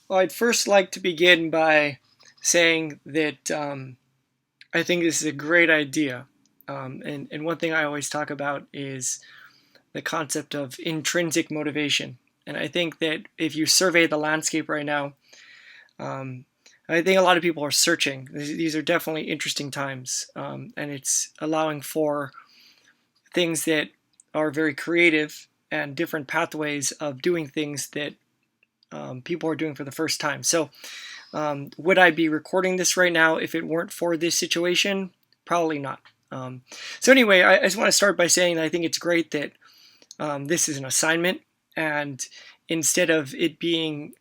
Well, I'd first like to begin by saying that I think this is a great idea. And one thing I always talk about is the concept of intrinsic motivation. And I think that if you survey the landscape right now, um, I think a lot of people are searching. These are definitely interesting times, and it's allowing for things that are very creative and different pathways of doing things that people are doing for the first time. So, would I be recording this right now if it weren't for this situation? Probably not. So anyway, I just want to start by saying that I think it's great that this is an assignment, and instead of it being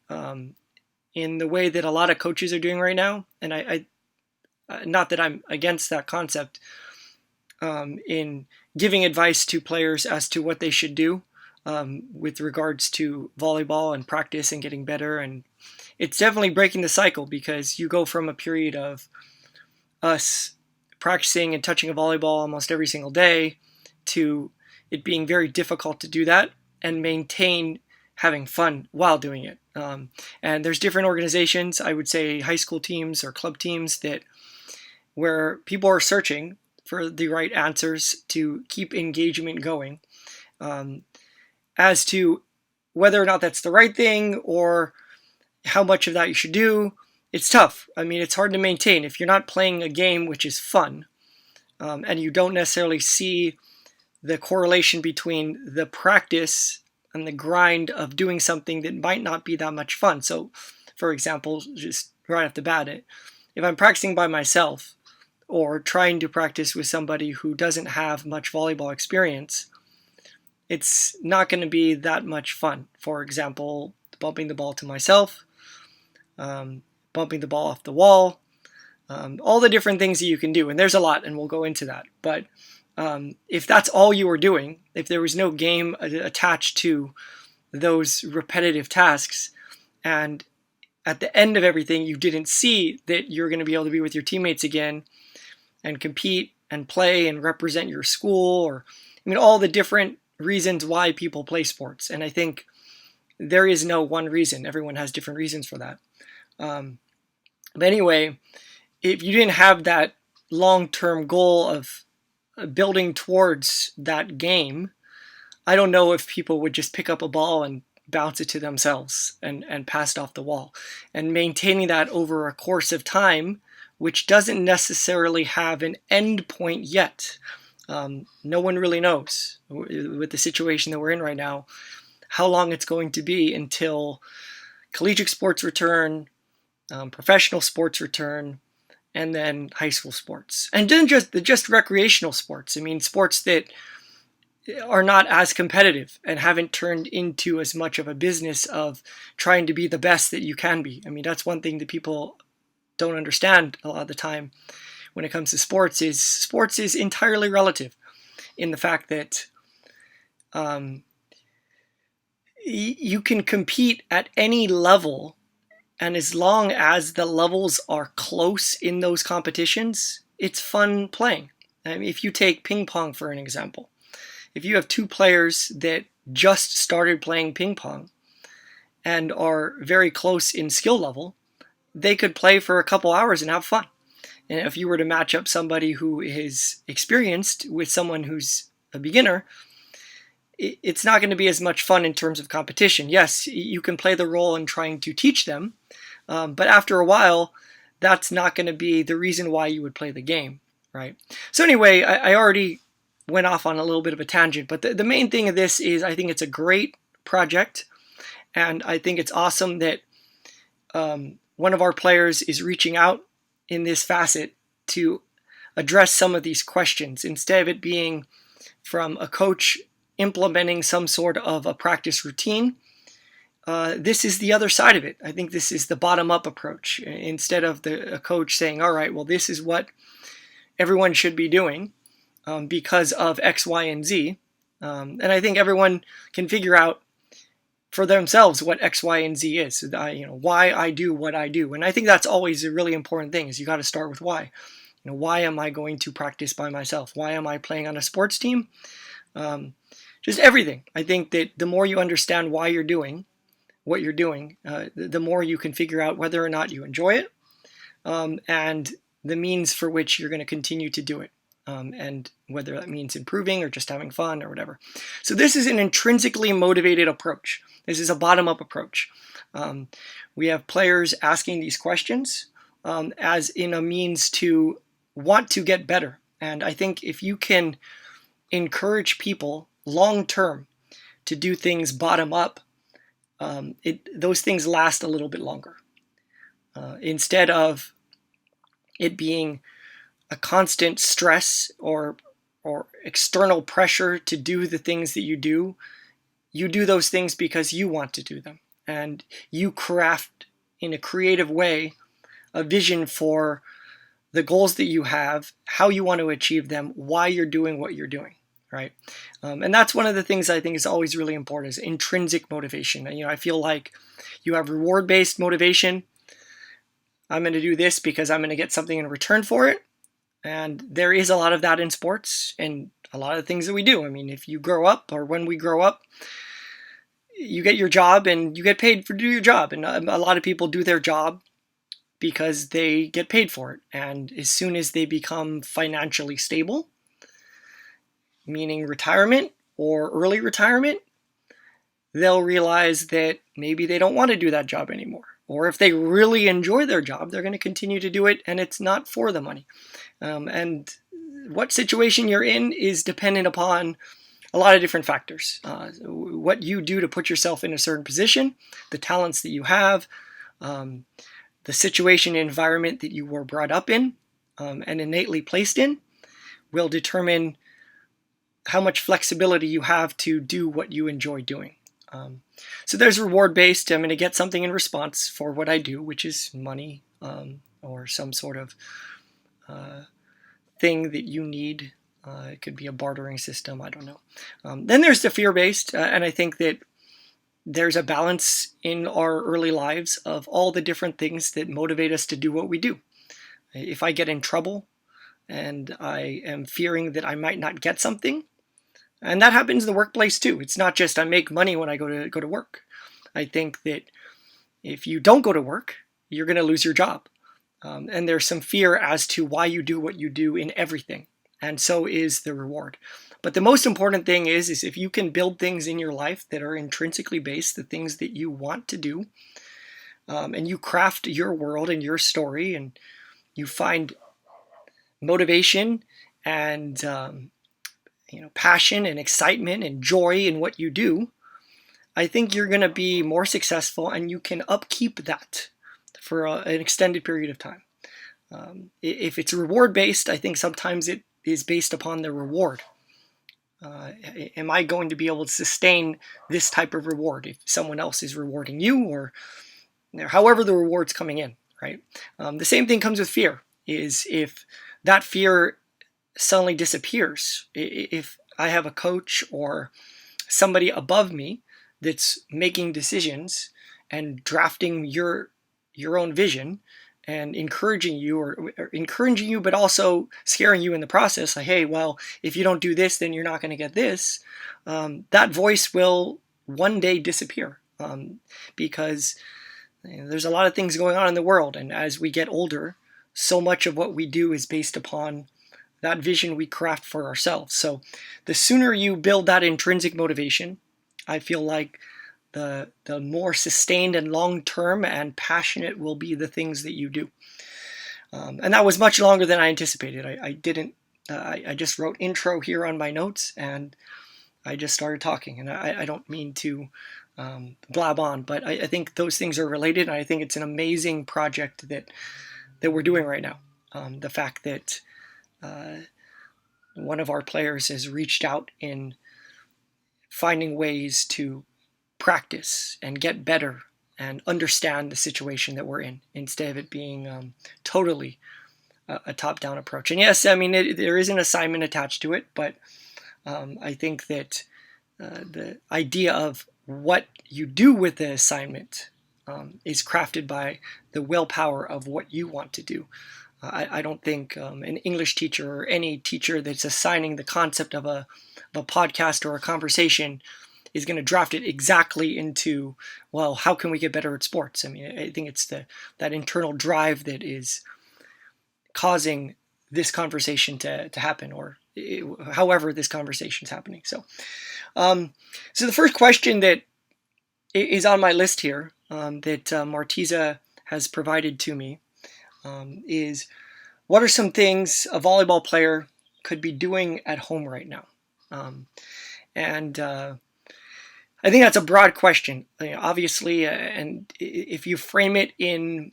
in the way that a lot of coaches are doing right now, and not that I'm against that concept, in giving advice to players as to what they should do with regards to volleyball and practice and getting better. And it's definitely breaking the cycle because you go from a period of us practicing and touching a volleyball almost every single day to it being very difficult to do that and maintain having fun while doing it. And there's different organizations, I would say high school teams or club teams, that where people are searching for the right answers to keep engagement going. As to whether or not that's the right thing or how much of that you should do, it's tough. I mean, it's hard to maintain if you're not playing a game which is fun, and you don't necessarily see the correlation between the practice and the grind of doing something that might not be that much fun. So, for example, just right off the bat, if I'm practicing by myself or trying to practice with somebody who doesn't have much volleyball experience, it's not going to be that much fun. For example, bumping the ball to myself, bumping the ball off the wall, all the different things that you can do. And there's a lot, and we'll go into that. But if that's all you were doing, if there was no game attached to those repetitive tasks, and at the end of everything, you didn't see that you're going to be able to be with your teammates again and compete and play and represent your school, or I mean, all the different reasons why people play sports. And I think there is no one reason. Everyone has different reasons for that. But anyway, if you didn't have that long-term goal of building towards that game, I don't know if people would just pick up a ball and bounce it to themselves and pass it off the wall. And maintaining that over a course of time, which doesn't necessarily have an end point yet. No one really knows, with the situation that we're in right now, how long it's going to be until collegiate sports return, professional sports return, and then high school sports. And then just recreational sports. I mean, sports that are not as competitive and haven't turned into as much of a business of trying to be the best that you can be. I mean, that's one thing that people don't understand a lot of the time when it comes to sports is entirely relative in the fact that you can compete at any level, and as long as the levels are close in those competitions, it's fun playing. I mean, if you take ping pong for an example, if you have two players that just started playing ping pong and are very close in skill level, they could play for a couple hours and have fun. And if you were to match up somebody who is experienced with someone who's a beginner, it's not going to be as much fun in terms of competition. Yes, you can play the role in trying to teach them, but after a while, that's not going to be the reason why you would play the game, right? So anyway, I already went off on a little bit of a tangent, but the main thing of this is I think it's a great project, and I think it's awesome that one of our players is reaching out in this facet to address some of these questions instead of it being from a coach implementing some sort of a practice routine. This is the other side of it. I think this is the bottom-up approach. Instead of a coach saying, all right, well, this is what everyone should be doing because of X, Y, and Z. And I think everyone can figure out for themselves what X, Y, and Z is. Why I do what I do. And I think that's always a really important thing, is you got to start with why. Why am I going to practice by myself? Why am I playing on a sports team? Just everything. I think that the more you understand why you're doing what you're doing, the more you can figure out whether or not you enjoy it, and the means for which you're going to continue to do it, and whether that means improving or just having fun or whatever. So this is an intrinsically motivated approach. This is a bottom-up approach. We have players asking these questions as in a means to want to get better. And I think if you can encourage people long-term to do things bottom-up, those things last a little bit longer. Instead of it being a constant stress or external pressure to do the things that you do those things because you want to do them. And you craft in a creative way a vision for the goals that you have, how you want to achieve them, why you're doing what you're doing, right? And that's one of the things I think is always really important, is intrinsic motivation. And, I feel like you have reward-based motivation. I'm going to do this because I'm going to get something in return for it. And there is a lot of that in sports and a lot of things that we do. I mean, if you grow up, or when we grow up, you get your job and you get paid for do your job. And a lot of people do their job because they get paid for it. And as soon as they become financially stable, meaning retirement or early retirement, they'll realize that maybe they don't want to do that job anymore. Or if they really enjoy their job, they're going to continue to do it, and it's not for the money. And what situation you're in is dependent upon a lot of different factors. What you do to put yourself in a certain position, the talents that you have, the situation and environment that you were brought up in and innately placed in will determine how much flexibility you have to do what you enjoy doing. So there's reward-based. I'm going to get something in response for what I do, which is money or some sort of thing that you need. It could be a bartering system. I don't know. Then there's the fear-based, and I think that there's a balance in our early lives of all the different things that motivate us to do what we do. If I get in trouble and I am fearing that I might not get something, and that happens in the workplace too. It's not just I make money when I go to work. I think that if you don't go to work, you're going to lose your job. And there's some fear as to why you do what you do in everything. And so is the reward. But the most important thing is if you can build things in your life that are intrinsically based, the things that you want to do, and you craft your world and your story, and you find motivation and passion and excitement and joy in what you do, I think you're going to be more successful, and you can upkeep that for an extended period of time. If it's reward-based, I think sometimes it is based upon the reward. Am I going to be able to sustain this type of reward if someone else is rewarding you, or however the reward's coming in, right? The same thing comes with fear, is if that fear suddenly disappears. If I have a coach or somebody above me that's making decisions and drafting your own vision and encouraging you, or encouraging you, but also scaring you in the process, like, hey, well, if you don't do this, then you're not going to get this, that voice will one day disappear, because there's a lot of things going on in the world. And as we get older, so much of what we do is based upon that vision we craft for ourselves. So the sooner you build that intrinsic motivation, I feel like the more sustained and long-term and passionate will be the things that you do. And that was much longer than I anticipated. I just wrote intro here on my notes, and I just started talking. And I don't mean to blab on, but I think those things are related. And I think it's an amazing project that we're doing right now. The fact that one of our players has reached out in finding ways to practice and get better and understand the situation that we're in, instead of it being totally a top-down approach. And yes, I mean, there is an assignment attached to it, but I think that the idea of what you do with the assignment is crafted by the willpower of what you want to do. I don't think an English teacher or any teacher that's assigning the concept of a podcast or a conversation is going to draft it exactly into, well, how can we get better at sports? I mean, I think it's that internal drive that is causing this conversation to happen, or however this conversation is happening. So the first question that is on my list here that Martiza has provided to me is, what are some things a volleyball player could be doing at home right now? And I think that's a broad question. Obviously, and if you frame it in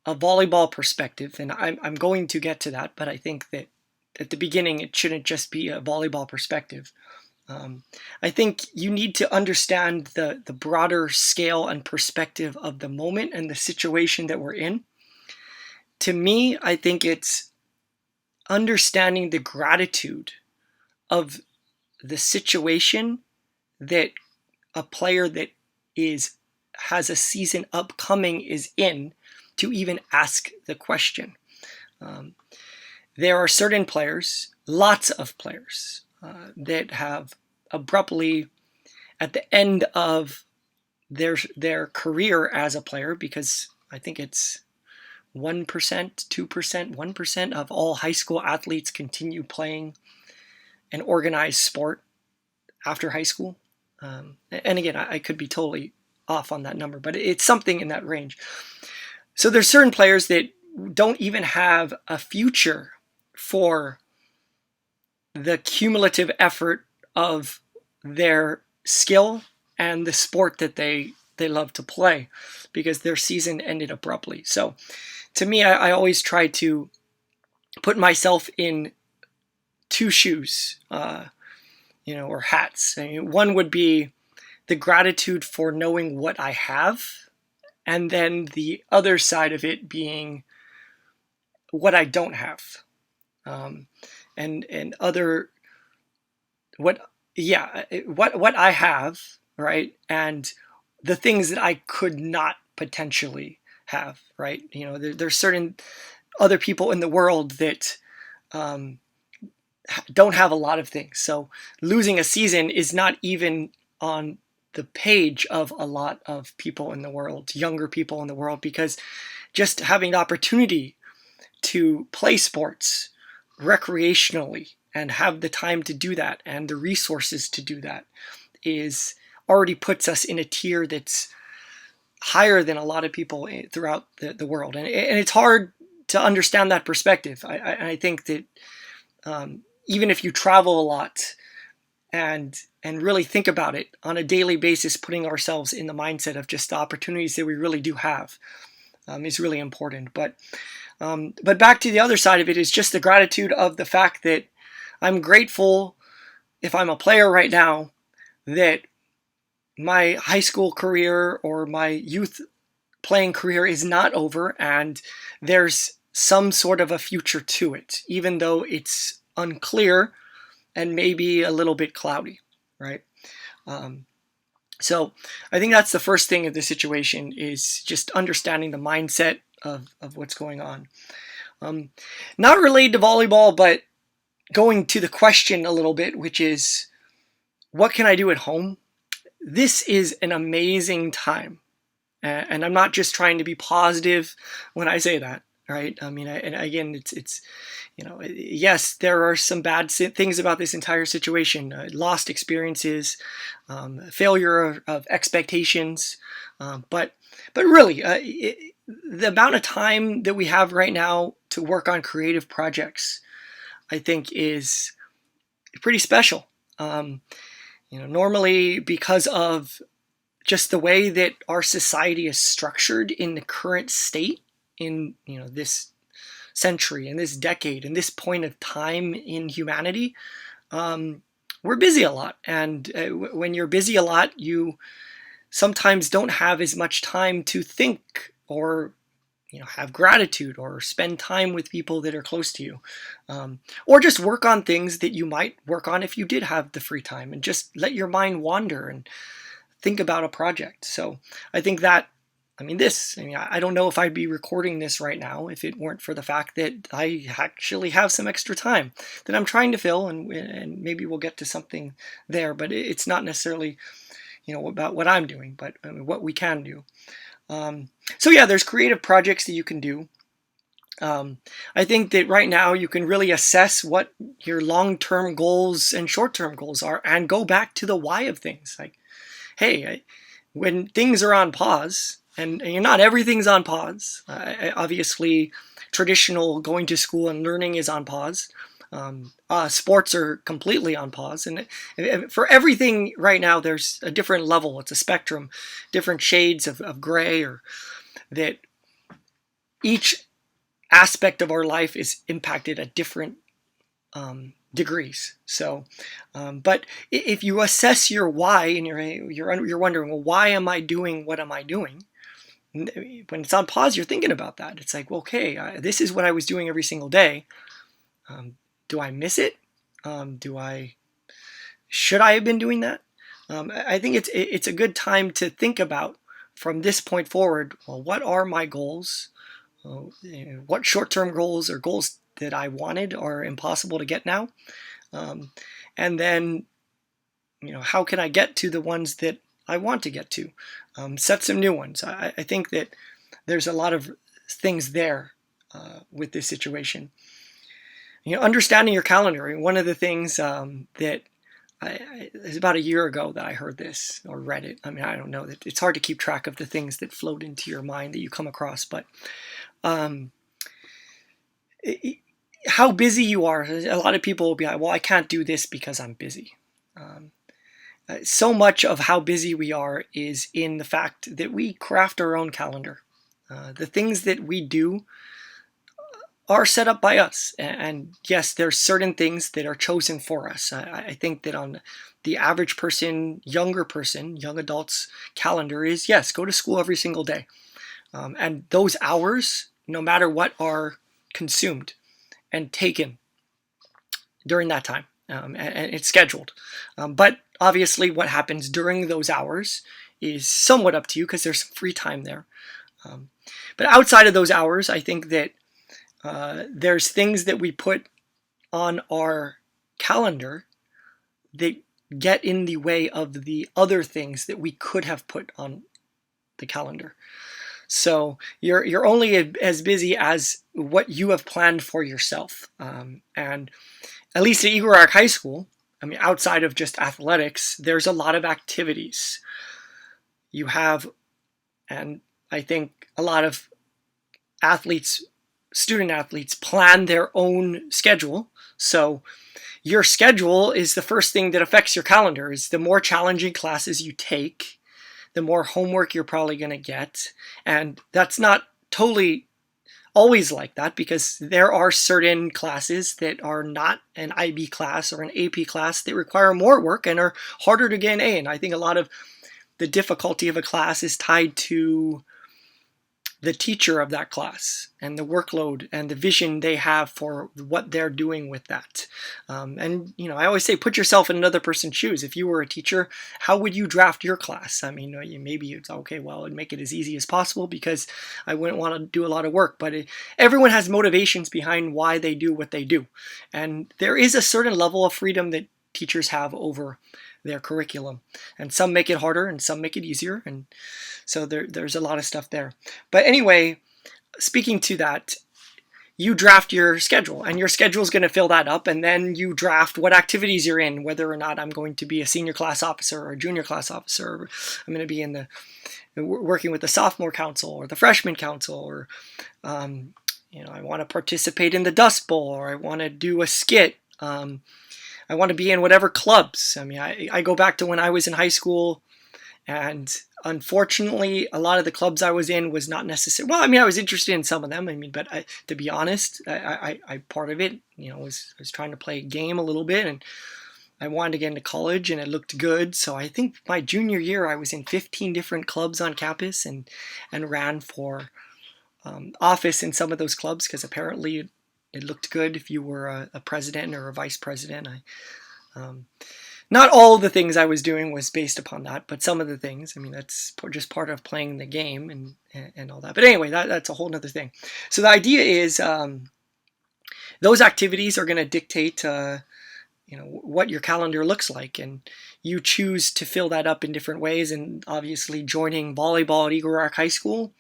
a volleyball perspective, and I'm going to get to that, but I think that at the beginning it shouldn't just be a volleyball perspective. I think you need to understand the broader scale and perspective of the moment and the situation that we're in. To me, I think it's understanding the gratitude of the situation that a player that has a season upcoming is in, to even ask the question. There are certain players, lots of players, that have abruptly, at the end of their career as a player, because I think it's 1%, 2%, 1% of all high school athletes continue playing an organized sport after high school. And again, I could be totally off on that number, but it's something in that range. So there's certain players that don't even have a future for the cumulative effort of their skill and the sport that they love to play, because their season ended abruptly. So to me, I always try to put myself in two shoes, or hats. I mean, one would be the gratitude for knowing what I have, and then the other side of it being what I don't have, and other what I have, right, and the things that I could not potentially have, right. There's certain other people in the world that don't have a lot of things. So losing a season is not even on the page of a lot of people in the world, younger people in the world, because just having the opportunity to play sports recreationally and have the time to do that and the resources to do that is already puts us in a tier that's higher than a lot of people throughout the world. And it's hard to understand that perspective. I think that even if you travel a lot and really think about it on a daily basis, putting ourselves in the mindset of just the opportunities that we really do have is really important. But back to the other side of it is just the gratitude of the fact that I'm grateful, if I'm a player right now, that my high school career or my youth playing career is not over, and there's some sort of a future to it, even though it's unclear and maybe a little bit cloudy, right? So I think that's the first thing of the situation, is just understanding the mindset of what's going on. Not related to volleyball, but going to the question a little bit, which is, what can I do at home? This is an amazing time. And I'm not just trying to be positive when I say that, right? I mean, and again, it's yes, there are some bad things about this entire situation, lost experiences, failure of expectations, but really, the amount of time that we have right now to work on creative projects, I think, is pretty special. Normally, because of just the way that our society is structured in the current state, in this century, in this decade, in this point of time in humanity, we're busy a lot. And when you're busy a lot, you sometimes don't have as much time to think or have gratitude or spend time with people that are close to you, or just work on things that you might work on if you did have the free time, and just let your mind wander and think about a project. So I think that, I don't know if I'd be recording this right now if it weren't for the fact that I actually have some extra time that I'm trying to fill, and maybe we'll get to something there, but it's not necessarily about what I'm doing, but I mean, what we can do. So yeah, there's creative projects that you can do. I think that right now you can really assess what your long-term goals and short-term goals are and go back to the why of things. Like, hey, when things are on pause, and not everything's on pause. Obviously, traditional going to school and learning is on pause. Sports are completely on pause. And for everything right now, there's a different level. It's a spectrum, different shades of gray, or that each aspect of our life is impacted at different degrees. So, but if you assess your why and you're wondering, well, why am I doing what am I doing? When it's on pause, you're thinking about that. It's like, well, okay, this is what I was doing every single day. Do I miss it? Should I have been doing that? I think it's a good time to think about from this point forward. Well, what are my goals? What short-term goals or goals that I wanted are impossible to get now? And then, how can I get to the ones that I want to get to? Set some new ones. I think that there's a lot of things there with this situation. Understanding your calendar. One of the things that it's about a year ago that I heard this or read it. I mean, I don't know. It's hard to keep track of the things that float into your mind that you come across, but how busy you are. A lot of people will be like, well, I can't do this because I'm busy. So much of how busy we are is in the fact that we craft our own calendar. The things that we do are set up by us. And yes, there's certain things that are chosen for us. I think that on the average person, young adults calendar is, yes, go to school every single day. And those hours, no matter what, are consumed and taken during that time. And it's scheduled. But obviously what happens during those hours is somewhat up to you because there's some free time there. But outside of those hours, I think that there's things that we put on our calendar that get in the way of the other things that we could have put on the calendar. So you're only as busy as what you have planned for yourself. And at least at Eagle Rock High School, I mean, outside of just athletics, there's a lot of activities. You have, and I think a lot of student athletes plan their own schedule. So your schedule is the first thing that affects your calendar. Is the more challenging classes you take, the more homework you're probably going to get. And that's not totally always like that, because there are certain classes that are not an IB class or an AP class that require more work and are harder to get an A. And I think a lot of the difficulty of a class is tied to the teacher of that class and the workload and the vision they have for what they're doing with that. And I always say, put yourself in another person's shoes. If you were a teacher, how would you draft your class? I mean, maybe it's okay, well, I'd make it as easy as possible because I wouldn't want to do a lot of work. But everyone has motivations behind why they do what they do. And there is a certain level of freedom that teachers have over their curriculum. And some make it harder and some make it easier. And so there's a lot of stuff there. But anyway, speaking to that, you draft your schedule, and your schedule is going to fill that up, and then you draft what activities you're in, whether or not I'm going to be a senior class officer or a junior class officer, or I'm going to be in working with the sophomore council or the freshman council, or I want to participate in the Dust Bowl, or I want to do a skit. I want to be in whatever clubs. I mean, I go back to when I was in high school, and unfortunately, a lot of the clubs I was in was not necessary. Well, I mean, I was interested in some of them. I mean, but to be honest, I part of it, was trying to play a game a little bit, and I wanted to get into college, and it looked good. So I think my junior year, I was in 15 different clubs on campus, and ran for office in some of those clubs because apparently it looked good if you were a president or a vice president. Not all the things I was doing was based upon that, but some of the things. I mean, that's just part of playing the game and all that. But anyway, that's a whole nother thing. So the idea is those activities are going to dictate what your calendar looks like, and you choose to fill that up in different ways. And obviously joining volleyball at Eagle Rock High School,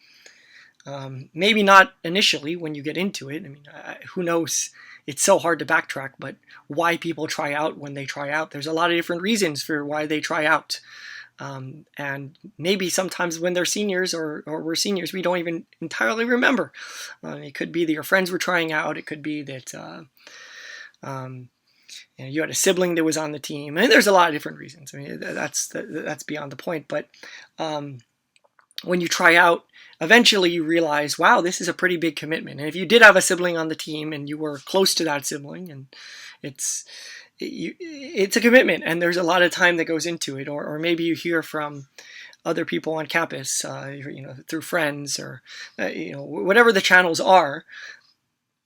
maybe not initially when you get into it. I mean, who knows? It's so hard to backtrack, but why people try out when they try out, there's a lot of different reasons for why they try out. And maybe sometimes when they're seniors or we're seniors, we don't even entirely remember. It could be that your friends were trying out. It could be that you had a sibling that was on the team. And there's a lot of different reasons. I mean, that's beyond the point. But when you try out, eventually you realize, wow, this is a pretty big commitment. And if you did have a sibling on the team and you were close to that sibling, and it's a commitment, and there's a lot of time that goes into it. Or maybe you hear from other people on campus, through friends, or whatever the channels are,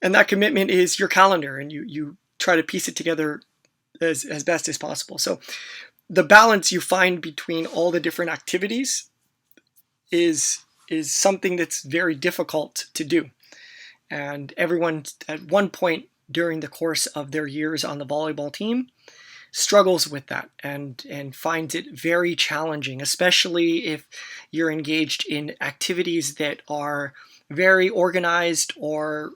and that commitment is your calendar, and you try to piece it together as best as possible. So the balance you find between all the different activities is something that's very difficult to do, and everyone at one point during the course of their years on the volleyball team struggles with that and finds it very challenging, especially if you're engaged in activities that are very organized or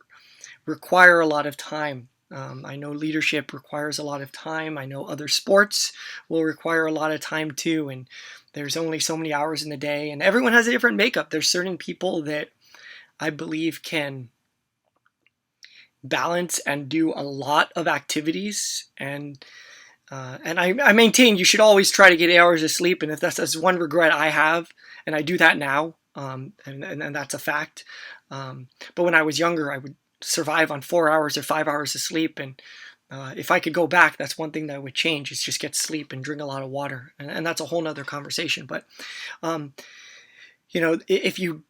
require a lot of time. I know leadership requires a lot of time. I know other sports will require a lot of time too, and there's only so many hours in the day, and everyone has a different makeup. There's certain people that I believe can balance and do a lot of activities, and I maintain you should always try to get 8 hours of sleep, and if that's one regret I have, and I do that now, and that's a fact. But when I was younger, I would survive on 4 hours or 5 hours of sleep, and if I could go back, that's one thing that I would change, is just get sleep and drink a lot of water, and that's a whole nother conversation. But if you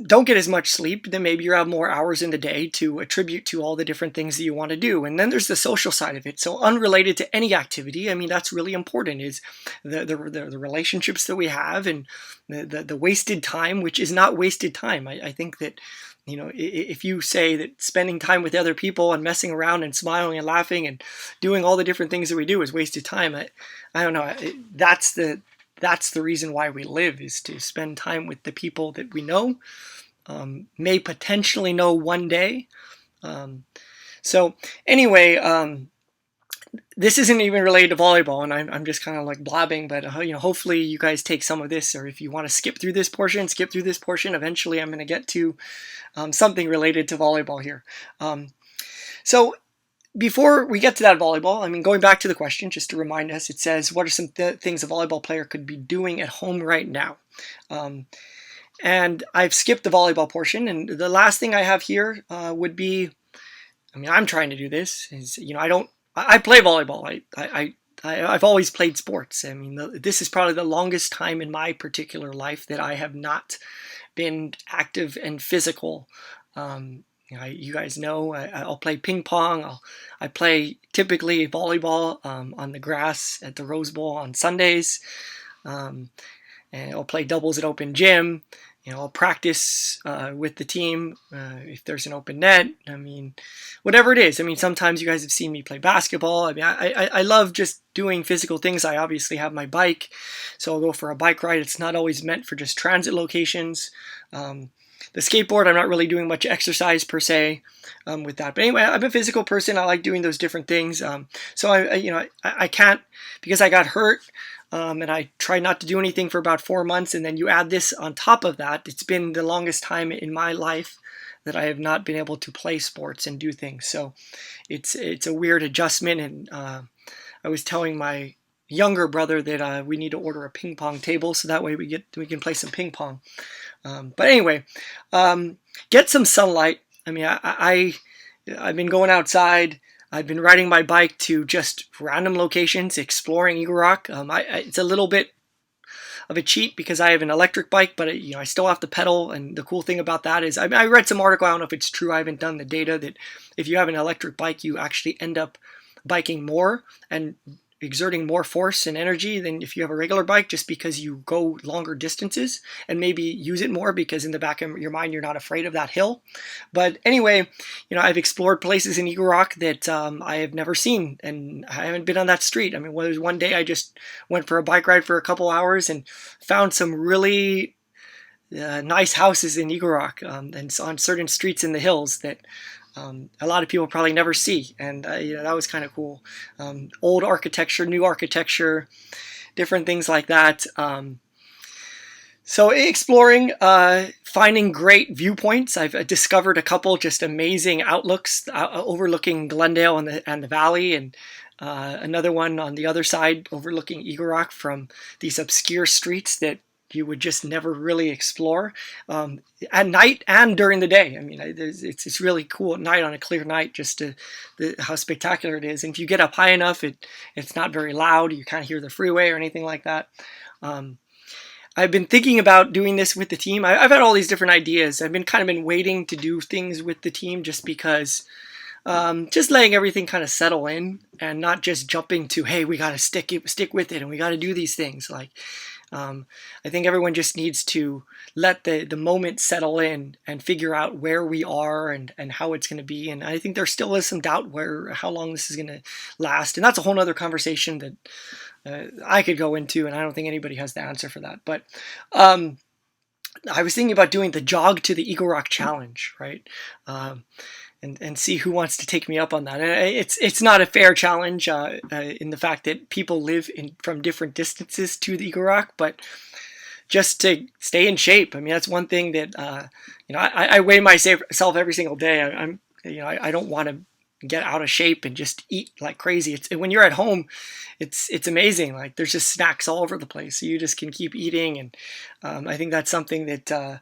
don't get as much sleep, then maybe you have more hours in the day to attribute to all the different things that you want to do. And then there's the social side of it. So unrelated to any activity, I mean, that's really important, is the relationships that we have, and the wasted time, which is not wasted time. I think that, if you say that spending time with other people and messing around and smiling and laughing and doing all the different things that we do is wasted time, I don't know. That's the reason why we live, is to spend time with the people that we know, may potentially know one day. So anyway, this isn't even related to volleyball, and I'm just kind of like blabbing, but hopefully you guys take some of this, or if you want to skip through this portion, skip through this portion. Eventually I'm going to get to something related to volleyball here. So before we get to that volleyball, I mean, going back to the question, just to remind us, it says, what are some things a volleyball player could be doing at home right now? And I've skipped the volleyball portion, and the last thing I have here would be, I mean, I'm trying to do this, is, I play volleyball. I've always played sports. I mean, this is probably the longest time in my particular life that I have not been active and physical. You guys know I'll play ping pong. I play typically volleyball on the grass at the Rose Bowl on Sundays. And I'll play doubles at open gym. I'll practice with the team if there's an open net. I mean, whatever it is. I mean, sometimes you guys have seen me play basketball. I mean, I love just doing physical things. I obviously have my bike, so I'll go for a bike ride. It's not always meant for just transit locations. The skateboard, I'm not really doing much exercise per se with that. But anyway, I'm a physical person. I like doing those different things. So I can't, because I got hurt. And I tried not to do anything for about 4 months, and then you add this on top of that. It's been the longest time in my life that I have not been able to play sports and do things. So it's a weird adjustment, and I was telling my younger brother that we need to order a ping pong table, so that way we can play some ping pong. But anyway, get some sunlight. I mean, I've been going outside. I've been riding my bike to just random locations, exploring Eagle Rock. It's a little bit of a cheat because I have an electric bike, but I still have to pedal. And the cool thing about that is, I read some article, I don't know if it's true, I haven't done the data, that if you have an electric bike, you actually end up biking more and exerting more force and energy than if you have a regular bike, just because you go longer distances and maybe use it more because in the back of your mind you're not afraid of that hill. But anyway, I've explored places in Eagle Rock that I have never seen, and I haven't been on that street. I mean, there was one day I just went for a bike ride for a couple hours and found some really nice houses in Eagle Rock, and on certain streets in the hills that a lot of people probably never see, and that was kind of cool. Old architecture, new architecture, different things like that. So exploring, finding great viewpoints. I've discovered a couple just amazing outlooks overlooking Glendale and the valley, and another one on the other side overlooking Eagle Rock from these obscure streets that you would just never really explore at night and during the day. I mean, it's really cool at night on a clear night, just how spectacular it is. And if you get up high enough, it's not very loud. You can't hear the freeway or anything like that. I've been thinking about doing this with the team. I've had all these different ideas. I've been waiting to do things with the team just because just letting everything kind of settle in and not just jumping to, hey, we got to stick with it and we got to do these things. Like, I think everyone just needs to let the moment settle in and figure out where we are and how it's going to be. And I think there still is some doubt how long this is going to last. And that's a whole other conversation that I could go into, and I don't think anybody has the answer for that. But I was thinking about doing the Jog to the Eagle Rock Challenge, right? And see who wants to take me up on that. And it's not a fair challenge in the fact that people live from different distances to the Eagle Rock, but just to stay in shape. I mean, that's one thing that I weigh myself every single day. I don't want to get out of shape and just eat like crazy. When you're at home, it's amazing. Like, there's just snacks all over the place, so you just can keep eating. And I think that's something that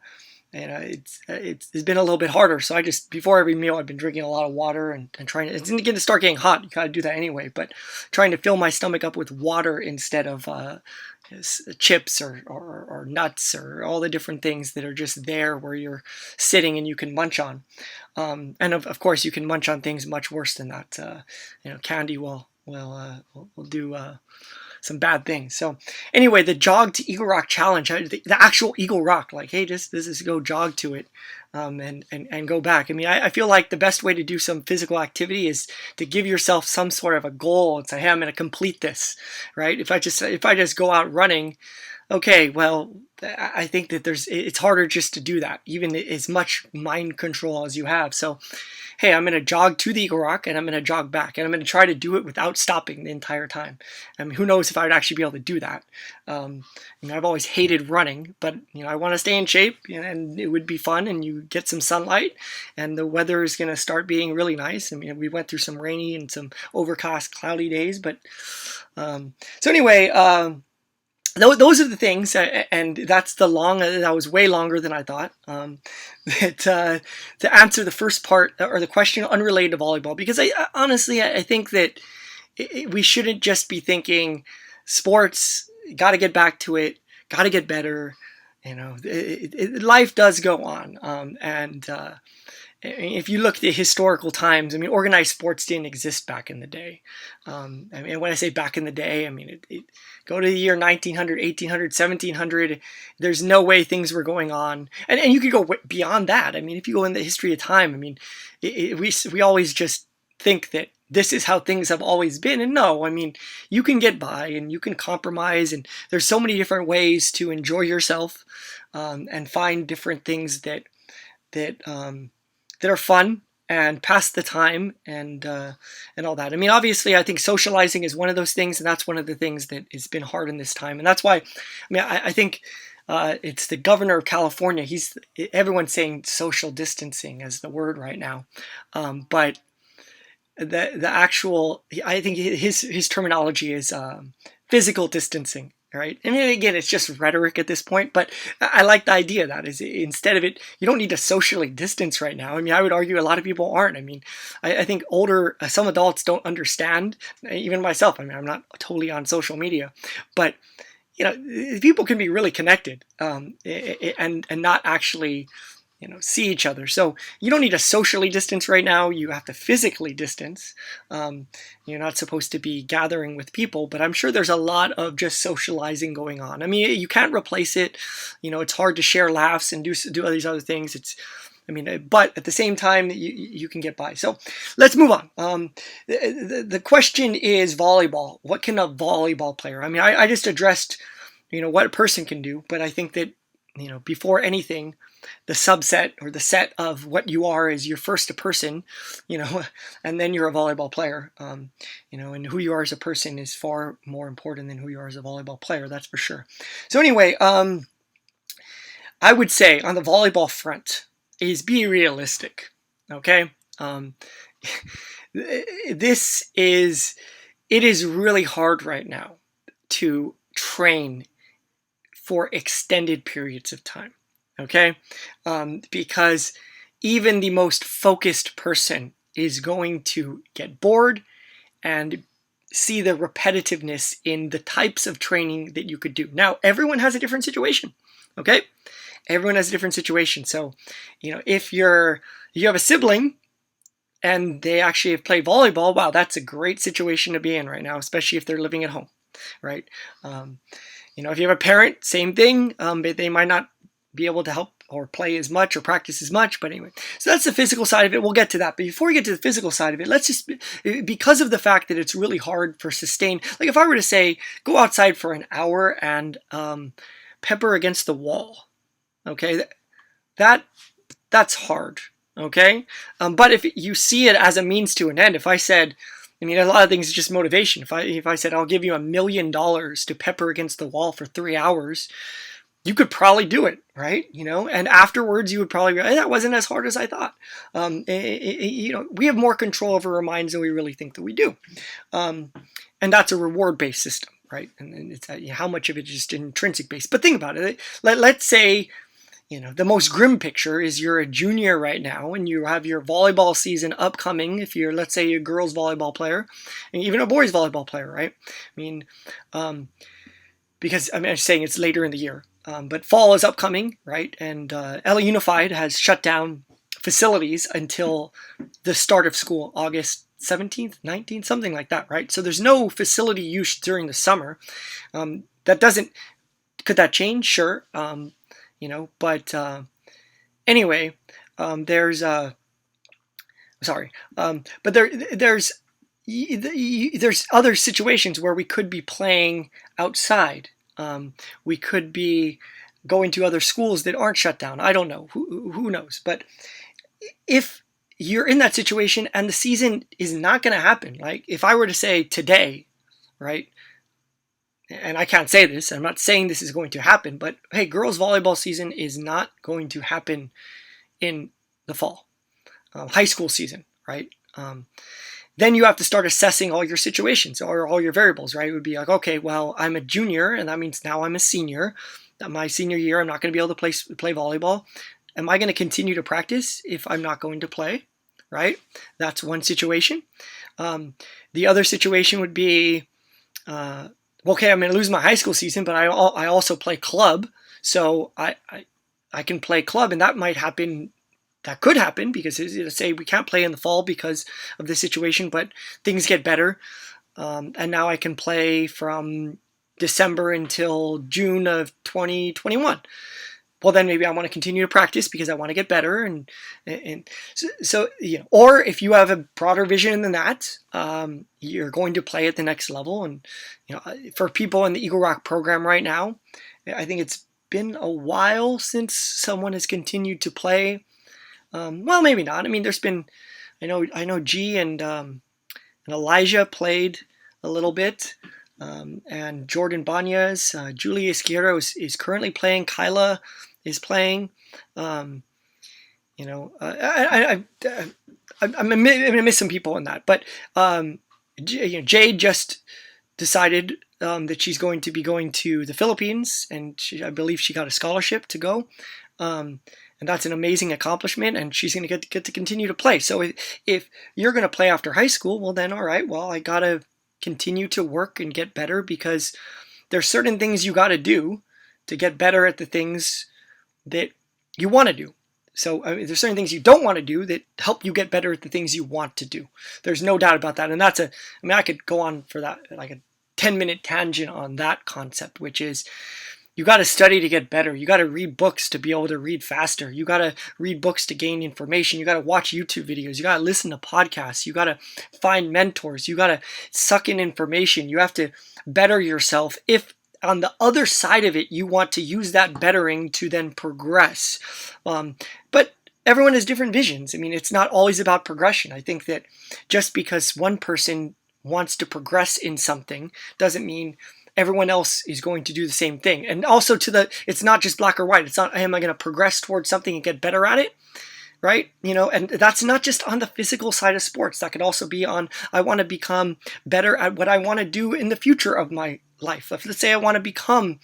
it's been a little bit harder. So before every meal, I've been drinking a lot of water and trying to, it's going to start getting hot. You got to do that anyway, but trying to fill my stomach up with water instead of chips or nuts or all the different things that are just there where you're sitting and you can munch on. And of course you can munch on things much worse than that. Candy will do some bad things. So anyway, the Jog to Eagle Rock Challenge, the actual Eagle Rock, like, hey, this is go jog to it, and go back. I mean, I feel like the best way to do some physical activity is to give yourself some sort of a goal and say, hey, I'm going to complete this, right? If I just go out running, okay, well, I think that it's harder just to do that, even as much mind control as you have. So, hey, I'm going to jog to the Eagle Rock and I'm going to jog back, and I'm going to try to do it without stopping the entire time. I mean, who knows if I would actually be able to do that. I've always hated running, but I want to stay in shape, and it would be fun, and you get some sunlight, and the weather is going to start being really nice. I mean, we went through some rainy and some overcast, cloudy days, but so anyway, those are the things, and that's that was way longer than I thought. To answer the first part, or the question unrelated to volleyball, because I honestly think that we shouldn't just be thinking sports, got to get back to it, got to get better. Life does go on, and if you look at the historical times, I mean, organized sports didn't exist back in the day. I mean, when I say back in the day, I mean, go to the year 1900, 1800, 1700, there's no way things were going on. And you could go beyond that. I mean, if you go in the history of time, I mean, we always just think that this is how things have always been. And no, I mean, you can get by and you can compromise, and there's so many different ways to enjoy yourself, and find different things that are fun and pass the time and all that. I mean, obviously, I think socializing is one of those things, and that's one of the things that has been hard in this time. And that's why, I mean, I think it's the governor of California. Everyone's saying social distancing as the word right now, but the actual, I think his terminology is physical distancing. Right. I mean, again, it's just rhetoric at this point, but I like the idea that is, instead of it, you don't need to socially distance right now. I mean, I would argue a lot of people aren't. I mean, I think some adults don't understand, even myself. I mean, I'm not totally on social media, but people can be really connected, and not actually see each other. So you don't need to socially distance right now. You have to physically distance. You're not supposed to be gathering with people, but I'm sure there's a lot of just socializing going on. I mean, you can't replace it. It's hard to share laughs and do all these other things. But at the same time, you can get by. So let's move on. The question is volleyball. What can a volleyball player? I mean, I just addressed, what a person can do, but I think that, before anything, the subset or the set of what you are is you're first a person, and then you're a volleyball player, and who you are as a person is far more important than who you are as a volleyball player. That's for sure. So anyway, I would say on the volleyball front is be realistic. Okay. It is really hard right now to train for extended periods of time. Okay, because even the most focused person is going to get bored and see the repetitiveness in the types of training that you could do. Now, everyone has a different situation. Okay, everyone has a different situation. So, if you have a sibling and they actually have played volleyball, wow, that's a great situation to be in right now, especially if they're living at home, right? If you have a parent, same thing. But they might not be able to help or play as much or practice as much. But anyway, so that's the physical side of it. We'll get to that. But before we get to the physical side of it, let's just, because of the fact that it's really hard for sustain, like if I were to say, go outside for an hour and pepper against the wall, okay, that's hard, okay? But if you see it as a means to an end, if I said, a lot of things is just motivation. If I said, I'll give you $1 million to pepper against the wall for 3 hours, you could probably do it, right? And afterwards you would probably go, that wasn't as hard as I thought. We have more control over our minds than we really think that we do. And that's a reward-based system, right? And it's how much of it is just intrinsic-based. But think about it. Let's say, the most grim picture is you're a junior right now and you have your volleyball season upcoming. If you're, let's say, a girls volleyball player and even a boys volleyball player, right? Because I'm saying it's later in the year. But fall is upcoming, right? And LA Unified has shut down facilities until the start of school, August 17th, 19th, something like that, right? So there's no facility use during the summer. Could that change? Sure. But anyway, there's other situations where we could be playing outside. We could be going to other schools that aren't shut down. I don't know. Who knows? But if you're in that situation and the season is not going to happen, like if I were to say today, right? And I can't say this. I'm not saying this is going to happen. But hey, girls volleyball season is not going to happen in the fall. High school season, right? Then you have to start assessing all your situations or all your variables, right? It would be like, okay, well, I'm a junior, and that means now I'm a senior. My senior year, I'm not going to be able to play volleyball. Am I going to continue to practice if I'm not going to play, right? That's one situation. The other situation would be, okay, I'm going to lose my high school season, but I also play club, so I can play club, and that might happen. That could happen because, let's say, we can't play in the fall because of this situation, but things get better. And now I can play from December until June of 2021. Well, then maybe I want to continue to practice because I want to get better. And so or if you have a broader vision than that, you're going to play at the next level. And, for people in the Eagle Rock program right now, I think it's been a while since someone has continued to play. Well, maybe not. There's been, I know G and Elijah played a little bit, and Jordan Banyas, Julia Izquierdo is currently playing. Kyla is playing. I'm gonna miss some people in that, but Jade just decided that she's going to be going to the Philippines, and I believe she got a scholarship to go. And that's an amazing accomplishment, and she's going to get to continue to play. So if you're going to play after high school, well then, all right, well, I got to continue to work and get better because there's certain things you got to do to get better at the things that you want to do. So there's certain things you don't want to do that help you get better at the things you want to do. There's no doubt about that. And I could go on for that, like a 10-minute tangent on that concept, which is you got to study to get better. You got to read books to be able to read faster. You got to read books to gain information. You got to watch YouTube videos. You got to listen to podcasts. You got to find mentors. You got to suck in information. You have to better yourself if on the other side of it you want to use that bettering to then progress. But everyone has different visions. I mean, it's not always about progression. I think that just because one person wants to progress in something doesn't mean everyone else is going to do the same thing. And also it's not just black or white. It's not, am I going to progress towards something and get better at it? Right? And that's not just on the physical side of sports. That could also be on, I want to become better at what I want to do in the future of my life. Let's say I want to become,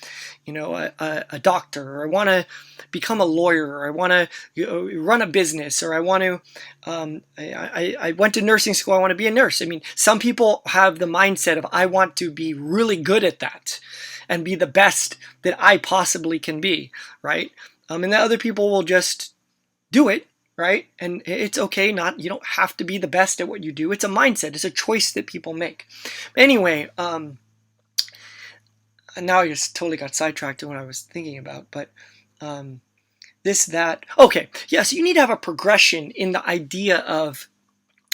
a doctor, or I want to become a lawyer, or I want to run a business, or I want to, I went to nursing school, I want to be a nurse. I mean, some people have the mindset of, I want to be really good at that and be the best that I possibly can be, right? And then other people will just do it, right? And it's okay, you don't have to be the best at what you do. It's a mindset, it's a choice that people make. Anyway, and now I just totally got sidetracked to what I was thinking about, but okay, yeah, so you need to have a progression in the idea of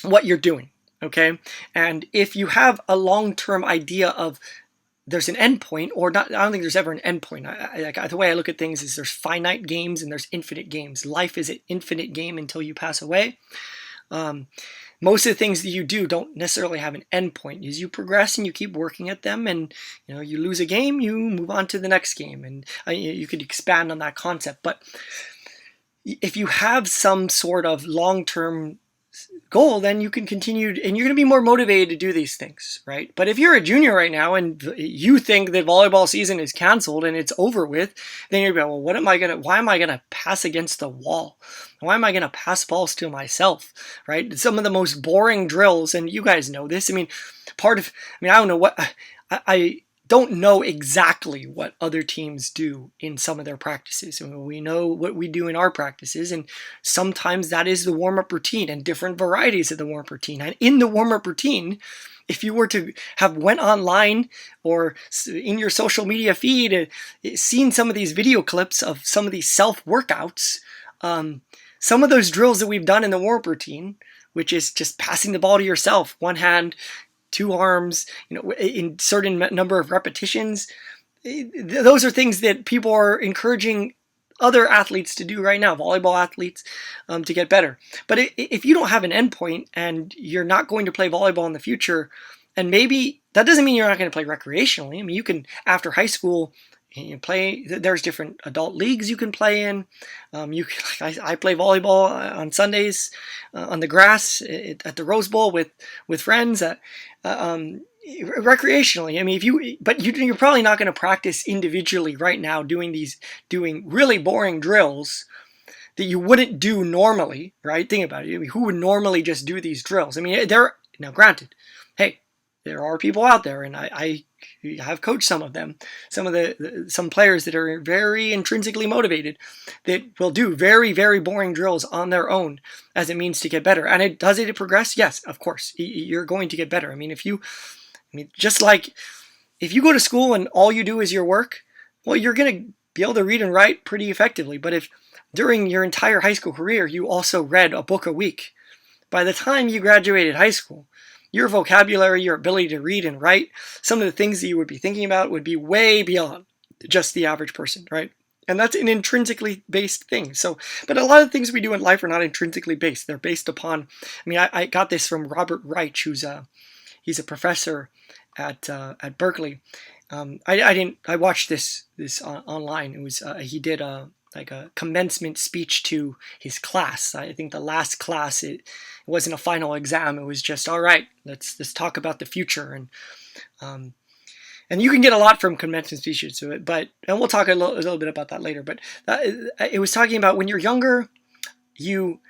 what you're doing, okay? And if you have a long-term idea of there's an endpoint, or not, I don't think there's ever an endpoint. The way I look at things is there's finite games and there's infinite games. Life is an infinite game until you pass away. Most of the things that you do don't necessarily have an endpoint. As you progress and you keep working at them, and you lose a game, you move on to the next game, and you could expand on that concept. But if you have some sort of long-term goal, then you can continue, and you're going to be more motivated to do these things, right? But if you're a junior right now and you think that volleyball season is canceled and it's over with, then you're going, well, why am I going to pass against the wall? Why am I going to pass balls to myself, right? Some of the most boring drills, and you guys know this. I mean, I don't know what, I don't know exactly what other teams do in some of their practices. We know what we do in our practices, and sometimes that is the warm-up routine and different varieties of the warm-up routine. And in the warm-up routine, if you were to have went online or in your social media feed, seen some of these video clips of some of these self-workouts, some of those drills that we've done in the warm-up routine, which is just passing the ball to yourself, one hand, two arms, in certain number of repetitions. Those are things that people are encouraging other athletes to do right now, volleyball athletes, to get better. But if you don't have an endpoint and you're not going to play volleyball in the future, and maybe that doesn't mean you're not going to play recreationally. I mean, you can, after high school, play. There's different adult leagues you can play in. I play volleyball on Sundays on the grass at the Rose Bowl with friends. Recreationally. I mean, you're probably not going to practice individually right now doing really boring drills that you wouldn't do normally, right? Think about it. I mean, who would normally just do these drills? I mean, now granted, hey, there are people out there, and I have coached some of them, some players that are very intrinsically motivated that will do very, very boring drills on their own as a means to get better. And does it progress? Yes, of course. You're going to get better. I mean, just like if you go to school and all you do is your work, well, you're going to be able to read and write pretty effectively. But if during your entire high school career, you also read a book a week, by the time you graduated high school, your vocabulary, your ability to read and write, some of the things that you would be thinking about would be way beyond just the average person, right? And that's an intrinsically based thing. But a lot of things we do in life are not intrinsically based. They're based upon, I got this from Robert Reich, he's a professor at Berkeley. I watched this online. It was he did a commencement speech to his class. I think the last class, it wasn't a final exam. It was just, all right, let's talk about the future. And you can get a lot from commencement speeches to it, and we'll talk a little bit about that later. But it was talking about when you're younger, you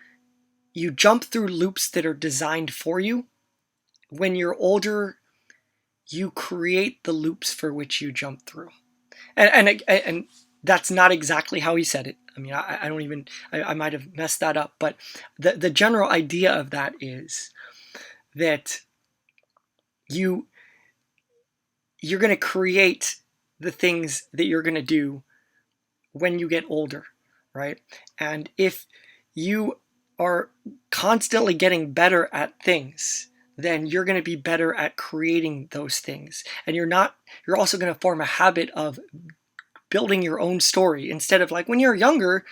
jump through loops that are designed for you. When you're older, you create the loops for which you jump through. And That's not exactly how he said it. I mean, I don't even, I might have messed that up, but the general idea of that is that you you're going to create the things that you're going to do when you get older, right? And if you are constantly getting better at things, then you're going to be better at creating those things. And you're also going to form a habit of building your own story instead of like when you're younger,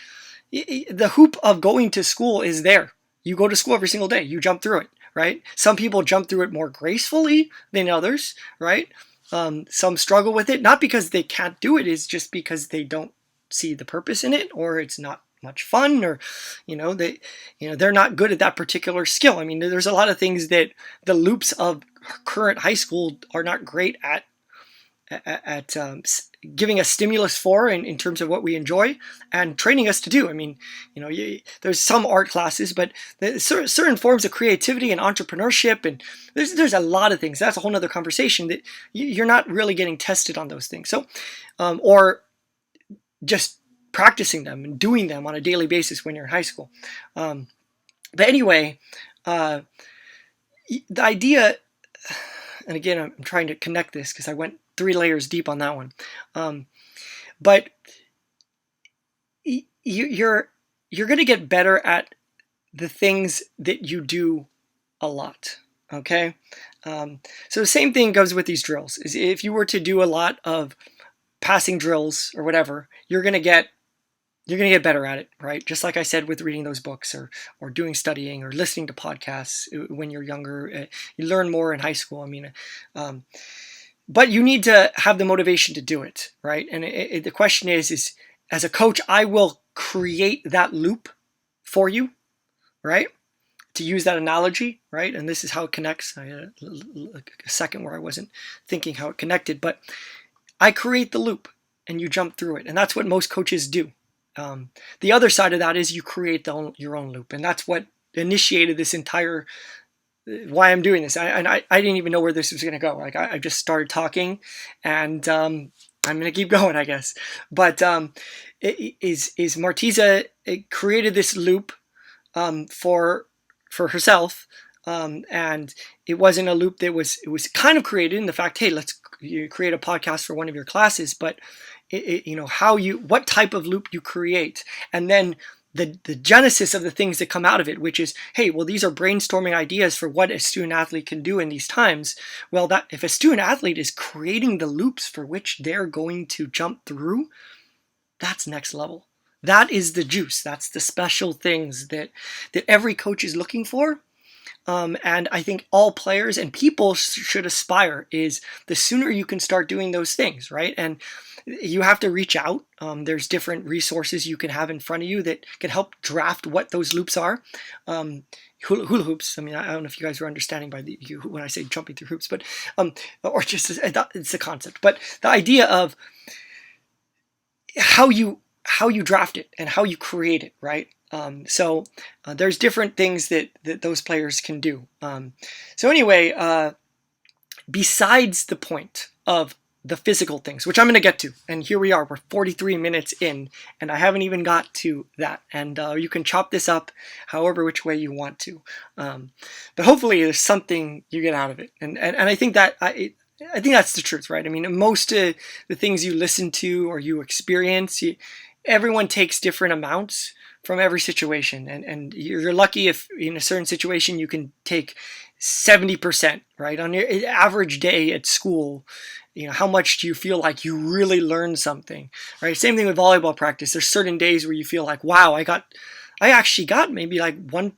the hoop of going to school is there. You go to school every single day, you jump through it, right? Some people jump through it more gracefully than others, right? Some struggle with it, not because they can't do it, it's just because they don't see the purpose in it, or it's not much fun, or they're not good at that particular skill. I mean, there's a lot of things that the loops of current high school are not great at giving us stimulus for in terms of what we enjoy and training us to do. I mean, there's some art classes, but there's certain forms of creativity and entrepreneurship, and there's a lot of things. That's a whole nother conversation that you're not really getting tested on those things. So, or just practicing them and doing them on a daily basis when you're in high school. But anyway, the idea, and again, I'm trying to connect this because I went 3 layers deep on that one. But you're going to get better at the things that you do a lot. Okay. So the same thing goes with these drills. Is if you were to do a lot of passing drills or whatever, you're going to get better at it, right? Just like I said with reading those books or doing studying or listening to podcasts when you're younger. You learn more in high school. I mean, but you need to have the motivation to do it, right? And the question is as a coach, I will create that loop for you, right? To use that analogy, right? And this is how it connects. I had a second where I wasn't thinking how it connected, but I create the loop and you jump through it. And that's what most coaches do. The other side of that is you create your own loop. And that's what initiated this entire why I'm doing this. I didn't even know where this was going to go. Like I just started talking, and I'm going to keep going, I guess. But Martiza created this loop for herself, and it wasn't a loop that it was kind of created in the fact, hey, you create a podcast for one of your classes, but what type of loop you create, and then the genesis of the things that come out of it, which is, hey, well, these are brainstorming ideas for what a student athlete can do in these times. Well, that if a student athlete is creating the loops for which they're going to jump through, that's next level. That is the juice. That's the special things that every coach is looking for. And I think all players and people should aspire is the sooner you can start doing those things, right? And you have to reach out. There's different resources you can have in front of you that can help draft what those loops are. Hula hoops. I mean, I don't know if you guys are understanding when I say jumping through hoops, but or just it's the concept. But the idea of how you draft it and how you create it, right? So there's different things that those players can do. So anyway, besides the point of the physical things, which I'm going to get to, and here we are, we're 43 minutes in, and I haven't even got to that. And you can chop this up however which way you want to, but hopefully there's something you get out of it. And I think that I think that's the truth, right? I mean, most of the things you listen to or you experience, everyone takes different amounts from every situation, and you're lucky if in a certain situation you can take 70%, right? On your average day at school, how much do you feel like you really learned something, right? Same thing with volleyball practice. There's certain days where you feel like, wow, I actually got maybe like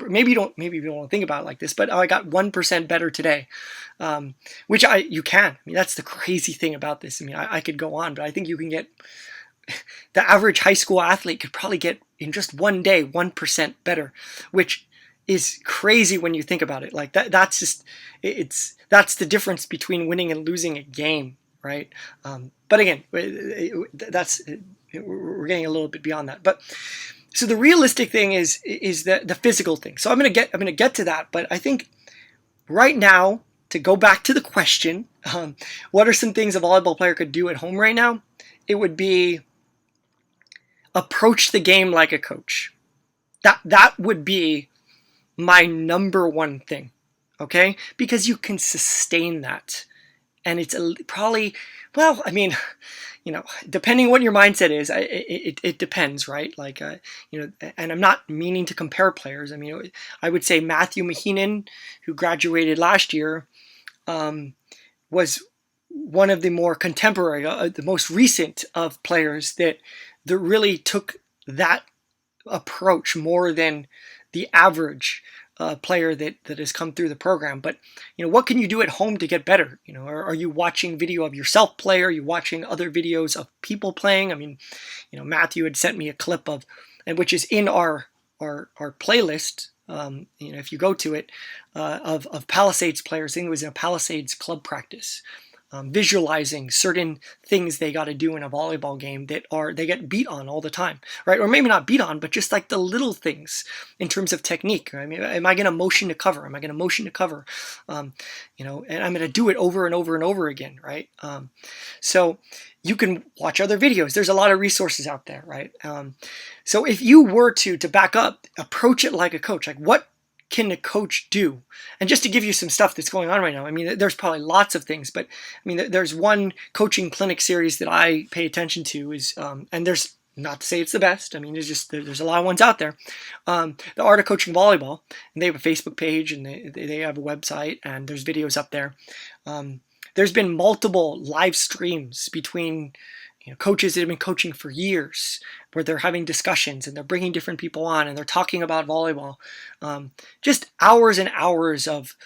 maybe you don't want to think about it like this, but I got 1% better today, which you can. I mean, that's the crazy thing about this. I mean, I could go on, but I think you can get, the average high school athlete could probably get in just one day 1% better, which is crazy when you think about it. Like that's the difference between winning and losing a game, right? But again, we're getting a little bit beyond that. But so the realistic thing is the physical thing. So I'm gonna get to that. But I think right now, to go back to the question, what are some things a volleyball player could do at home right now? It would be approach the game like a coach. That would be my number one thing, okay? Because you can sustain that. And it's probably, well, I mean, depending what your mindset is, it depends, right? Like, and I'm not meaning to compare players. I mean, I would say Matthew Maheenan, who graduated last year, was one of the more contemporary, the most recent of players that really took that approach more than the average player that has come through the program. But what can you do at home to get better? Are you watching video of yourself play? Are you watching other videos of people playing? I mean, Matthew had sent me a clip of, and which is in our playlist. If you go to it, of Palisades players. I think it was in a Palisades club practice. Visualizing certain things they got to do in a volleyball game that they get beat on all the time, right? Or maybe not beat on, but just like the little things in terms of technique. I mean, am I going to motion to cover? Am I going to motion to cover? And I'm going to do it over and over and over again, right? So you can watch other videos. There's a lot of resources out there, right? So if you were to back up, approach it like a coach, like what can a coach do? And just to give you some stuff that's going on right now, I mean, there's probably lots of things, but I mean, there's one coaching clinic series that I pay attention to is, and there's not to say it's the best. I mean, there's a lot of ones out there. The Art of Coaching Volleyball, and they have a Facebook page and they have a website and there's videos up there. There's been multiple live streams between coaches that have been coaching for years, where they're having discussions and they're bringing different people on and they're talking about volleyball. Just hours and hours of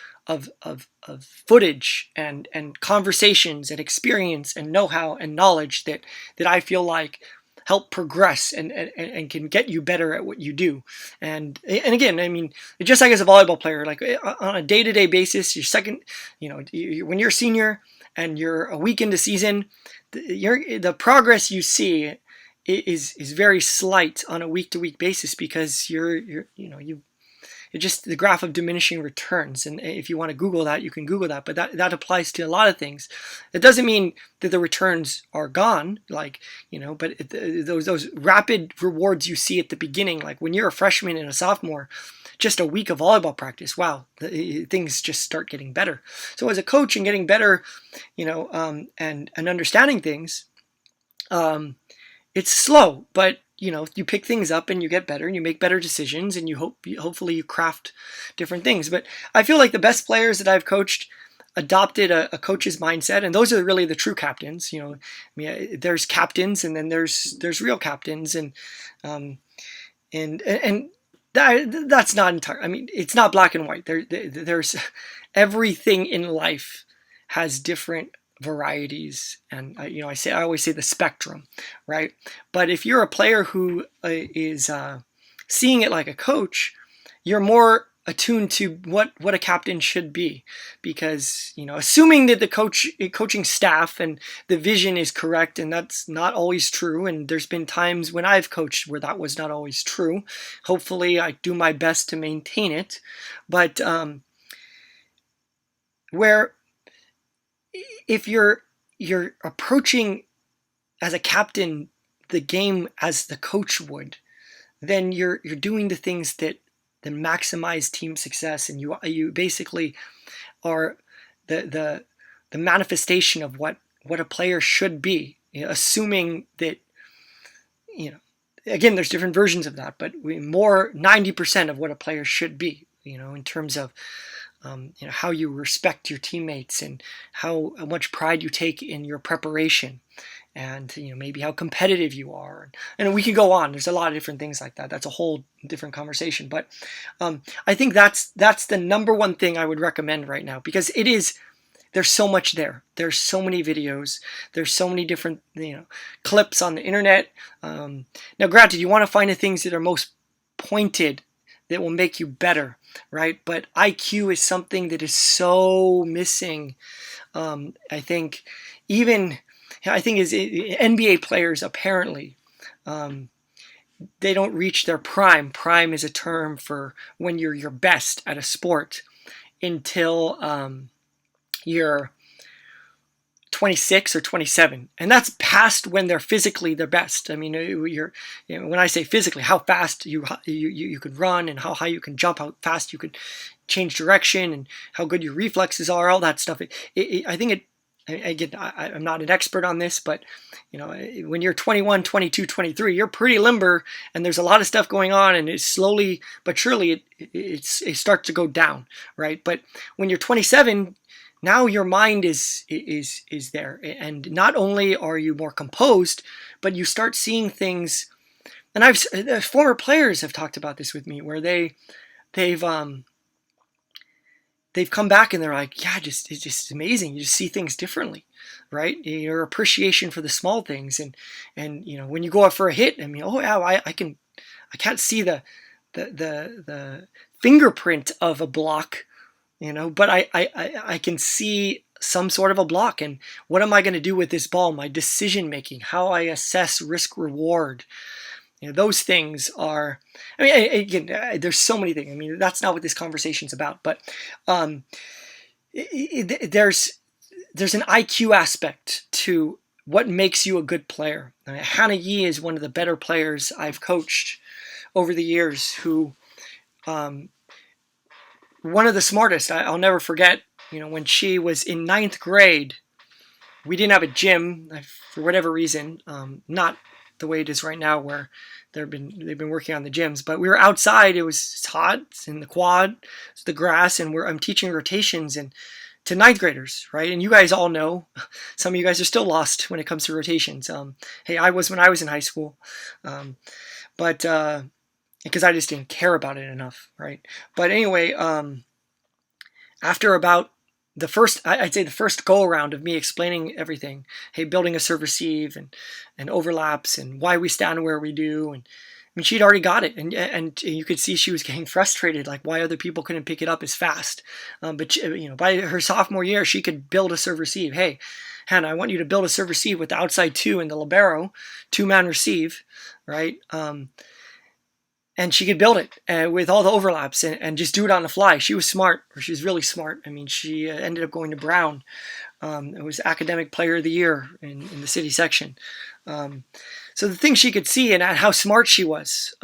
footage and conversations and experience and know-how and knowledge that I feel like help progress and can get you better at what you do. And again, I mean, just like as a volleyball player, like on a day-to-day basis, when you're a senior and you're a week into season, the progress you see is very slight on a week-to-week basis because it's just the graph of diminishing returns. And if you want to Google that, you can Google that. But that applies to a lot of things. It doesn't mean that the returns are gone, but those rapid rewards you see at the beginning, like when you're a freshman and a sophomore, just a week of volleyball practice, wow, things just start getting better. So as a coach and getting better, and understanding things, it's slow, but you pick things up and you get better and you make better decisions and hopefully you craft different things. But I feel like the best players that I've coached adopted a coach's mindset, and those are really the true captains. I mean, there's captains and then there's real captains, and that's not entire. I mean, it's not black and white. There's everything in life has different varieties, and I always say the spectrum, right? But if you're a player who is seeing it like a coach, you're more attuned to what a captain should be, because assuming that the coaching staff and the vision is correct, and that's not always true, and there's been times when I've coached where that was not always true. Hopefully I do my best to maintain it, but where if you're approaching as a captain the game as the coach would, then you're doing the things that maximize team success, and you basically are the manifestation of what a player should be, assuming that again, there's different versions of that, but 90% of what a player should be, in terms of how you respect your teammates and how much pride you take in your preparation, and maybe how competitive you are, and we can go on. There's a lot of different things like that. That's a whole different conversation, but I think that's the number one thing I would recommend right now, because there's so much there. There's so many videos. There's so many different clips on the internet. Now, granted, you want to find the things that are most pointed, that will make you better, right? But IQ is something that is so missing. I think as NBA players, apparently, they don't reach their prime. Prime is a term for when you're your best at a sport until you're 26 or 27, and that's past when they're physically their best. I mean, when I say physically, how fast you could run, and how high you can jump, how fast you could change direction, and how good your reflexes are, all that stuff. I think again, I'm not an expert on this, but when you're 21, 22, 23, you're pretty limber, and there's a lot of stuff going on, and it's slowly but surely it starts to go down, right? But when you're 27, now your mind is there, and not only are you more composed, but you start seeing things. And former players have talked about this with me, where they've come back and they're like, yeah, it's just amazing. You just see things differently, right? Your appreciation for the small things, and when you go out for a hit, I mean, oh yeah, I can't see the fingerprint of a block, but I can see some sort of a block, and what am I going to do with this ball? My decision making, how I assess risk reward. Those things are, I mean, again, there's so many things. I mean, that's not what this conversation's about, but there's an IQ aspect to what makes you a good player. I mean, Hannah Yee is one of the better players I've coached over the years, who, one of the smartest. I'll never forget, when she was in 9th grade, we didn't have a gym for whatever reason, not the way it is right now, where they've been working on the gyms, but we were outside. It's hot. It's in the quad, it's the grass, and I'm teaching rotations to 9th graders, right? And you guys all know, some of you guys are still lost when it comes to rotations. Hey, I was when I was in high school, but because I just didn't care about it enough, right? But anyway, after about I'd say the first go around of me explaining everything, hey, building a serve receive and overlaps and why we stand where we do, and I mean, she'd already got it, and you could see she was getting frustrated, like why other people couldn't pick it up as fast. But by her sophomore year, she could build a serve receive. Hey, Hannah, I want you to build a serve receive with the outside two and the libero, 2-man receive, right? And she could build it with all the overlaps and just do it on the fly. She was smart, or she was really smart. I mean, she ended up going to Brown. It was Academic Player of the Year in the city section. So the things she could see and how smart she was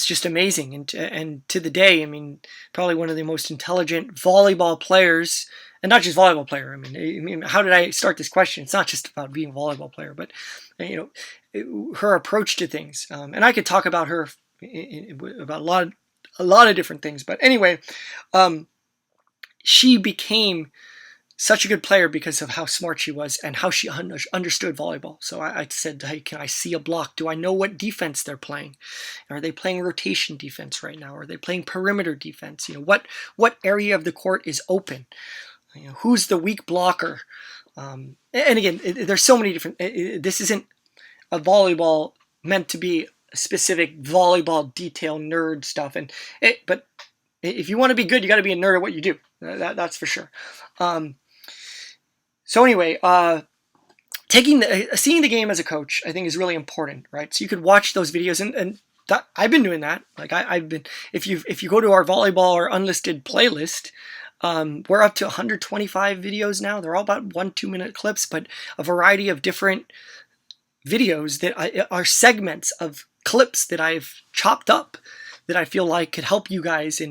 just amazing. And to the day, I mean, probably one of the most intelligent volleyball players, and not just volleyball player. I mean, how did I start this question? It's not just about being a volleyball player, but her approach to things. And I could talk about her about a lot of different things, but anyway, she became such a good player because of how smart she was and how she understood volleyball. So I said, hey, can I see a block? Do I know what defense they're playing? Are they playing rotation defense right now? Are they playing perimeter defense? What area of the court is open? Who's the weak blocker? And again, there's so many different. This isn't a volleyball meant to be specific volleyball detail nerd stuff, but if you want to be good, you got to be a nerd at what you do. That's for sure. So anyway, seeing the game as a coach, I think, is really important, right? So you could watch those videos, and I've been doing that. Like I've been, if you go to our volleyball or unlisted playlist, we're up to 125 videos now. They're all about 1-2 minute clips, but a variety of different videos that are segments of clips that I've chopped up that I feel like could help you guys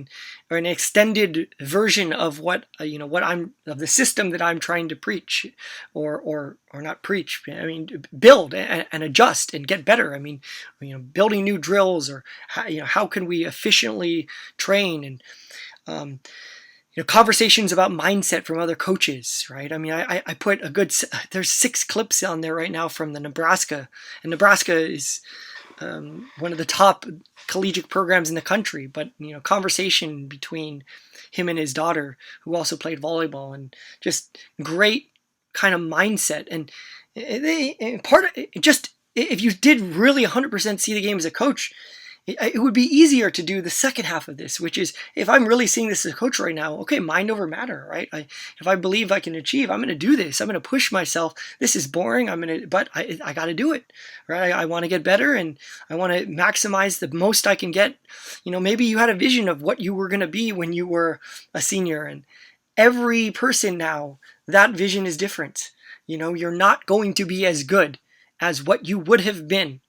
or an extended version of what of the system that I'm trying to preach or not preach. I mean, build and adjust and get better. I mean, building new drills, or how can we efficiently train, and conversations about mindset from other coaches, right? I mean, I put there's 6 clips on there right now from the Nebraska, and Nebraska is one of the top collegiate programs in the country, but conversation between him and his daughter, who also played volleyball, and just great kind of mindset. And part of it, just if you did really 100% see the game as a coach, it would be easier to do the second half of this, which is, if I'm really seeing this as a coach right now, okay, mind over matter, right? If I believe I can achieve, I'm going to do this. I'm going to push myself. This is boring. But I got to do it, right? I want to get better, and I want to maximize the most I can get. Maybe you had a vision of what you were going to be when you were a senior, and every person now, that vision is different. You're not going to be as good as what you would have been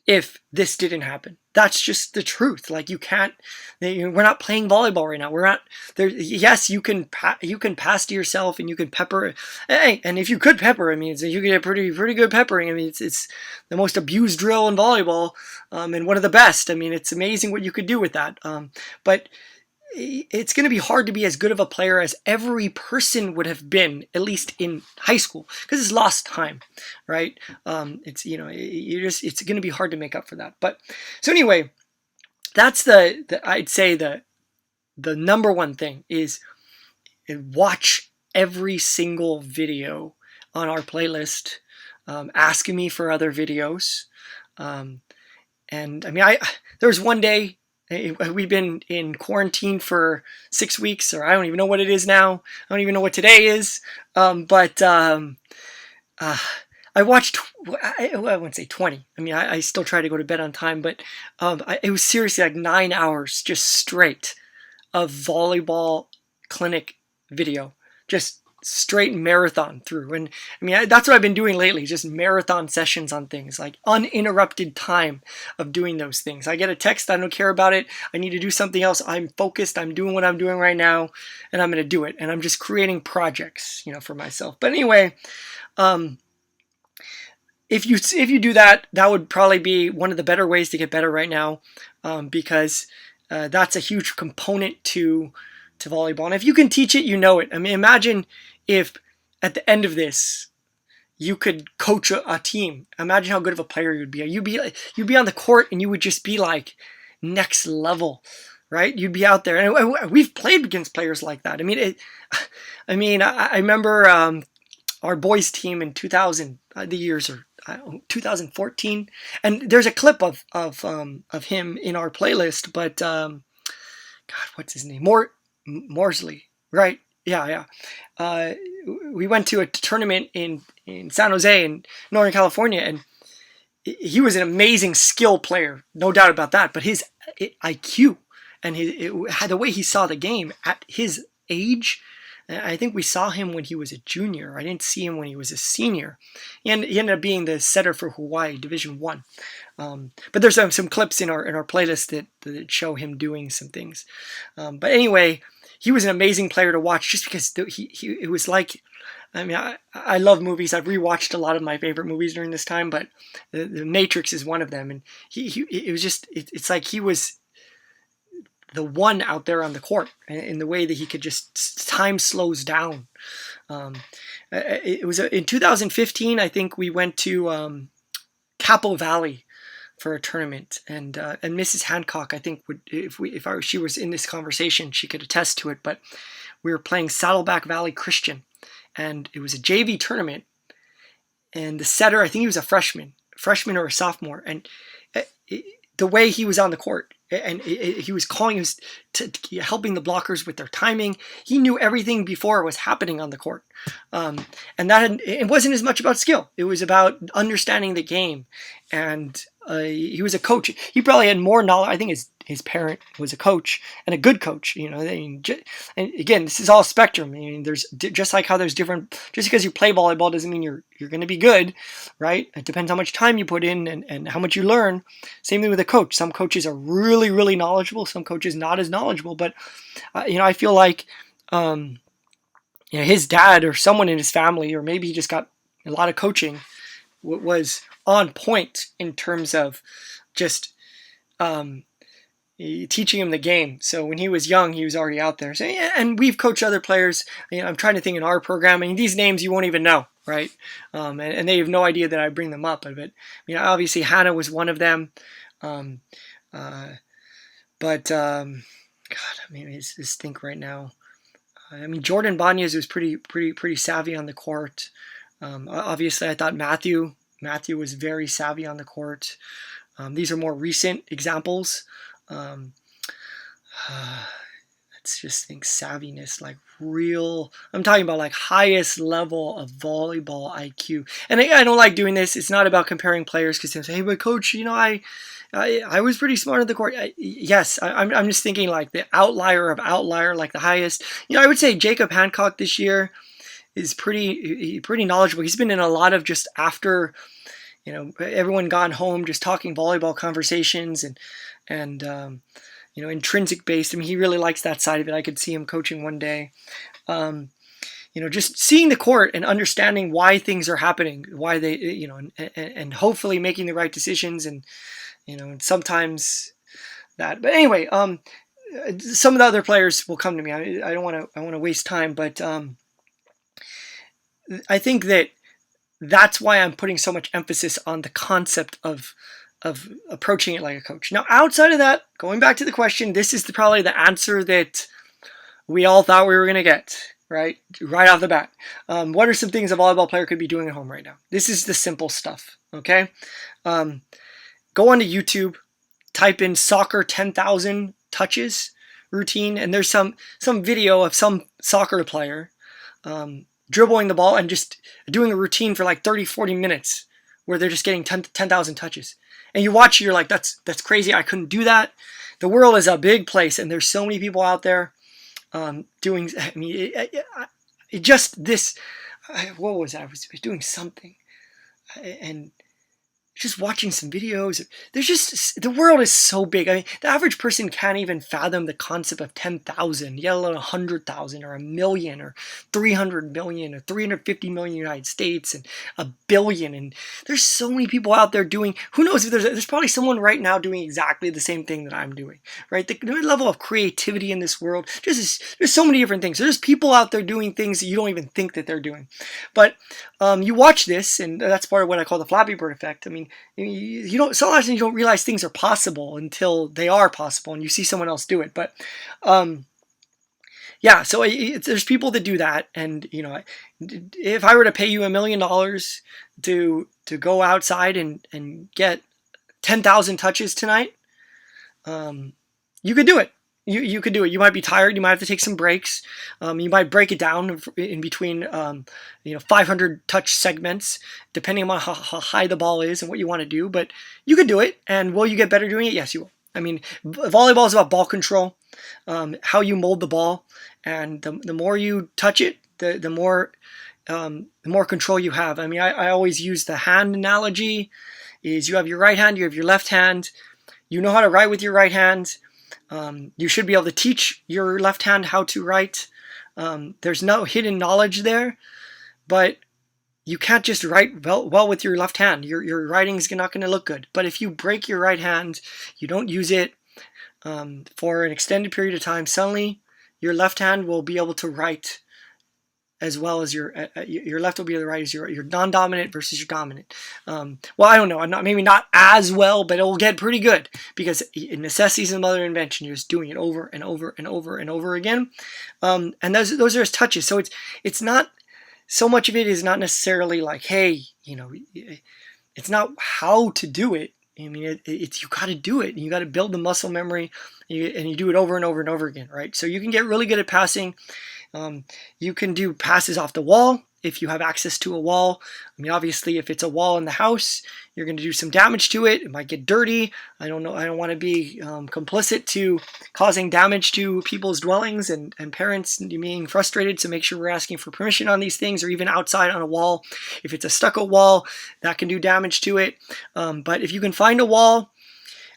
if this didn't happen. That's just the truth. Like, we're not playing volleyball right now. We're not there. Yes, you can pass to yourself and you can pepper. Hey, and if you could pepper, I mean, you get a pretty good peppering. I mean, it's the most abused drill in volleyball, and one of the best. I mean, it's amazing what you could do with that. But it's going to be hard to be as good of a player as every person would have been, at least in high school, because it's lost time, right? It's it's going to be hard to make up for that. But so anyway, that's I'd say the number one thing is watch every single video on our playlist, asking me for other videos, and I mean, there was one day. We've been in quarantine for 6 weeks, or I don't even know what it is now. I don't even know what today is. But I watched, I wouldn't say 20. I mean, I still try to go to bed on time, but it was seriously like 9 hours just straight of volleyball clinic video. Just straight marathon through. And I mean, that's what I've been doing lately, just marathon sessions on things, like uninterrupted time of doing those things. I get a text, I don't care about it, I need to do something else, I'm focused, I'm doing what I'm doing right now, and I'm going to do it. And I'm just creating projects, for myself. But anyway, if you do that, that would probably be one of the better ways to get better right now, because that's a huge component to volleyball. And if you can teach it, you know it. I mean, imagine if at the end of this you could coach a team. Imagine how good of a player you'd be. You'd be on the court and you would just be like next level, right? You'd be out there, and we've played against players like that. I mean, I remember our boys team in 2000. The years are 2014, and there's a clip of him in our playlist. But God, what's his name? Morsley, right? Yeah. We went to a tournament in San Jose in Northern California, and he was an amazing skill player, no doubt about that. But his IQ and the way he saw the game at his age, I think we saw him when he was a junior. I didn't see him when he was a senior. And he ended up being the setter for Hawaii Division I. But there's some clips in our playlist that show him doing some things. But anyway, he was an amazing player to watch, just because it was like, I mean, I love movies. I've rewatched a lot of my favorite movies during this time, but the Matrix is one of them. And it's like he was the one out there on the court in the way that he could just, time slows down. It was in 2015, I think we went to Capo Valley for a tournament, and Mrs. Hancock, I think, she was in this conversation, she could attest to it. But we were playing Saddleback Valley Christian, and it was a JV tournament, and the setter, I think he was a freshman or a sophomore, and the way he was on the court, and he was calling, he was helping the blockers with their timing. He knew everything before it was happening on the court. And it wasn't as much about skill. It was about understanding the game. And he was a coach. He probably had more knowledge. I think his parent was a coach, and a good coach. I mean, and again, this is all spectrum. I mean, there's just like how there's different. Just because you play volleyball doesn't mean you're going to be good, right? It depends how much time you put in and how much you learn. Same thing with a coach. Some coaches are really, really knowledgeable. Some coaches not as knowledgeable. But I feel like his dad or someone in his family, or maybe he just got a lot of coaching, was on point in terms of just teaching him the game. So when he was young, he was already out there. So, yeah, and we've coached other players. I'm trying to think in our program. I mean, these names you won't even know, right? And they have no idea that I bring them up. But obviously Hannah was one of them. God, I mean, just think right now. I mean, Jordan Banyas was pretty savvy on the court. Obviously, I thought Matthew was very savvy on the court. These are more recent examples. Let's just think savviness, like real. I'm talking about like highest level of volleyball IQ. And I don't like doing this. It's not about comparing players, because they say, "Hey, but coach, I was pretty smart on the court." Yes, I'm just thinking like the outlier of outlier, like the highest. I would say Jacob Hancock this year. is pretty knowledgeable. He's been in a lot of just after, everyone gone home, just talking volleyball conversations and intrinsic based. I mean, he really likes that side of it. I could see him coaching one day. Just seeing the court and understanding why things are happening, why they, and hopefully making the right decisions, and sometimes that. But anyway, some of the other players will come to me. I don't want to waste time, but I think that's why I'm putting so much emphasis on the concept of approaching it like a coach. Now, outside of that, going back to the question, this is probably the answer that we all thought we were going to get, right off the bat. What are some things a volleyball player could be doing at home right now? This is the simple stuff, okay? Go onto YouTube, type in soccer 10,000 touches routine, and there's some video of some soccer player dribbling the ball and just doing a routine for like 30-40 minutes where they're just getting 10,000 touches. And you watch, you're like, that's crazy. I couldn't do that. The world is a big place, and there's so many people out there doing. I mean, what was that? I was doing something, and just watching some videos. The world is so big. I mean, the average person can't even fathom the concept of 10,000, yet alone 100,000 or 1,000,000 or 300 million or 350 million United States and 1 billion. And there's so many people out there doing, who knows if there's probably someone right now doing exactly the same thing that I'm doing, right? The level of creativity in this world, there's so many different things. There's people out there doing things that you don't even think that they're doing. But you watch this, and that's part of what I call the Flappy Bird effect. I mean, sometimes you don't realize things are possible until they are possible, and you see someone else do it. But so there's people that do that, and if I were to pay you $1 million to go outside and get 10,000 touches tonight, you could do it. You could do it. You might be tired. You might have to take some breaks. You might break it down in between, 500 touch segments, depending on how high the ball is and what you want to do. But you could do it. And will you get better doing it? Yes, you will. I mean, volleyball is about ball control, how you mold the ball, and the more you touch it, the more control you have. I mean, I always use the hand analogy. Is you have your right hand, you have your left hand. You know how to write with your right hand. You should be able to teach your left hand how to write. There's no hidden knowledge there, but you can't just write well with your left hand. Your writing's not going to look good. But if you break your right hand, you don't use it for an extended period of time, suddenly your left hand will be able to write as well as your left will be able to write as your non-dominant versus your dominant. Well, I don't know. Maybe not as well, but it will get pretty good because necessity is the mother of invention. You're just doing it over and over and over and over again. And those are his touches. So it's not so much of it is not necessarily like, hey, it's not how to do it. I mean, it's you got to do it. You got to build the muscle memory, and you do it over and over and over again, right? So you can get really good at passing. You can do passes off the wall if you have access to a wall. I mean, obviously, if it's a wall in the house, you're going to do some damage to it. It might get dirty. I don't know. I don't want to be complicit to causing damage to people's dwellings and parents being frustrated. So make sure we're asking for permission on these things, or even outside on a wall. If it's a stucco wall, that can do damage to it. But if you can find a wall,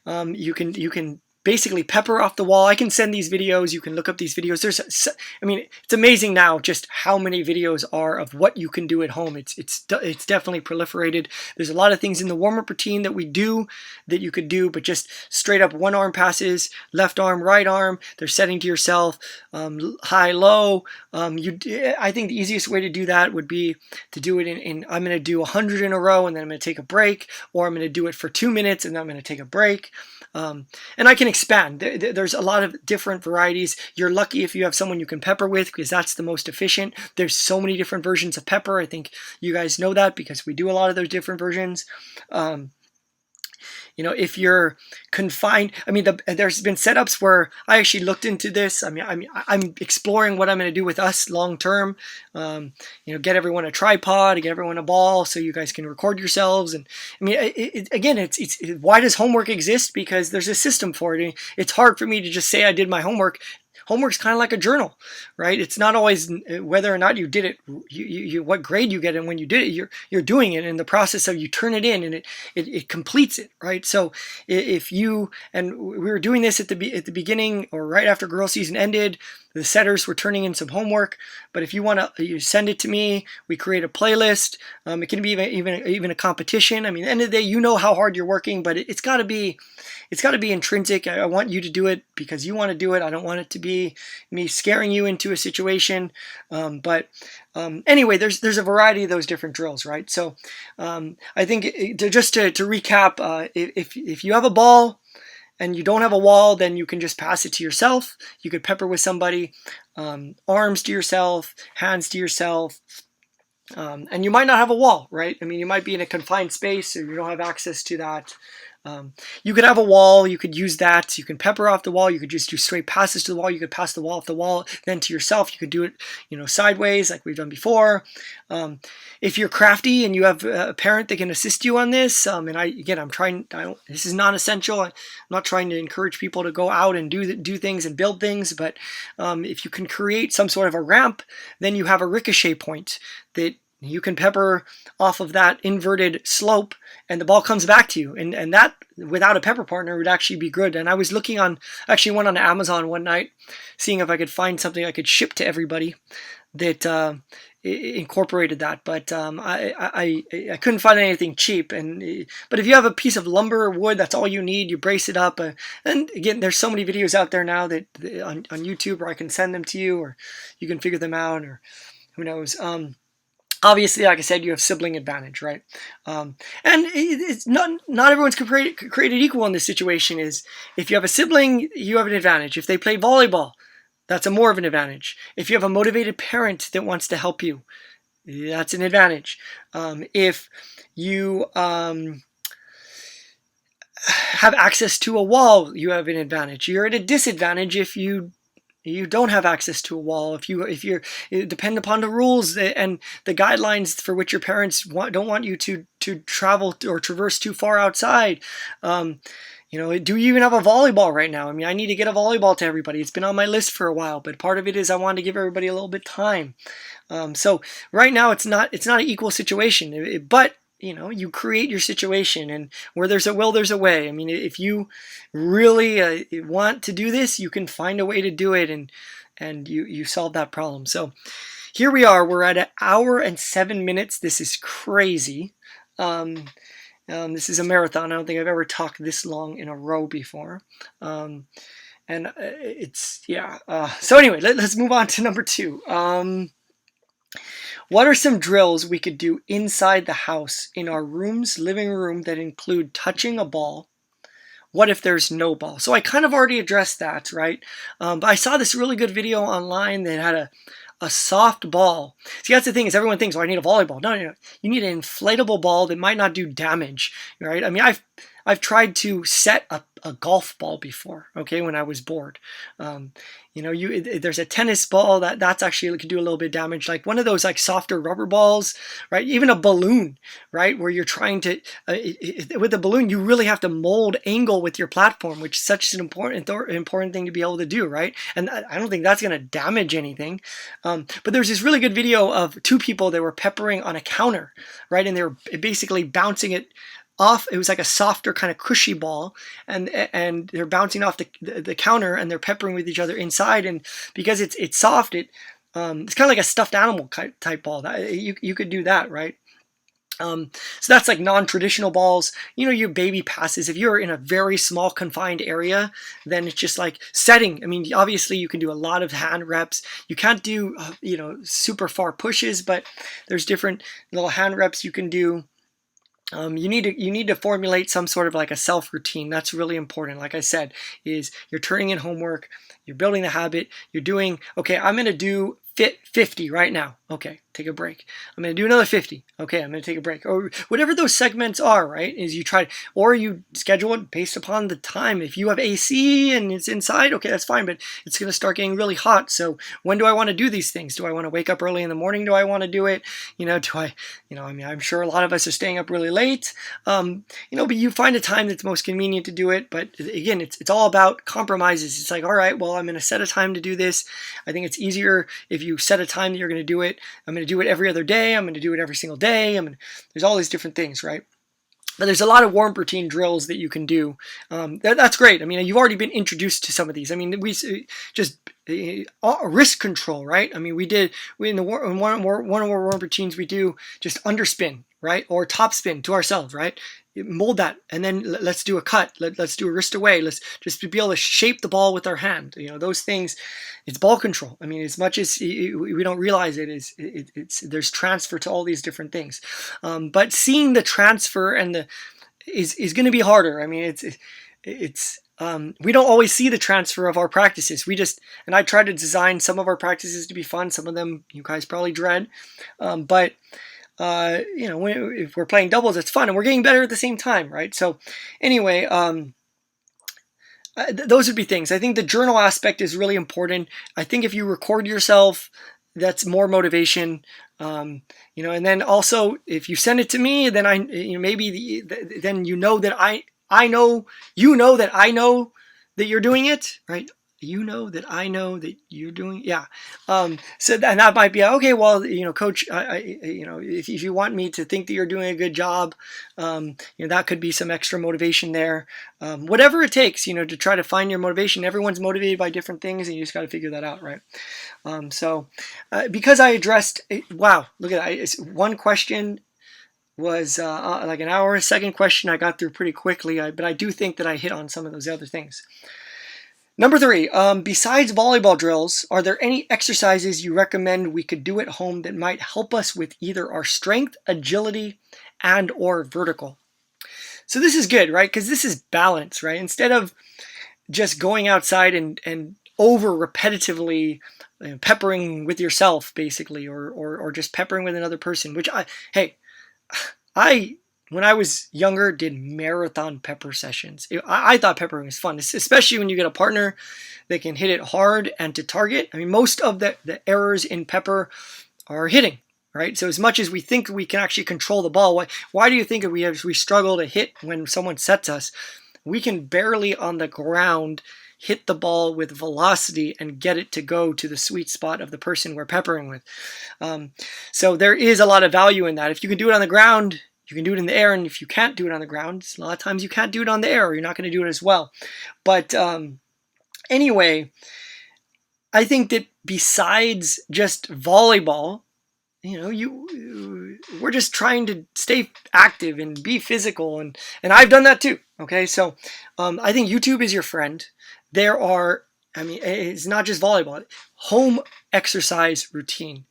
you can basically pepper off the wall. I can send these videos. You can look up these videos. It's amazing now just how many videos are of what you can do at home. It's definitely proliferated. There's a lot of things in the warm-up routine that we do that you could do, but just straight up one arm passes, left arm, right arm. They're setting to yourself, high, low. I think the easiest way to do that would be to do it in I'm going to do 100 in a row, and then I'm going to take a break, or I'm going to do it for 2 minutes, and then I'm going to take a break. And I can expand. There's a lot of different varieties. You're lucky if you have someone you can pepper with, because that's the most efficient. There's so many different versions of pepper. I think you guys know that because we do a lot of those different versions. If you're confined, there's been setups where I actually looked into this. I'm exploring what I'm going to do with us long term. Get everyone a tripod, get everyone a ball, so you guys can record yourselves. And it's why does homework exist? Because there's a system for it. It's hard for me to just say I did my homework, homework's kind of like a journal, right? It's not always whether or not you did it, what grade you get, and when you did it, you're doing it in the process of you turn it in, and it completes it, right? So if you, and we were doing this at the beginning or right after girls season ended, the setters were turning in some homework. But if you want to, you send it to me. We create a playlist. It can be even a competition. I mean, at the end of the day, you know how hard you're working, but it's got to be intrinsic. I want you to do it because you want to do it. I don't want it to be me scaring you into a situation. Anyway, there's a variety of those different drills, right? So I think just to recap, if you have a ball and you don't have a wall, then you can just pass it to yourself. You could pepper with somebody, arms to yourself, hands to yourself, and you might not have a wall, right? I mean, you might be in a confined space, or you don't have access to that. You could have a wall, you could use that. You can pepper off the wall, you could just do straight passes to the wall, you could pass the wall off the wall, then to yourself. You could do it, sideways like we've done before. If you're crafty and you have a parent that can assist you on this, this is non-essential. I'm not trying to encourage people to go out and do things and build things, but if you can create some sort of a ramp, then you have a ricochet point that you can pepper off of that inverted slope, and the ball comes back to you. And that, without a pepper partner, would actually be good. And I was went on Amazon one night, seeing if I could find something I could ship to everybody that incorporated that. But I couldn't find anything cheap. But if you have a piece of lumber or wood, that's all you need. You brace it up. And again, there's so many videos out there now that on YouTube, where I can send them to you, or you can figure them out, or who knows. Obviously, like I said, you have sibling advantage, right? And it's not everyone's created equal in this situation. Is if you have a sibling, you have an advantage. If they play volleyball, that's more of an advantage. If you have a motivated parent that wants to help you, that's an advantage. If you have access to a wall, you have an advantage. You're at a disadvantage if you don't have access to a wall. If you're depend upon the rules and the guidelines for which your parents don't want you to travel or traverse too far outside. Do you even have a volleyball right now? I mean, I need to get a volleyball to everybody. It's been on my list for a while, but part of it is I want to give everybody a little bit of time. So right now it's not an equal situation, but you create your situation, and where there's a will, there's a way. I mean, if you really want to do this, you can find a way to do it, and you solve that problem. So here we are. We're at 1 hour and 7 minutes. This is crazy. This is a marathon. I don't think I've ever talked this long in a row before. So anyway, let's move on to number 2. What are some drills we could do inside the house in our living room, that include touching a ball? What if there's no ball? So I kind of already addressed that, right? But I saw this really good video online that had a soft ball. See, that's the thing, is everyone thinks, I need a volleyball. No. You need an inflatable ball that might not do damage, right? I mean, I've tried to set a golf ball before, okay, when I was bored. There's a tennis ball that's actually could do a little bit of damage, like one of those like softer rubber balls, right? Even a balloon, right, where you're trying to with a balloon, you really have to mold angle with your platform, which is such an important thing to be able to do, right? And I don't think that's going to damage anything. But there's this really good video of 2 people that were peppering on a counter, right, and they were basically bouncing it off. It was like a softer kind of cushy ball, and they're bouncing off the counter, and they're peppering with each other inside. And because it's soft, it's kind of like a stuffed animal type ball. You could do that, right? So that's like non-traditional balls. Your baby passes. If you're in a very small confined area, then it's just like setting. I mean, obviously you can do a lot of hand reps. You can't do super far pushes, but there's different little hand reps you can do. You need to formulate some sort of like a self routine. That's really important. Like I said, is you're turning in homework, you're building the habit, you're doing, okay, I'm going to do 50 right now. Okay, take a break. I'm going to do another 50. Okay, I'm going to take a break. Or whatever those segments are, right? Is you try, or you schedule it based upon the time. If you have AC and it's inside, okay, that's fine, but it's going to start getting really hot. So when do I want to do these things? Do I want to wake up early in the morning? Do I want to do it? I'm sure a lot of us are staying up really late. But you find a time that's most convenient to do it. But again, it's all about compromises. It's like, all right, well, I'm going to set a time to do this. I think it's easier if you set a time that you're going to do it. I'm going to do it every other day. I'm going to do it every single day. There's all these different things, right? But there's a lot of warm routine drills that you can do. That's great. I mean, you've already been introduced to some of these. I mean, we just wrist control, right? I mean, in one of our warm routines, we do just underspin, right? Or top spin to ourselves, right? Mold that, and then let's do a cut. Let's do a wrist away. Let's just be able to shape the ball with our hand. Those things. It's ball control. I mean, as much as we don't realize there's transfer to all these different things. But seeing the transfer and is going to be harder. I mean, we don't always see the transfer of our practices. And I try to design some of our practices to be fun. Some of them you guys probably dread, but. If we're playing doubles, it's fun and we're getting better at the same time, right? So anyway, those would be things. I think the journal aspect is really important. I think if you record yourself, that's more motivation. And then also if you send it to me, then then that I know that you're doing it, right? That I know that you're doing, yeah. So that might be okay. Well, coach, if you want me to think that you're doing a good job, that could be some extra motivation there. Whatever it takes, to try to find your motivation. Everyone's motivated by different things, and you just got to figure that out, right? Because I addressed, wow, look at that. One question was like an hour. Second question I got through pretty quickly, but I do think that I hit on some of those other things. Number 3, besides volleyball drills, are there any exercises you recommend we could do at home that might help us with either our strength, agility, and or vertical? So this is good, right? Because this is balance, right? Instead of just going outside and over repetitively peppering with yourself, basically, or just peppering with another person, which when I was younger, did marathon pepper sessions. I thought peppering was fun, especially when you get a partner that can hit it hard and to target. I mean, most of the errors in pepper are hitting, right? So as much as we think we can actually control the ball, why do you think we struggle to hit when someone sets us? We can barely on the ground hit the ball with velocity and get it to go to the sweet spot of the person we're peppering with. So there is a lot of value in that. If you can do it on the ground, you can do it in the air, and if you can't do it on the ground, a lot of times you can't do it on the air, or you're not going to do it as well. But anyway, I think that besides just volleyball, we're just trying to stay active and be physical, and I've done that too. Okay, so I think YouTube is your friend. It's not just volleyball, home exercise routine.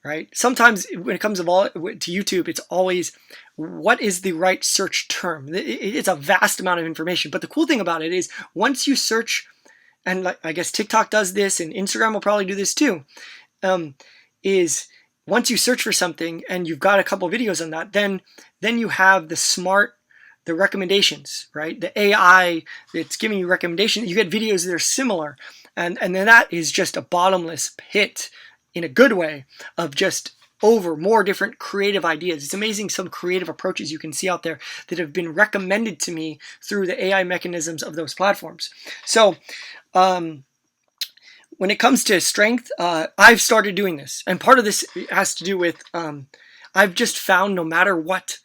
Right? Sometimes when it comes to YouTube, it's always what is the right search term. It's a vast amount of information. But the cool thing about it is once you search, and I guess TikTok does this and Instagram will probably do this too, is once you search for something and you've got a couple of videos on that, then you have the recommendations, right? The AI that's giving you recommendations. You get videos that are similar. And then that is just a bottomless pit in a good way of just more different creative ideas. It's amazing some creative approaches you can see out there that have been recommended to me through the AI mechanisms of those platforms. So when it comes to strength, I've started doing this. And part of this has to do with I've just found no matter what,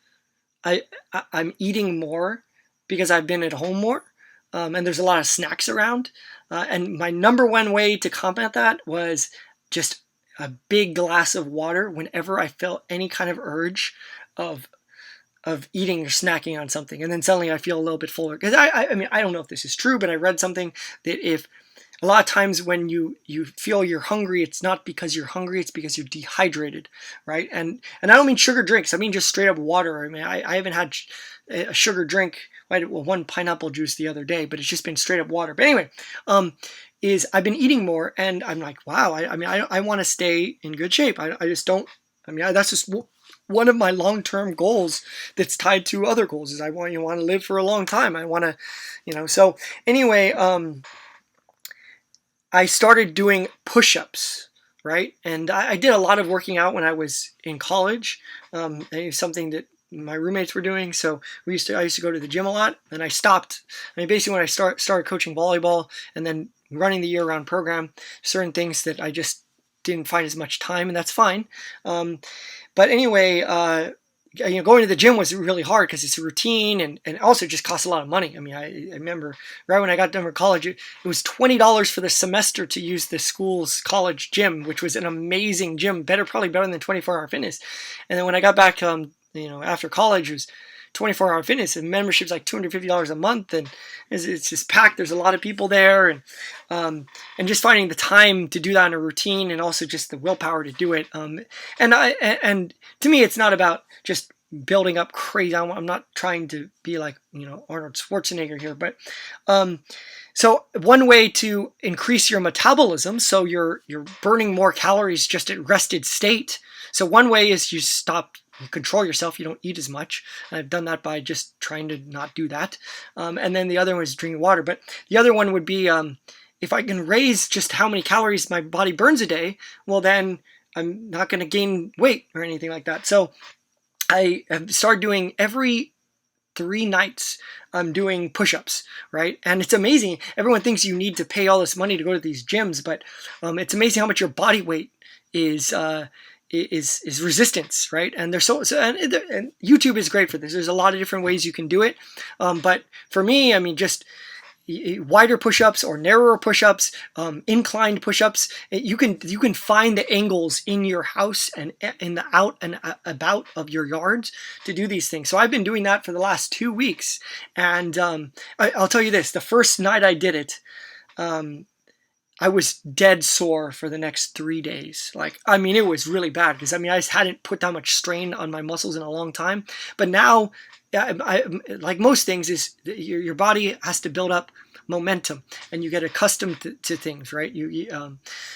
I'm eating more because I've been at home more. And there's a lot of snacks around. And my number one way to combat that was just a big glass of water whenever I felt any kind of urge of eating or snacking on something, and then suddenly I feel a little bit fuller. Because I don't know if this is true, but I read something that if a lot of times when you feel you're hungry, it's not because you're hungry, it's because you're dehydrated, right? And I don't mean sugar drinks, I mean just straight up water. I mean, I haven't had a sugar drink. I had one pineapple juice the other day, but it's just been straight up water. But anyway, is I've been eating more, and I'm like, wow, I want to stay in good shape. I just don't, that's just one of my long-term goals that's tied to other goals is I want to live for a long time. I want to, so anyway, I started doing push-ups, right? And I did a lot of working out when I was in college. It was something that my roommates were doing. So I used to go to the gym a lot, and I stopped. Basically when I started coaching volleyball and then running the year-round program, certain things that I just didn't find as much time, and that's fine. But anyway, going to the gym was really hard because it's a routine and also just costs a lot of money. I remember right when I got done with college, it was $20 for the semester to use the school's college gym, which was an amazing gym, probably better than 24-hour fitness. And then when I got back, after college, it was 24-hour fitness, and membership's like $250 a month, and it's just packed. There's a lot of people there, and just finding the time to do that in a routine, and also just the willpower to do it. And to me, it's not about just building up crazy. I'm not trying to be like Arnold Schwarzenegger here, but so one way to increase your metabolism, so you're burning more calories just at rested state. So one way is you control yourself. You don't eat as much. I've done that by just trying to not do that. And then the other one is drinking water. But the other one would be if I can raise just how many calories my body burns a day, well, then I'm not going to gain weight or anything like that. So I have started doing every 3 nights. I'm doing push-ups, right? And it's amazing. Everyone thinks you need to pay all this money to go to these gyms, but it's amazing how much your body weight is resistance, right? And they're and YouTube is great for this. There's a lot of different ways you can do it, but for me, just wider push-ups or narrower push-ups, inclined push-ups. You can find the angles in your house and in the out and about of your yards to do these things. So I've been doing that for the last 2 weeks, and I'll tell you this: the first night I did it, I was dead sore for the next 3 days. It was really bad because I just hadn't put that much strain on my muscles in a long time. But now, like most things, is your body has to build up momentum, and you get accustomed to things, right?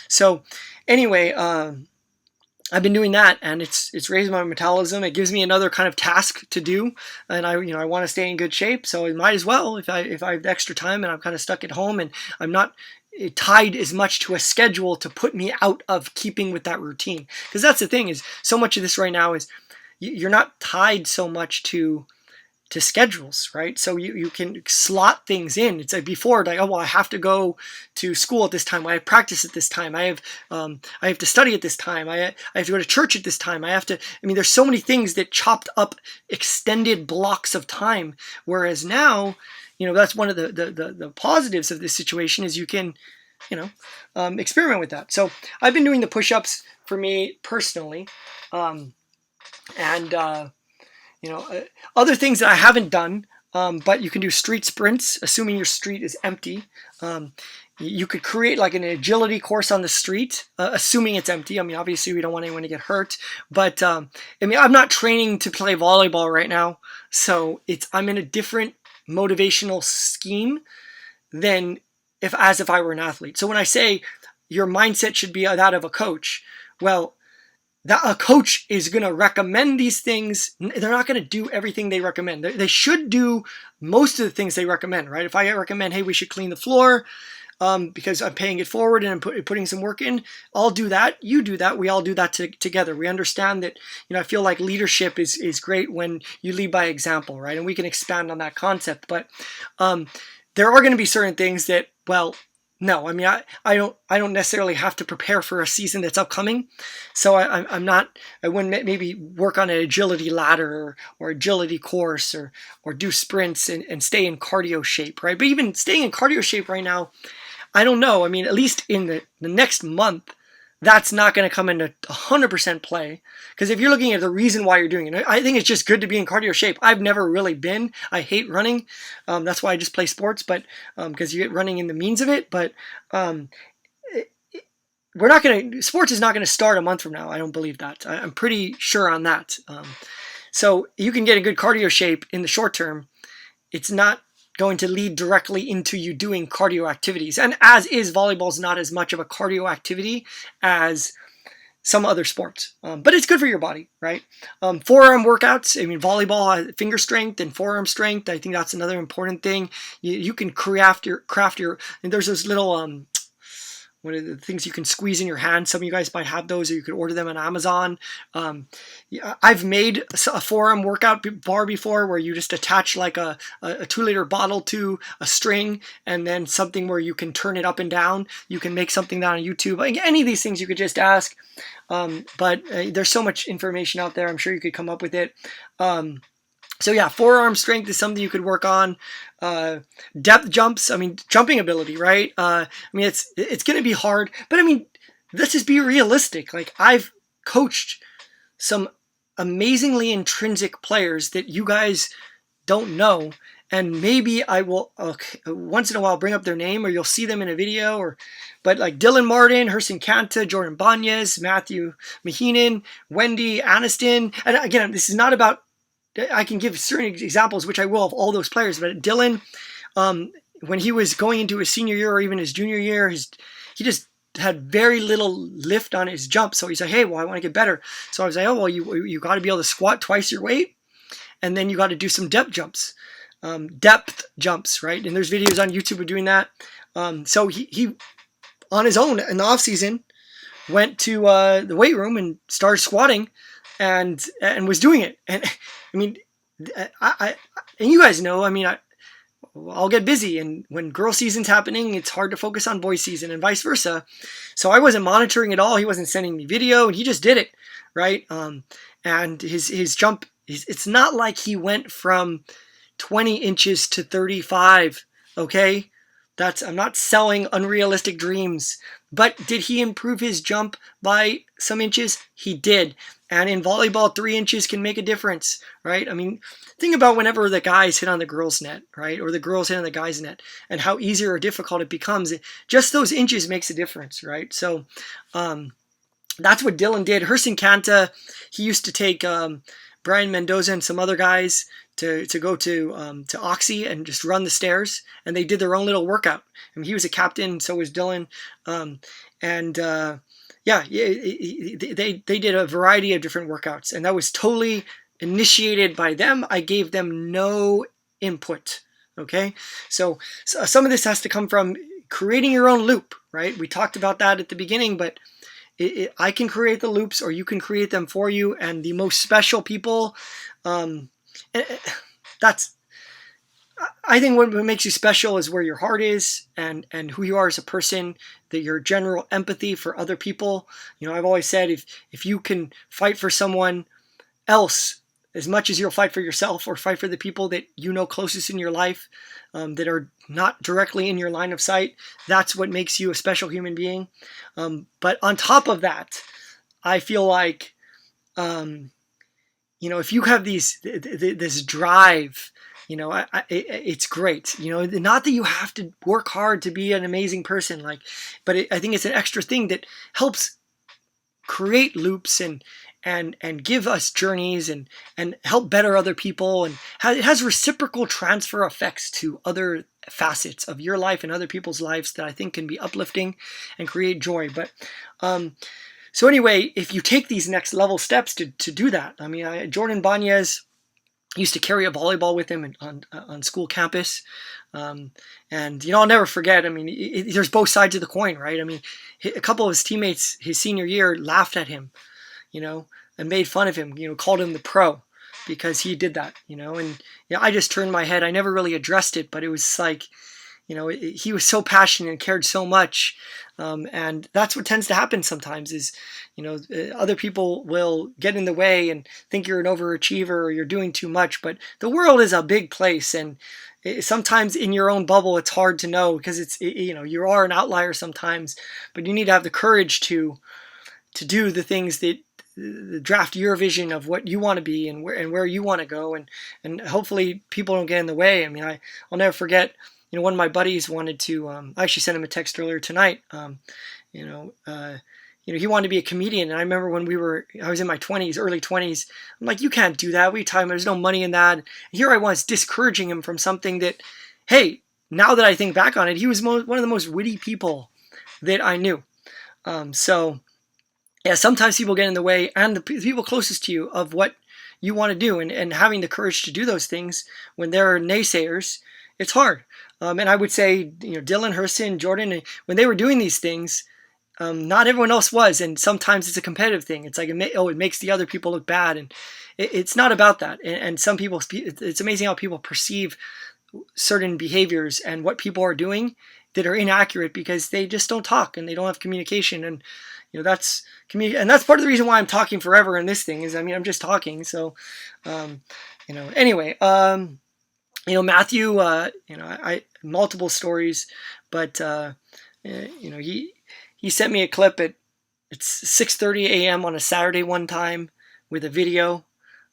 So anyway, I've been doing that, and it's raised my metabolism. It gives me another kind of task to do, and I want to stay in good shape, so I might as well if I have extra time and I'm kind of stuck at home and I'm not tied as much to a schedule to put me out of keeping with that routine. Because that's the thing, is so much of this right now is you're not tied so much to schedules, right? So you can slot things in. It's like before, like, oh, well, I have to go to school at this time. I have practice at this time. I have to study at this time. I have to go to church at this time. There's so many things that chopped up extended blocks of time. Whereas now, that's one of the positives of this situation is you can, experiment with that. So I've been doing the push-ups for me personally, other things that I haven't done, but you can do street sprints, assuming your street is empty. You could create like an agility course on the street, assuming it's empty. Obviously we don't want anyone to get hurt, but I'm not training to play volleyball right now, so I'm in a different motivational scheme than if I were an athlete. So when I say your mindset should be that of a coach, well, that a coach is going to recommend these things. They're not going to do everything they recommend. They should do most of the things they recommend, right? If I recommend, hey, we should clean the floor because I'm paying it forward and I'm putting some work in, I'll do that. You do that. We all do that together. We understand that, I feel like leadership is great when you lead by example, right? And we can expand on that concept. But there are going to be certain things that, well, no, I don't necessarily have to prepare for a season that's upcoming. So I wouldn't maybe work on an agility ladder or agility course or do sprints and stay in cardio shape, right? But even staying in cardio shape right now, I don't know. At least in the next month, that's not going to come into 100% play. Because if you're looking at the reason why you're doing it, I think it's just good to be in cardio shape. I've never really been. I hate running. That's why I just play sports, but because you get running in the means of it. But sports is not going to start a month from now. I don't believe that. I'm pretty sure on that. So you can get a good cardio shape in the short term. It's not going to lead directly into you doing cardio activities. And as is, volleyball is not as much of a cardio activity as some other sports, but it's good for your body, right? Forearm workouts. I mean, volleyball has finger strength and forearm strength. I think that's another important thing. You can craft your. And there's those little one of the things you can squeeze in your hand. Some of you guys might have those, or you could order them on Amazon. I've made a forearm workout bar before where you just attach like a 2-liter bottle to a string, and then something where you can turn it up and down. You can make something down on YouTube. Like any of these things you could just ask. But there's so much information out there. I'm sure you could come up with it. So yeah, forearm strength is something you could work on. Depth jumps, I mean, jumping ability, right? I mean, it's going to be hard, but I mean, let's just be realistic. Like, I've coached some amazingly intrinsic players that you guys don't know, and maybe I will once in a while bring up their name, or you'll see them in a video, but like Dylan Martin, Herson Kanta, Jordan Banyas, Matthew Maheenan, Wendy Aniston, and again, this is not about, I can give certain examples, which I will, of all those players, but Dylan, when he was going into his senior year or even his junior year, he just had very little lift on his jump. So he's like, hey, well, I want to get better. So I was like, oh, well, you got to be able to squat twice your weight, and then you got to do some depth jumps, right? And there's videos on YouTube of doing that. So he on his own in the off season went to the weight room and started squatting, and was doing it. And I mean, and you guys know, I mean, I'll get busy, and when girl season's happening, it's hard to focus on boy season, and vice versa. So I wasn't monitoring at all. He wasn't sending me video, and he just did it, right? And his jump, it's not like he went from 20 inches to 35, okay? I'm not selling unrealistic dreams, but did he improve his jump by some inches? He did. And in volleyball, 3 inches can make a difference, right? I mean, think about whenever the guys hit on the girls' net, right? Or the girls hit on the guys' net, and how easy or difficult it becomes. Just those inches makes a difference, right? So that's what Dylan did. Herson Kanta, he used to take Brian Mendoza and some other guys to go to Oxy and just run the stairs, and they did their own little workout. I mean, he was a captain, so was Dylan, yeah, they did a variety of different workouts, and that was totally initiated by them. I gave them no input. Okay, so some of this has to come from creating your own loop, right? We talked about that at the beginning, but I can create the loops, or you can create them for you. And the most special people, I think what makes you special is where your heart is, and who you are as a person, that your general empathy for other people. You know, I've always said, if you can fight for someone else as much as you'll fight for yourself, or fight for the people that you know closest in your life, that are not directly in your line of sight, that's what makes you a special human being. But on top of that, I feel like, you know, if you have this drive, you know, it's great. You know, not that you have to work hard to be an amazing person, but I think it's an extra thing that helps create loops and give us journeys and help better other people, and it has reciprocal transfer effects to other facets of your life and other people's lives that I think can be uplifting and create joy. But so anyway, if you take these next level steps to do that, I mean, Jordan Banyas used to carry a volleyball with him on school campus. And, you know, I'll never forget, I mean, there's both sides of the coin, right? I mean, a couple of his teammates his senior year laughed at him, you know, and made fun of him, you know, called him the pro because he did that, you know. And you know, I just turned my head. I never really addressed it, but it was like, you know, he was so passionate and cared so much. And that's what tends to happen sometimes is, you know, other people will get in the way and think you're an overachiever or you're doing too much. But the world is a big place, and sometimes in your own bubble, it's hard to know because you know, you are an outlier sometimes, but you need to have the courage to do the things that draft your vision of what you want to be and where you want to go, and hopefully people don't get in the way. I mean, I'll never forget, you know, one of my buddies wanted to, I actually sent him a text earlier tonight, you know, he wanted to be a comedian. And I remember when I was in my 20s, early 20s, I'm like, you can't do that. What are you talking about? There's no money in that. And here I was discouraging him from something that, hey, now that I think back on it, he was one of the most witty people that I knew. So yeah, sometimes people get in the way, and the people closest to you, of what you want to do, and having the courage to do those things when there are naysayers, it's hard. And I would say, Dylan, Hurston, Jordan, when they were doing these things, not everyone else was, and sometimes it's a competitive thing. It's like, it makes the other people look bad, and it's not about that. And some people, it's amazing how people perceive certain behaviors and what people are doing that are inaccurate because they just don't talk and they don't have communication. And that's and that's part of the reason why I'm talking forever in this thing. Is, I'm just talking. So anyway, Matthew, I multiple stories, but he sent me a clip it's 6:30 a.m. on a Saturday one time with a video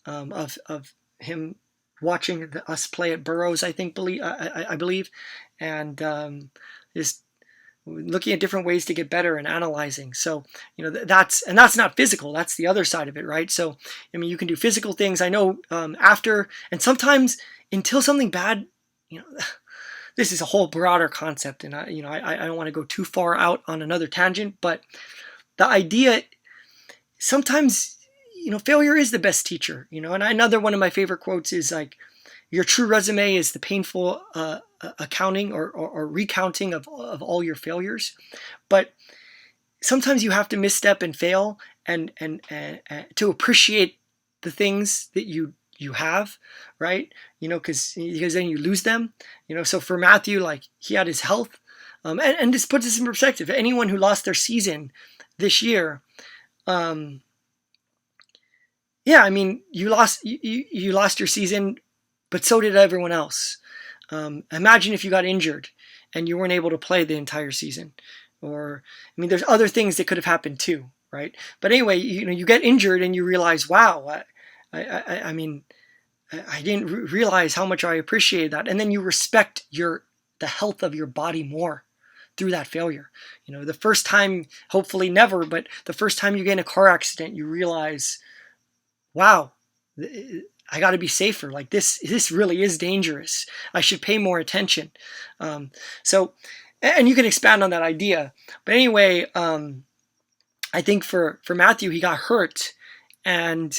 of him watching us play at Burroughs, I believe, and just looking at different ways to get better and analyzing. So that's not physical. That's the other side of it, right? So you can do physical things. I know after, and sometimes until something bad, this is a whole broader concept, and I don't want to go too far out on another tangent, but the idea, sometimes failure is the best teacher. And another one of my favorite quotes is like, your true resume is the painful accounting or recounting of all your failures. But sometimes you have to misstep and fail and to appreciate the things that you have, right? Because then you lose them. So for Matthew, like, he had his health, and this puts this in perspective. Anyone who lost their season this year, you lost your season, but so did everyone else. Imagine if you got injured and you weren't able to play the entire season. Or, there's other things that could have happened too, right? But anyway, you get injured and you realize, wow, I didn't realize how much I appreciated that. And then you respect the health of your body more through that failure. The first time, hopefully never, but the first time you get in a car accident, you realize, wow, I got to be safer. Like, this really is dangerous. I should pay more attention. So, and you can expand on that idea. But anyway, I think for Matthew, he got hurt, and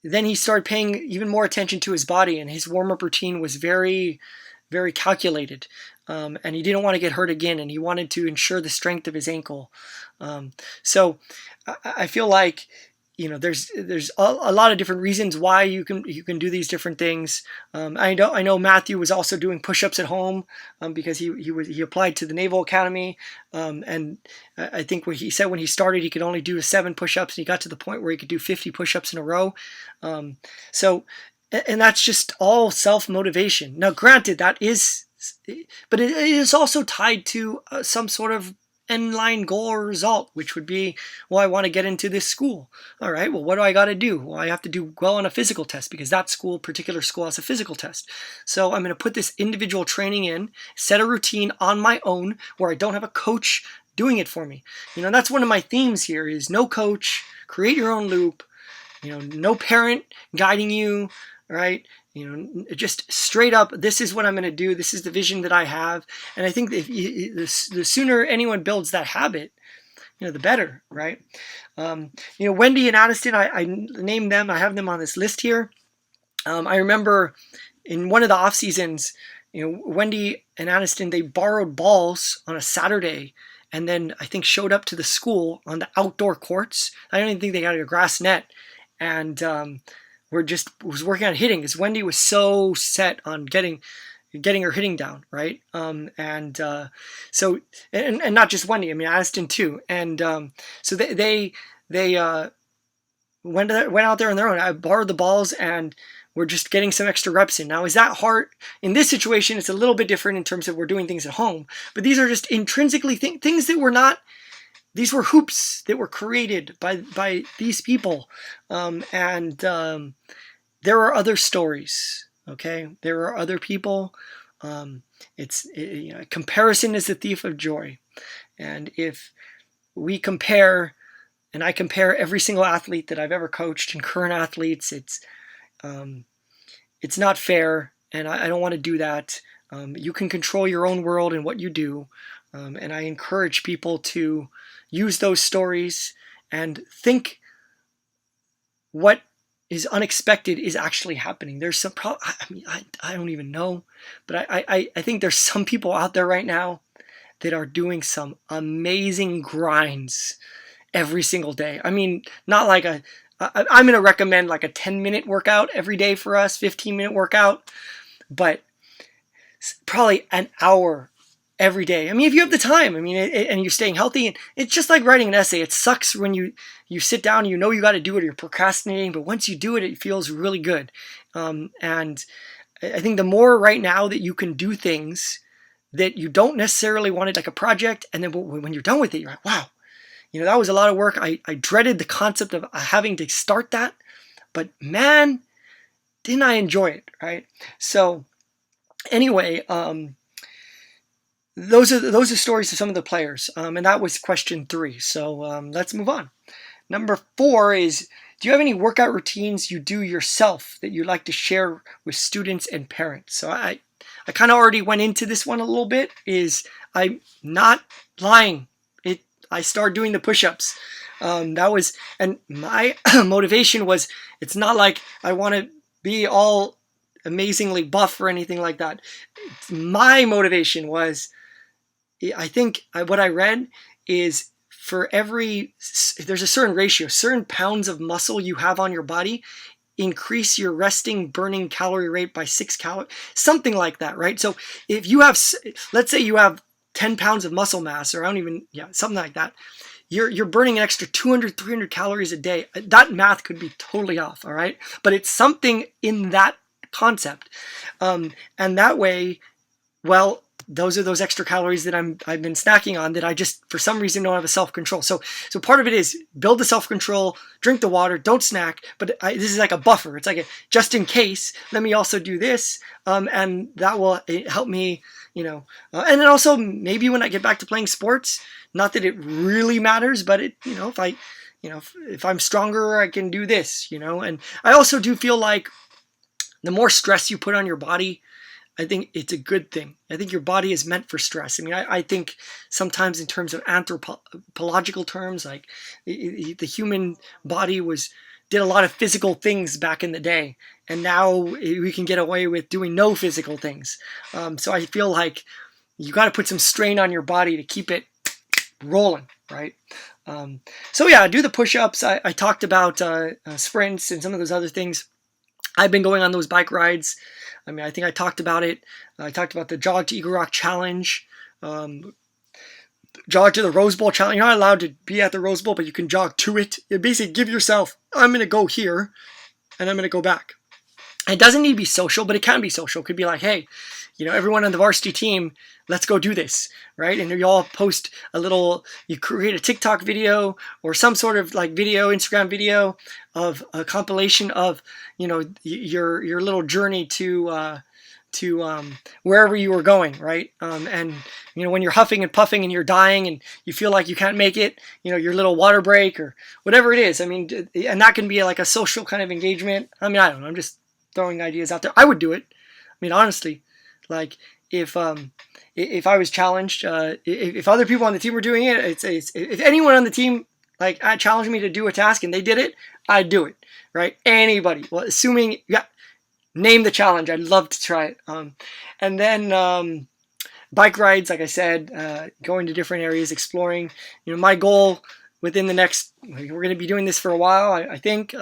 then he started paying even more attention to his body, and his warm-up routine was very, very calculated. And he didn't want to get hurt again, and he wanted to ensure the strength of his ankle. So I feel like, there's a lot of different reasons why you can do these different things. I know Matthew was also doing push-ups at home because he applied to the Naval Academy, and I think what he said when he started, he could only do 7 push-ups, and he got to the point where he could do 50 push-ups in a row. So, and that's just all self-motivation. Now, granted, but it is also tied to some sort of end-line goal or result, which would be, well, I want to get into this school. All right, well, what do I got to do? Well, I have to do well on a physical test because that particular school has a physical test. So I'm going to put this individual training in, set a routine on my own where I don't have a coach doing it for me. That's one of my themes here is no coach, create your own loop, no parent guiding you, right? Just straight up, this is what I'm going to do. This is the vision that I have. And I think that the sooner anyone builds that habit, the better, right? Wendy and Addiston, I named them. I have them on this list here. I remember in one of the off seasons, Wendy and Addiston, they borrowed balls on a Saturday and then I think showed up to the school on the outdoor courts. I don't even think they got a grass net. And was working on hitting because Wendy was so set on getting her hitting down, right? So not just Wendy, Addiston too. And so they went out there on their own. I borrowed the balls and we're just getting some extra reps in. Now, is that hard? In this situation, it's a little bit different in terms of we're doing things at home, but these are just intrinsically things that were not. These were hoops that were created by these people, and there are other stories. Okay, there are other people. Comparison is the thief of joy, and if we compare, and I compare every single athlete that I've ever coached and current athletes, it's not fair, and I don't want to do that. You can control your own world and what you do. And I encourage people to use those stories and think what is unexpected is actually happening. There's some I don't even know, but I think there's some people out there right now that are doing some amazing grinds every single day. I mean, not like I'm going to recommend like a 10-minute workout every day for us, 15-minute workout, but probably an hour every day. I mean, if you have the time, I mean, and you're staying healthy, and it's just like writing an essay. It sucks when you sit down, you know you got to do it, or you're procrastinating, but once you do it, it feels really good. And I think the more right now that you can do things that you don't necessarily want it, like a project, and then when you're done with it, you're like, wow, you know, that was a lot of work. I dreaded the concept of having to start that, but man, didn't I enjoy it, right? So anyway, those are stories of some of the players, and that was question 3. So let's move on. Number 4 is, do you have any workout routines you do yourself that you'd like to share with students and parents? So I kind of already went into this one a little bit. I'm not lying. I started doing the push-ups. That was, and my motivation was, it's not like I want to be all amazingly buff or anything like that. My motivation was, I think what I read is for there's a certain ratio, certain pounds of muscle you have on your body, increase your resting burning calorie rate by 6 calories, something like that, right? So if you have, let's say you have 10 pounds of muscle mass, or something like that, you're burning an extra 200, 300 calories a day. That math could be totally off, all right? But it's something in that concept. And that way, well, those are those extra calories that I've been snacking on that I just, for some reason, don't have a self-control. So part of it is build the self-control, drink the water, don't snack. But this is like a buffer. It's like just in case, let me also do this. And that will help me, and then also maybe when I get back to playing sports, not that it really matters, but if I'm stronger, I can do this, and I also do feel like the more stress you put on your body, I think it's a good thing. I think your body is meant for stress. I mean, I think sometimes in terms of anthropological terms, like the human body did a lot of physical things back in the day, and now we can get away with doing no physical things. So I feel like you got to put some strain on your body to keep it rolling, right? So yeah, do the push-ups. I talked about sprints and some of those other things. I've been going on those bike rides. I mean, I think I talked about it. I talked about the Jog to Eagle Rock Challenge, jog to the Rose Bowl Challenge. You're not allowed to be at the Rose Bowl, but you can jog to it. You basically give yourself, I'm going to go here, and I'm going to go back. It doesn't need to be social, but it can be social. It could be like, hey, everyone on the varsity team, let's go do this, right? And you all post you create a TikTok video or some sort of like video, Instagram video of a compilation of, your little journey to wherever you were going, right? And when you're huffing and puffing and you're dying and you feel like you can't make it, your little water break or whatever it is. I mean, and that can be like a social kind of engagement. I mean, I don't know. I'm just throwing ideas out there. I would do it. I mean, honestly, like if I was challenged, if other people on the team were doing it, if anyone on the team like challenged me to do a task and they did it, I'd do it, right? Anybody. Well, assuming name the challenge. I'd love to try it. And then bike rides, like I said, going to different areas, exploring. My goal within the next, we're going to be doing this for a while, I think,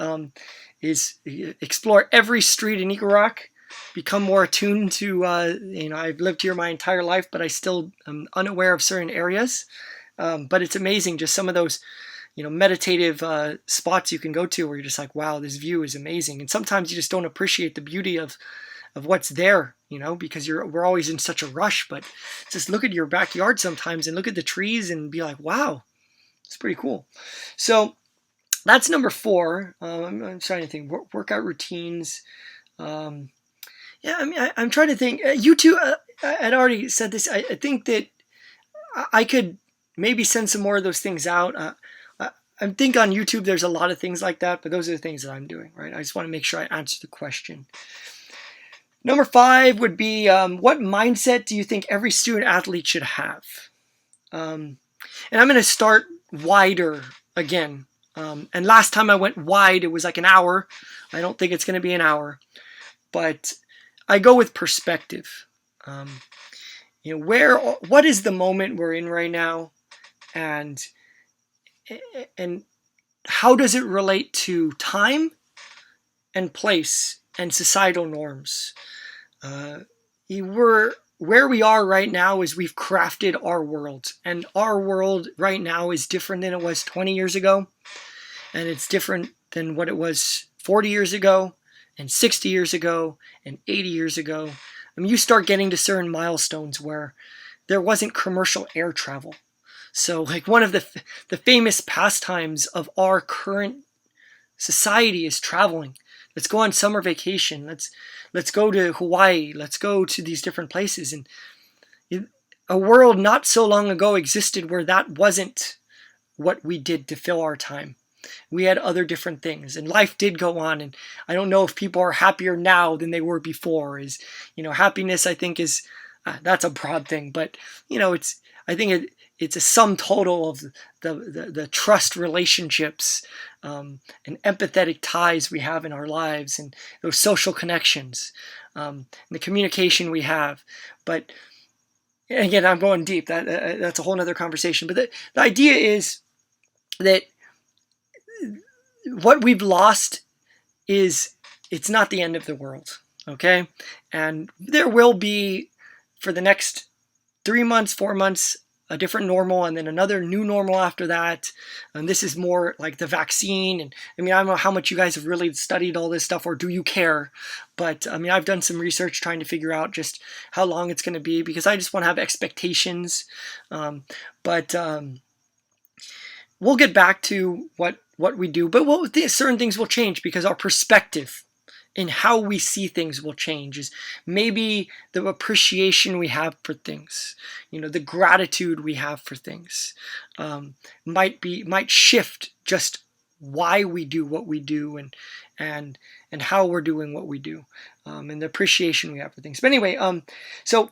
is explore every street in Eagle Rock, become more attuned to, I've lived here my entire life, but I still am unaware of certain areas. But it's amazing, just some of those, meditative spots you can go to where you're just like, wow, this view is amazing. And sometimes you just don't appreciate the beauty of what's there, because we're always in such a rush. But just look at your backyard sometimes and look at the trees and be like, wow, it's pretty cool. So that's number 4. I'm trying to think, workout routines. Yeah, I mean, I'm trying to think. You two, I'd already said this. I think that I could maybe send some more of those things out. I think on YouTube there's a lot of things like that, but those are the things that I'm doing, right? I just want to make sure I answer the question. Number 5 would be, what mindset do you think every student athlete should have? And I'm going to start wider again. And last time I went wide, it was like an hour. I don't think it's going to be an hour. But I go with perspective. What is the moment we're in right now? And how does it relate to time and place and societal norms? Where we are right now is we've crafted our world, and our world right now is different than it was 20 years ago, and it's different than what it was 40 years ago, and 60 years ago, and 80 years ago. I mean, you start getting to certain milestones where there wasn't commercial air travel. So like one of the famous pastimes of our current society is traveling. Let's go on summer vacation. Let's go to Hawaii. Let's go to these different places. And a world not so long ago existed where that wasn't what we did to fill our time. We had other different things, and life did go on. And I don't know if people are happier now than they were before. Happiness, I think, is that's a broad thing, but it's a sum total of the trust relationships and empathetic ties we have in our lives, and those social connections, and the communication we have. But again, I'm going deep. That's a whole other conversation. But the idea is that what we've lost it's not the end of the world, okay? And there will be, for the next 3 months, 4 months, a different normal, and then another new normal after that. And this is more like the vaccine. And I mean, I don't know how much you guys have really studied all this stuff, or do you care? But I mean, I've done some research trying to figure out just how long it's going to be, because I just want to have expectations. But we'll get back to what we do. But certain things will change, because our perspective in how we see things will change. Is maybe the appreciation we have for things, the gratitude we have for things, might shift just why we do what we do, and how we're doing what we do, and the appreciation we have for things. But anyway, so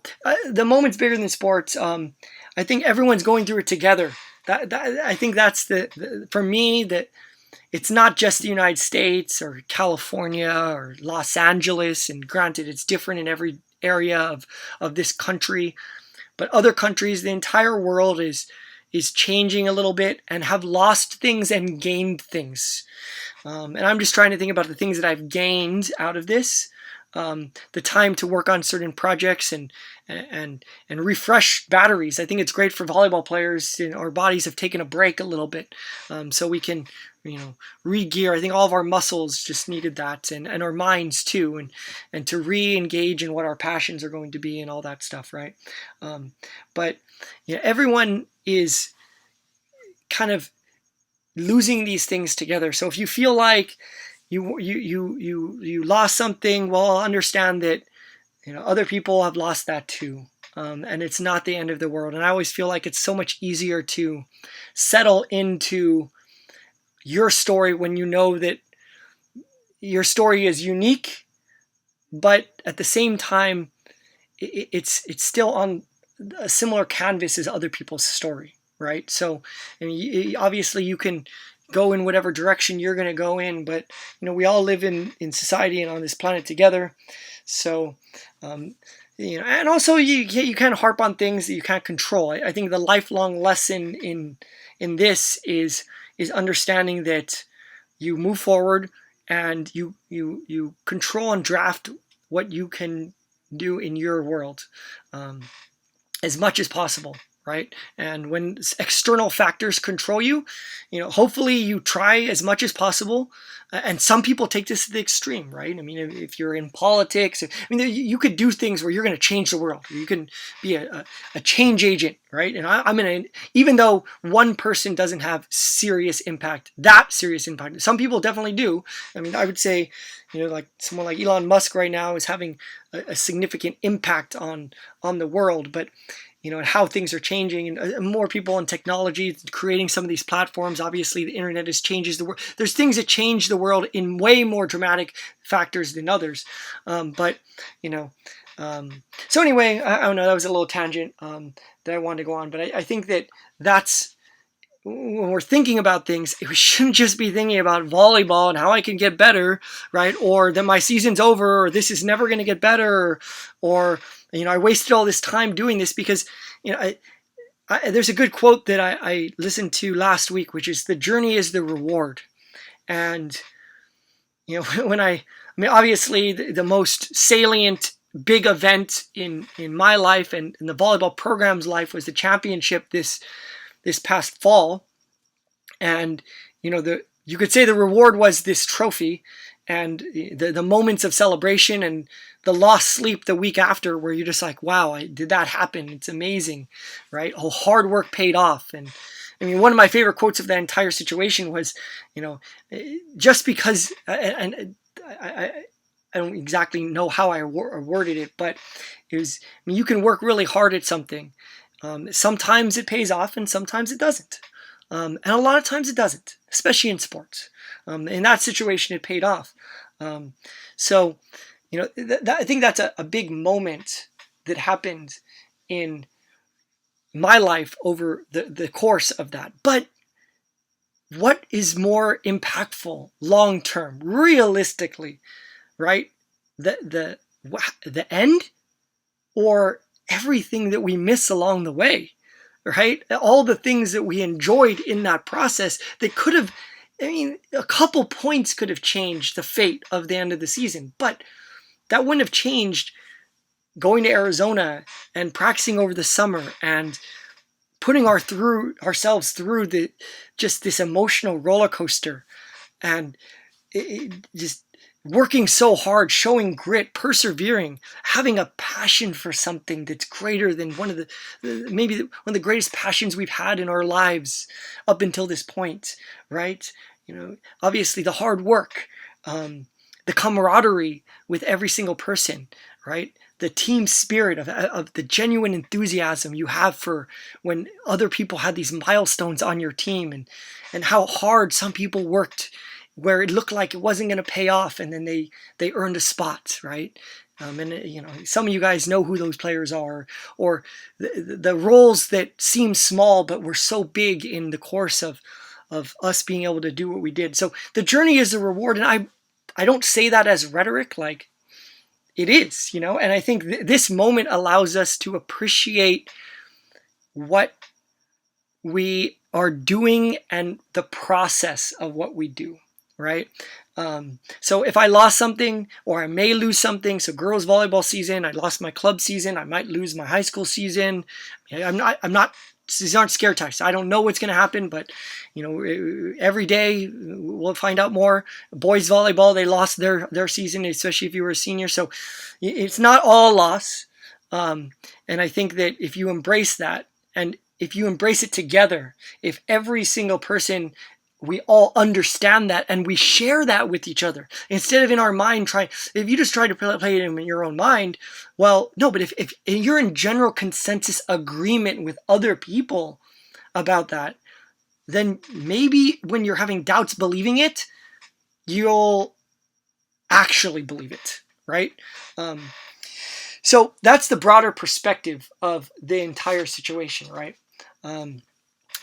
the moment's bigger than sports. I think everyone's going through it together. I think that's for me, that it's not just the United States or California or Los Angeles, and granted, it's different in every area of this country, but other countries, the entire world is changing a little bit, and have lost things and gained things. And I'm just trying to think about the things that I've gained out of this. The time to work on certain projects and refresh batteries. I think it's great for volleyball players. Our bodies have taken a break a little bit, so we can re-gear. I think all of our muscles just needed that, and our minds too, and to re-engage in what our passions are going to be, and all that stuff, right? But everyone is kind of losing these things together. So if you feel like you lost something, well, understand that other people have lost that too, and it's not the end of the world. And I always feel like it's so much easier to settle into your story when you know that your story is unique, but at the same time, it's still on a similar canvas as other people's story, right? So, obviously, you can go in whatever direction you're going to go in, but we all live in society and on this planet together. So and also you kind of harp on things that you can't control. I think the lifelong lesson in this is understanding that you move forward, and you control and draft what you can do in your world, as much as possible. Right? And when external factors control you, hopefully you try as much as possible. And some people take this to the extreme, right? I mean, if you're in politics, you could do things where you're going to change the world. You can be a change agent, right? And I'm going to, even though one person doesn't have serious impact, some people definitely do. I mean, I would say, like someone like Elon Musk right now is having a significant impact on the world, but and how things are changing, and more people in technology creating some of these platforms. Obviously, the internet has changes the world. There's things that change the world in way more dramatic factors than others. But so anyway, I don't know. That was a little tangent that I wanted to go on, but I think that's when we're thinking about things, we shouldn't just be thinking about volleyball and how I can get better, right? Or that my season's over, or this is never going to get better, or I wasted all this time doing this, because there's a good quote that I listened to last week, which is the journey is the reward. And when obviously the most salient big event in my life and in the volleyball program's life was the championship this past fall. And you could say the reward was this trophy and the moments of celebration and the lost sleep the week after, where you're just like, wow, did that happen? It's amazing, right? Oh, hard work paid off. And one of my favorite quotes of that entire situation was, just because, and I don't exactly know how I worded it, but it was, you can work really hard at something. Sometimes it pays off and sometimes it doesn't. And a lot of times it doesn't, especially in sports. In that situation, it paid off. So, I think that's a big moment that happened in my life over the course of that. But what is more impactful long term, realistically, right? The end, or everything that we miss along the way, right? All the things that we enjoyed in that process that could have, a couple points could have changed the fate of the end of the season, but that wouldn't have changed going to Arizona and practicing over the summer and putting ourselves through this emotional roller coaster, and just working so hard, showing grit, persevering, having a passion for something that's greater than maybe one of the greatest passions we've had in our lives up until this point, right? Obviously the hard work, the camaraderie with every single person, right? The team spirit of the genuine enthusiasm you have for when other people had these milestones on your team, and how hard some people worked where it looked like it wasn't going to pay off, and then they earned a spot, right? And some of you guys know who those players are, or the roles that seem small but were so big in the course of us being able to do what we did. So the journey is a reward, and I don't say that as rhetoric, like it is, and I think this moment allows us to appreciate what we are doing and the process of what we do. Right? So if I lost something, or I may lose something, so girls volleyball season, I lost my club season, I might lose my high school season. I'm not, these aren't scare tactics. I don't know what's going to happen, but every day we'll find out more. Boys volleyball, they lost their season, especially if you were a senior. So it's not all loss. And I think that if you embrace that, and if you embrace it together, if every single person, we all understand that and we share that with each other, instead of in our mind if you just try to play it in your own mind, well, no, but if you're in general consensus agreement with other people about that, then maybe when you're having doubts believing it, you'll actually believe it, right? So that's the broader perspective of the entire situation, right?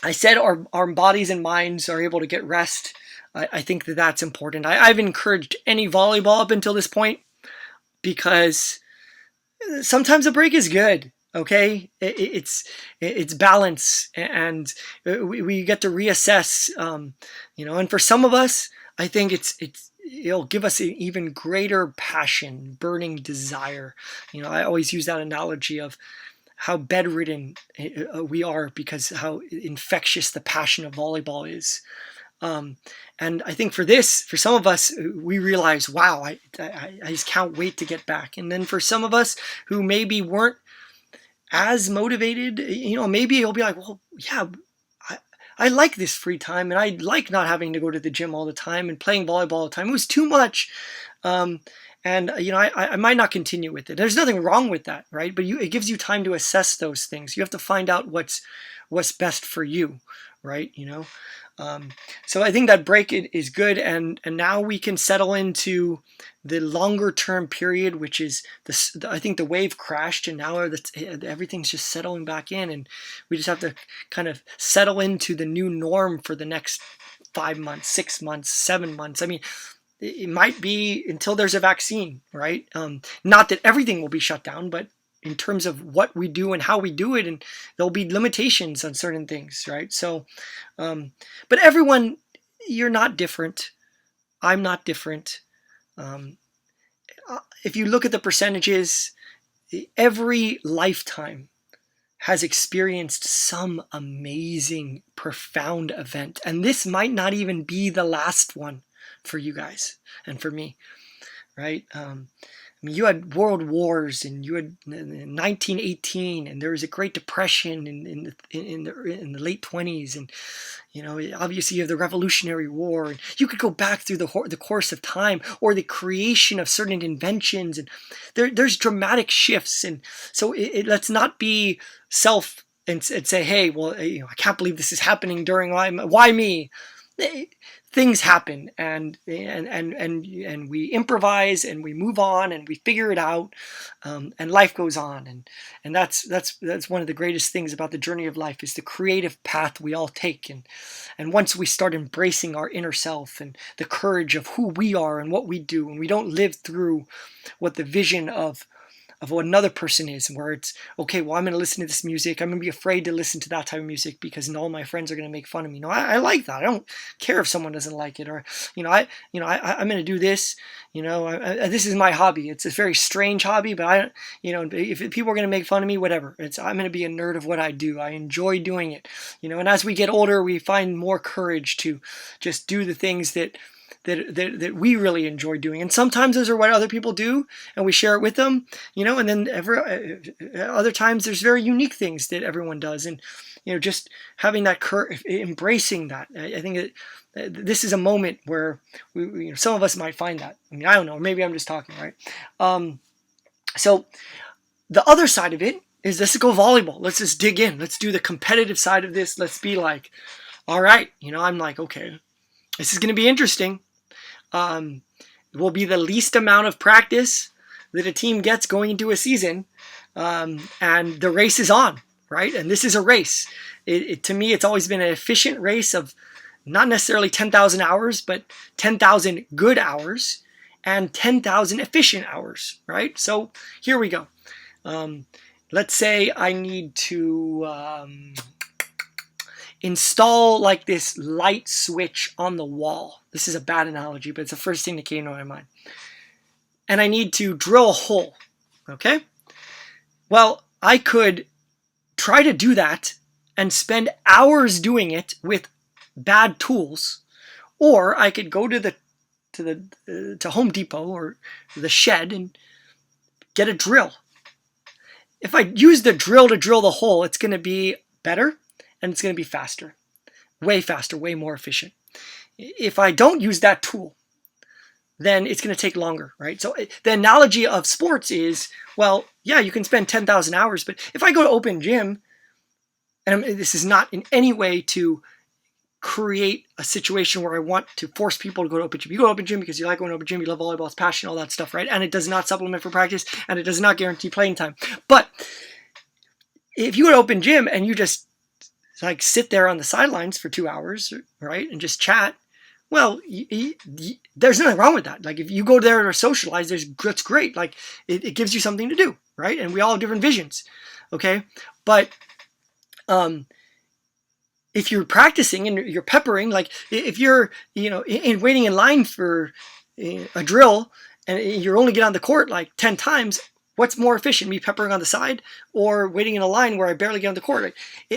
I said our bodies and minds are able to get rest. I think that's important. I've encouraged any volleyball up until this point, because sometimes a break is good. Okay, it's balance, and we get to reassess. And for some of us, I think it'll give us an even greater passion, burning desire. I always use that analogy of how bedridden we are because how infectious the passion of volleyball is. And I think for some of us, we realize, wow, I just can't wait to get back. And then for some of us who maybe weren't as motivated, maybe you'll be like, well, yeah, I like this free time, and I like not having to go to the gym all the time and playing volleyball all the time. It was too much. And I might not continue with it. There's nothing wrong with that, right? But it gives you time to assess those things. You have to find out what's best for you, right? So I think that break is good, and now we can settle into the longer term period, which is I think the wave crashed, and now everything's just settling back in, and we just have to kind of settle into the new norm for the next 5 months, 6 months, 7 months. I mean, it might be until there's a vaccine, right? Not that everything will be shut down, but in terms of what we do and how we do it, and there'll be limitations on certain things, right? So, but everyone, you're not different. I'm not different. If you look at the percentages, every lifetime has experienced some amazing, profound event. And this might not even be the last one for you guys and for me, right? I mean, you had world wars, and you had 1918, and there was a Great Depression in the late 20s, and obviously you have the Revolutionary War, and you could go back through the course of time, or the creation of certain inventions, and there's dramatic shifts. And so let's not be self and say, hey, well, I can't believe this is happening during why me. Things happen, and we improvise, and we move on, and we figure it out, and life goes on, and that's one of the greatest things about the journey of life, is the creative path we all take, and once we start embracing our inner self and the courage of who we are and what we do, and we don't live through what the vision of what another person is, where it's, okay, well, I'm going to listen to this music. I'm going to be afraid to listen to that type of music because all my friends are going to make fun of me. No, I like that. I don't care if someone doesn't like it, or, I'm going to do this. This is my hobby. It's a very strange hobby, but if people are going to make fun of me, whatever. I'm going to be a nerd of what I do. I enjoy doing it. And as we get older, we find more courage to just do the things that we really enjoy doing, and sometimes those are what other people do, and we share it with them, and then other times there's very unique things that everyone does, and just having that embracing that. I think this is a moment where some of us might find that. I mean, I don't know, maybe I'm just talking, right? So the other side of it is, let's go volleyball. Let's just dig in. Let's do the competitive side of this. Let's be like, all right, I'm like, okay, this is going to be interesting. It will be the least amount of practice that a team gets going into a season, and the race is on, right? And this is a race. To me, it's always been an efficient race of not necessarily 10,000 hours, but 10,000 good hours and 10,000 efficient hours, right? So here we go. Let's say I need to install like this light switch on the wall. This is a bad analogy, but it's the first thing that came to my mind. And I need to drill a hole, okay? Well, I could try to do that and spend hours doing it with bad tools, or I could go to Home Depot or the shed and get a drill. If I use the drill to drill the hole, it's going to be better, and it's going to be faster, way more efficient. If I don't use that tool, then it's going to take longer, right? So the analogy of sports is, well, yeah, you can spend 10,000 hours, but if I go to open gym, and this is not in any way to create a situation where I want to force people to go to open gym. You go to open gym because you like going to open gym, you love volleyball, it's passion, all that stuff, right? And it does not supplement for practice, and it does not guarantee playing time. But if you go to open gym and you just like sit there on the sidelines for 2 hours, right, and just chat, well, there's nothing wrong with that. Like, if you go there to socialize, that's great. Like, it gives you something to do, right? And we all have different visions, okay? But if you're practicing and you're peppering, like if you're, waiting in line for a drill and you're only get on the court like 10 times, what's more efficient, me peppering on the side or waiting in a line where I barely get on the court?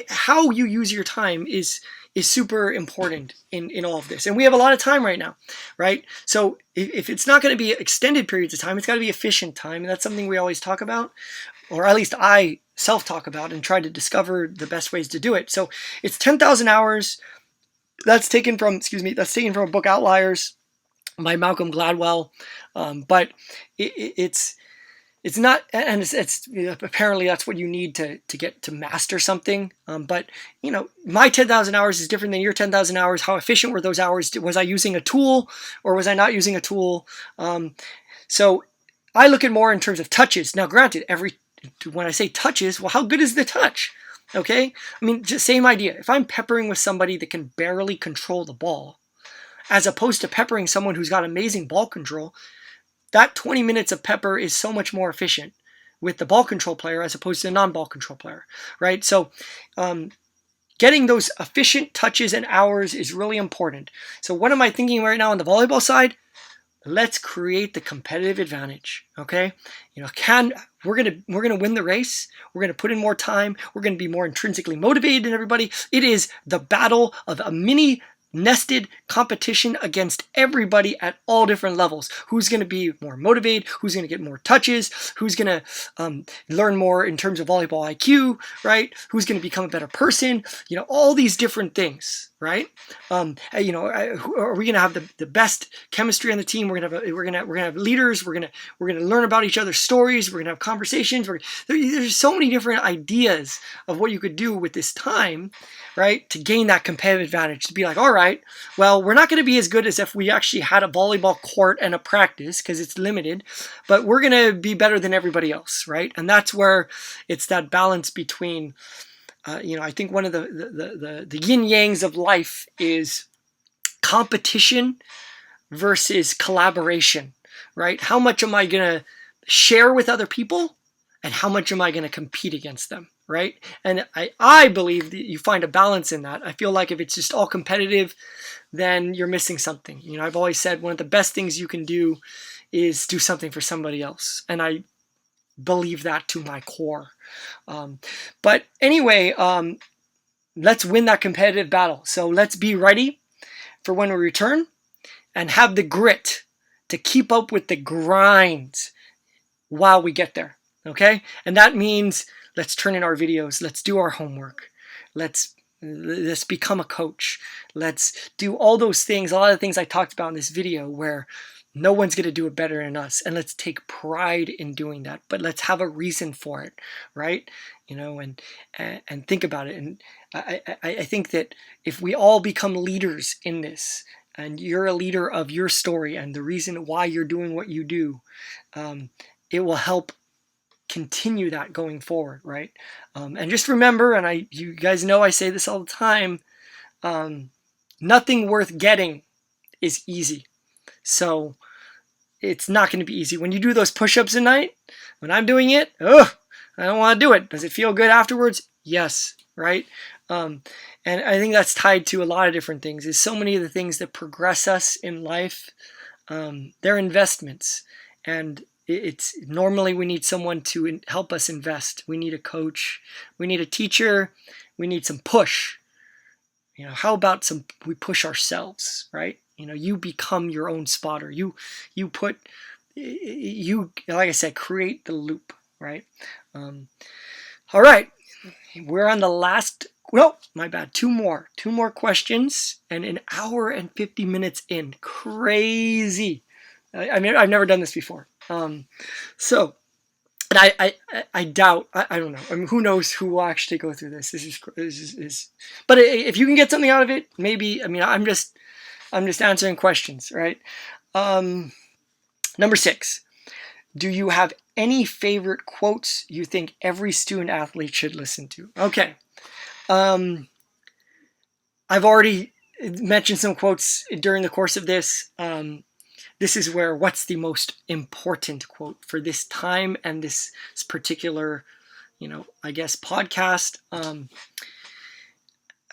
How you use your time is super important in all of this. And we have a lot of time right now, right? So if it's not going to be extended periods of time, it's got to be efficient time. And that's something we always talk about, or at least I self-talk about and try to discover the best ways to do it. So it's 10,000 hours. That's taken from a book, Outliers. by Malcolm Gladwell. But it's not, and it's apparently that's what you need to get to master something. But my 10,000 hours is different than your 10,000 hours. How efficient were those hours? Was I using a tool or was I not using a tool? So I look at more in terms of touches. Now, granted, when I say touches, well, how good is the touch? Okay, I mean, just same idea. If I'm peppering with somebody that can barely control the ball, as opposed to peppering someone who's got amazing ball control, that 20 minutes of pepper is so much more efficient with the ball control player as opposed to the non-ball control player, right? So getting those efficient touches and hours is really important. So what am I thinking right now on the volleyball side? Let's create the competitive advantage, okay? We're gonna win the race. We're gonna put in more time. We're gonna be more intrinsically motivated than everybody. It is the battle of a mini nested competition against everybody at all different levels. Who's going to be more motivated? Who's going to get more touches? Who's going to learn more in terms of volleyball IQ, right? Who's going to become a better person? All these different things, right? Are we going to have the best chemistry on the team? We're going to have leaders. We're going to learn about each other's stories. We're going to have conversations. There's so many different ideas of what you could do with this time, right? To gain that competitive advantage, to be like, all right, well, we're not going to be as good as if we actually had a volleyball court and a practice because it's limited, but we're going to be better than everybody else, right? And that's where it's that balance between, I think one of the yin yangs of life is competition versus collaboration, right? How much am I going to share with other people and how much am I going to compete against them? Right? And I believe that you find a balance in that. I feel like if it's just all competitive, then you're missing something. I've always said one of the best things you can do is do something for somebody else. And I believe that to my core. But anyway, let's win that competitive battle. So let's be ready for when we return and have the grit to keep up with the grind while we get there. Okay? And that means let's turn in our videos. Let's do our homework. Let's become a coach. Let's do all those things, a lot of things I talked about in this video where no one's going to do it better than us. And let's take pride in doing that. But let's have a reason for it, right? And think about it. And I think that if we all become leaders in this, and you're a leader of your story and the reason why you're doing what you do, it will help continue that going forward, right? And just remember, and you guys know I say this all the time, nothing worth getting is easy. So it's not going to be easy. When you do those push-ups at night, when I'm doing it, I don't want to do it. Does it feel good afterwards? Yes, right? And I think that's tied to a lot of different things. Is so many of the things that progress us in life, they're investments. And it's normally we need someone to help us invest. We need a coach. We need a teacher. We need some push. How about we push ourselves, right? You become your own spotter. You like I said, create the loop, right? All right. We're on the last, my bad. Two more questions and an hour and 50 minutes in. Crazy. I mean, I've never done this before. So, and I doubt, I don't know. I mean, who knows who will actually go through this? This is, but if you can get something out of it, maybe, I mean, I'm just answering questions, right? Number 6, do you have any favorite quotes you think every student athlete should listen to? Okay. I've already mentioned some quotes during the course of this. This is where what's the most important quote for this time and this particular, I guess, podcast.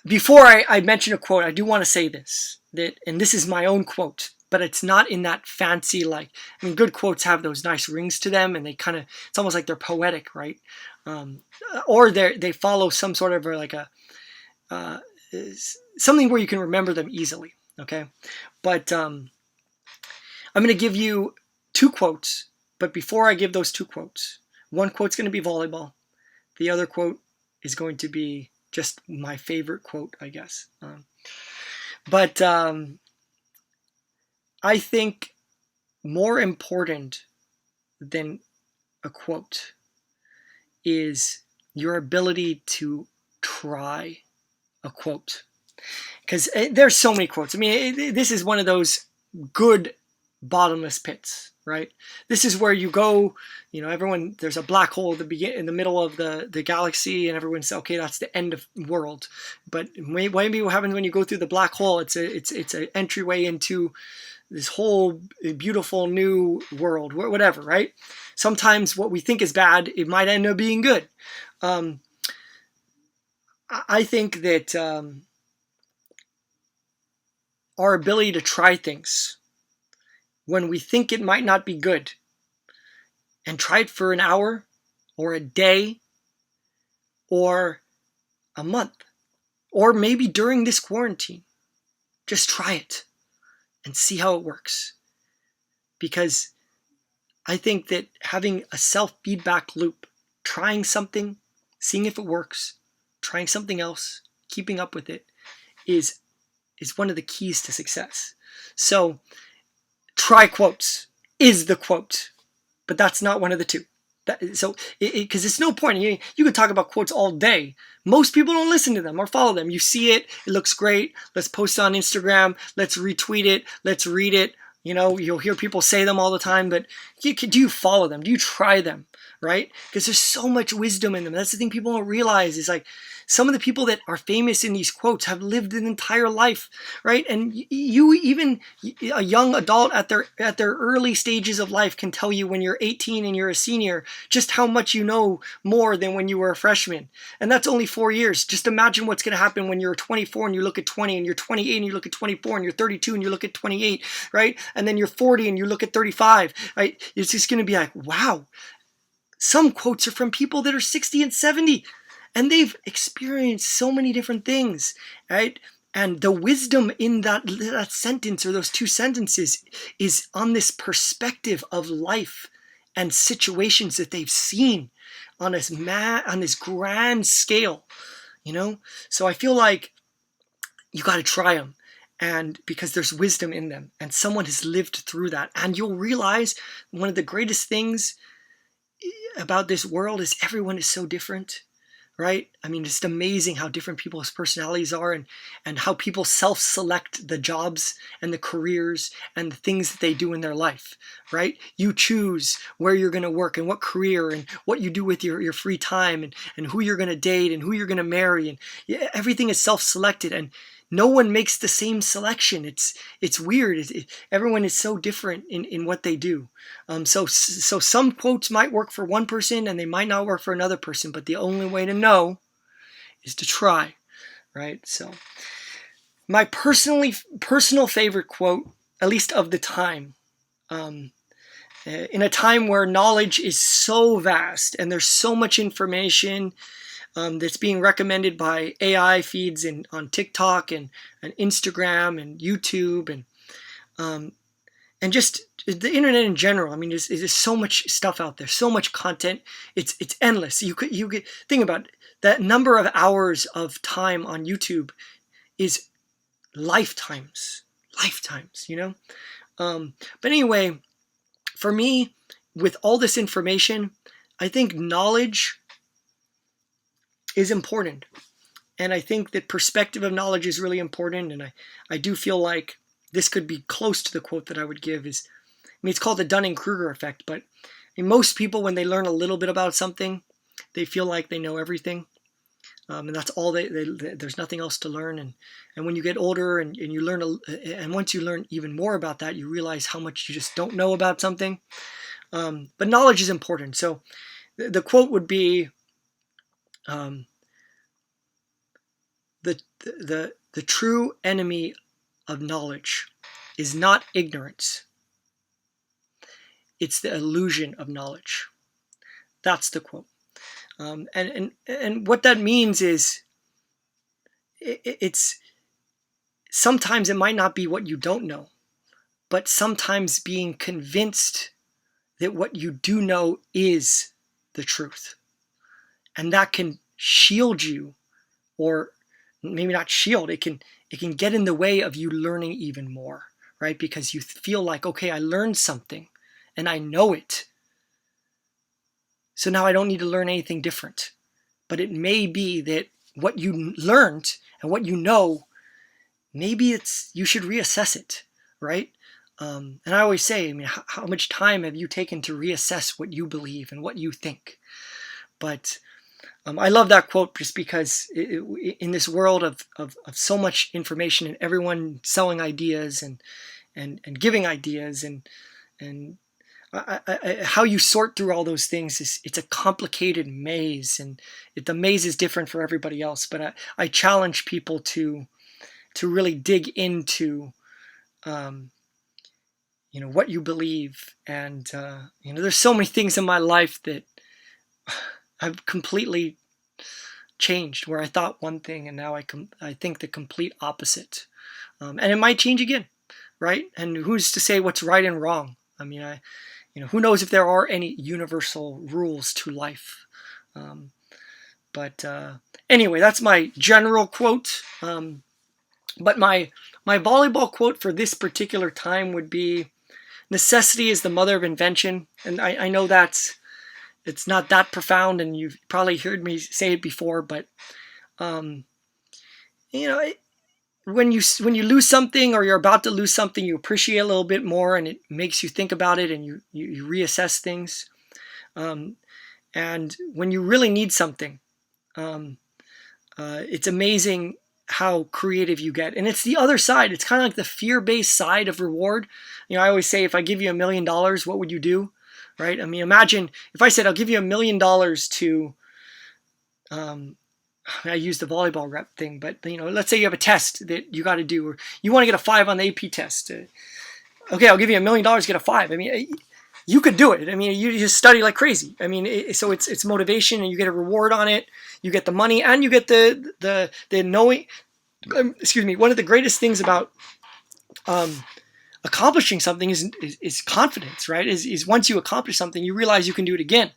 Before I mention a quote, I do want to say this, and this is my own quote, but it's not in that fancy, good quotes have those nice rings to them and they kind of, it's almost like they're poetic, right? Or they follow some sort of something where you can remember them easily, okay? But I'm going to give you 2 quotes, but before I give those 2 quotes, one quote's going to be volleyball. The other quote is going to be just my favorite quote, I guess. But I think more important than a quote is your ability to try a quote. Because there's so many quotes. I mean, this is one of those good bottomless pits, right? This is where you go, everyone, there's a black hole in the middle of the galaxy, and everyone says, okay, that's the end of the world. But maybe what happens when you go through the black hole, it's an entryway into this whole beautiful new world, whatever, right? Sometimes what we think is bad, it might end up being good. I think that our ability to try things when we think it might not be good, and try it for an hour or a day or a month, or maybe during this quarantine, just try it and see how it works. Because I think that having a self-feedback loop, trying something, seeing if it works, trying something else, keeping up with it, is one of the keys to success. So try quotes is the quote, but that's not one of the two. Because it's no point. You could talk about quotes all day. Most people don't listen to them or follow them. You see it, it looks great. Let's post it on Instagram. Let's retweet it. Let's read it. You'll hear people say them all the time, but do you follow them? Do you try them? Right? Because there's so much wisdom in them. That's the thing people don't realize is like some of the people that are famous in these quotes have lived an entire life, right? And you, even a young adult at their early stages of life, can tell you when you're 18 and you're a senior just how much you know more than when you were a freshman. And that's only 4 years. Just imagine what's going to happen when you're 24 and you look at 20, and you're 28 and you look at 24, and you're 32 and you look at 28, right? And then you're 40 and you look at 35, right? It's just going to be like, wow. Some quotes are from people that are 60 and 70, and they've experienced so many different things, right? And the wisdom in that sentence, or those two sentences, is on this perspective of life and situations that they've seen on this grand scale, So I feel like you got to try them, and because there's wisdom in them, and someone has lived through that, and you'll realize one of the greatest things about this world is everyone is so different, right? I mean, it's amazing how different people's personalities are, and how people self-select the jobs and the careers and the things that they do in their life, right? You choose where you're going to work and what career and what you do with your free time, and who you're going to date and who you're going to marry, and everything is self-selected, and no one makes the same selection. It's weird. Everyone is so different in what they do. So some quotes might work for one person and they might not work for another person, but the only way to know is to try, right? So my personal favorite quote, at least of the time, in a time where knowledge is so vast and there's so much information that's being recommended by AI feeds on TikTok and Instagram and YouTube and just the internet in general. I mean, there's so much stuff out there, so much content. It's endless. You could think about it. That number of hours of time on YouTube is lifetimes. But anyway, for me, with all this information, I think knowledge is important. And I think that perspective of knowledge is really important. And I do feel like this could be close to the quote that I would give is, it's called the Dunning-Kruger effect, but most people, when they learn a little bit about something, they feel like they know everything. And that's all there's nothing else to learn. And when you get older and you learn, and once you learn even more about that, you realize how much you just don't know about something. But knowledge is important. So the quote would be, the true enemy of knowledge is not ignorance. It's the illusion of knowledge. That's the quote. And what that means is, it's sometimes it might not be what you don't know, but sometimes being convinced that what you do know is the truth. And that can shield you, or maybe not shield, it can get in the way of you learning even more, right? Because you feel like, okay, I learned something and I know it. So now I don't need to learn anything different. But it may be that what you learned and what you know, maybe you should reassess it, right? And I always say, I mean, how much time have you taken to reassess what you believe and what you think? But I love that quote just because in this world of so much information and everyone selling ideas and giving ideas and how you sort through all those things it's a complicated maze, and the maze is different for everybody else. But I challenge people to really dig into what you believe, and there's so many things in my life that I've completely changed, where I thought one thing and now I think the complete opposite, and it might change again, right? And who's to say what's right and wrong? I mean, who knows if there are any universal rules to life? But anyway, that's my general quote. But my volleyball quote for this particular time would be, "Necessity is the mother of invention." And I know it's not that profound, and you've probably heard me say it before, but when you lose something, or you're about to lose something, you appreciate it a little bit more, and it makes you think about it, and you reassess things. And when you really need something, it's amazing how creative you get. And it's the other side. It's kind of like the fear-based side of reward. I always say, if I give you $1 million, what would you do? Right? I mean, imagine if I said, I'll give you $1 million to, I use the volleyball rep thing, but let's say you have a test that you got to do, or you want to get a 5 on the AP test. Okay, I'll give you $1 million, get a 5. I mean, you could do it. I mean, you just study like crazy. I mean, so it's motivation, and you get a reward on it. You get the money, and you get the knowing. Excuse me. One of the greatest things about accomplishing something is confidence, right? Is once you accomplish something, you realize you can do it again,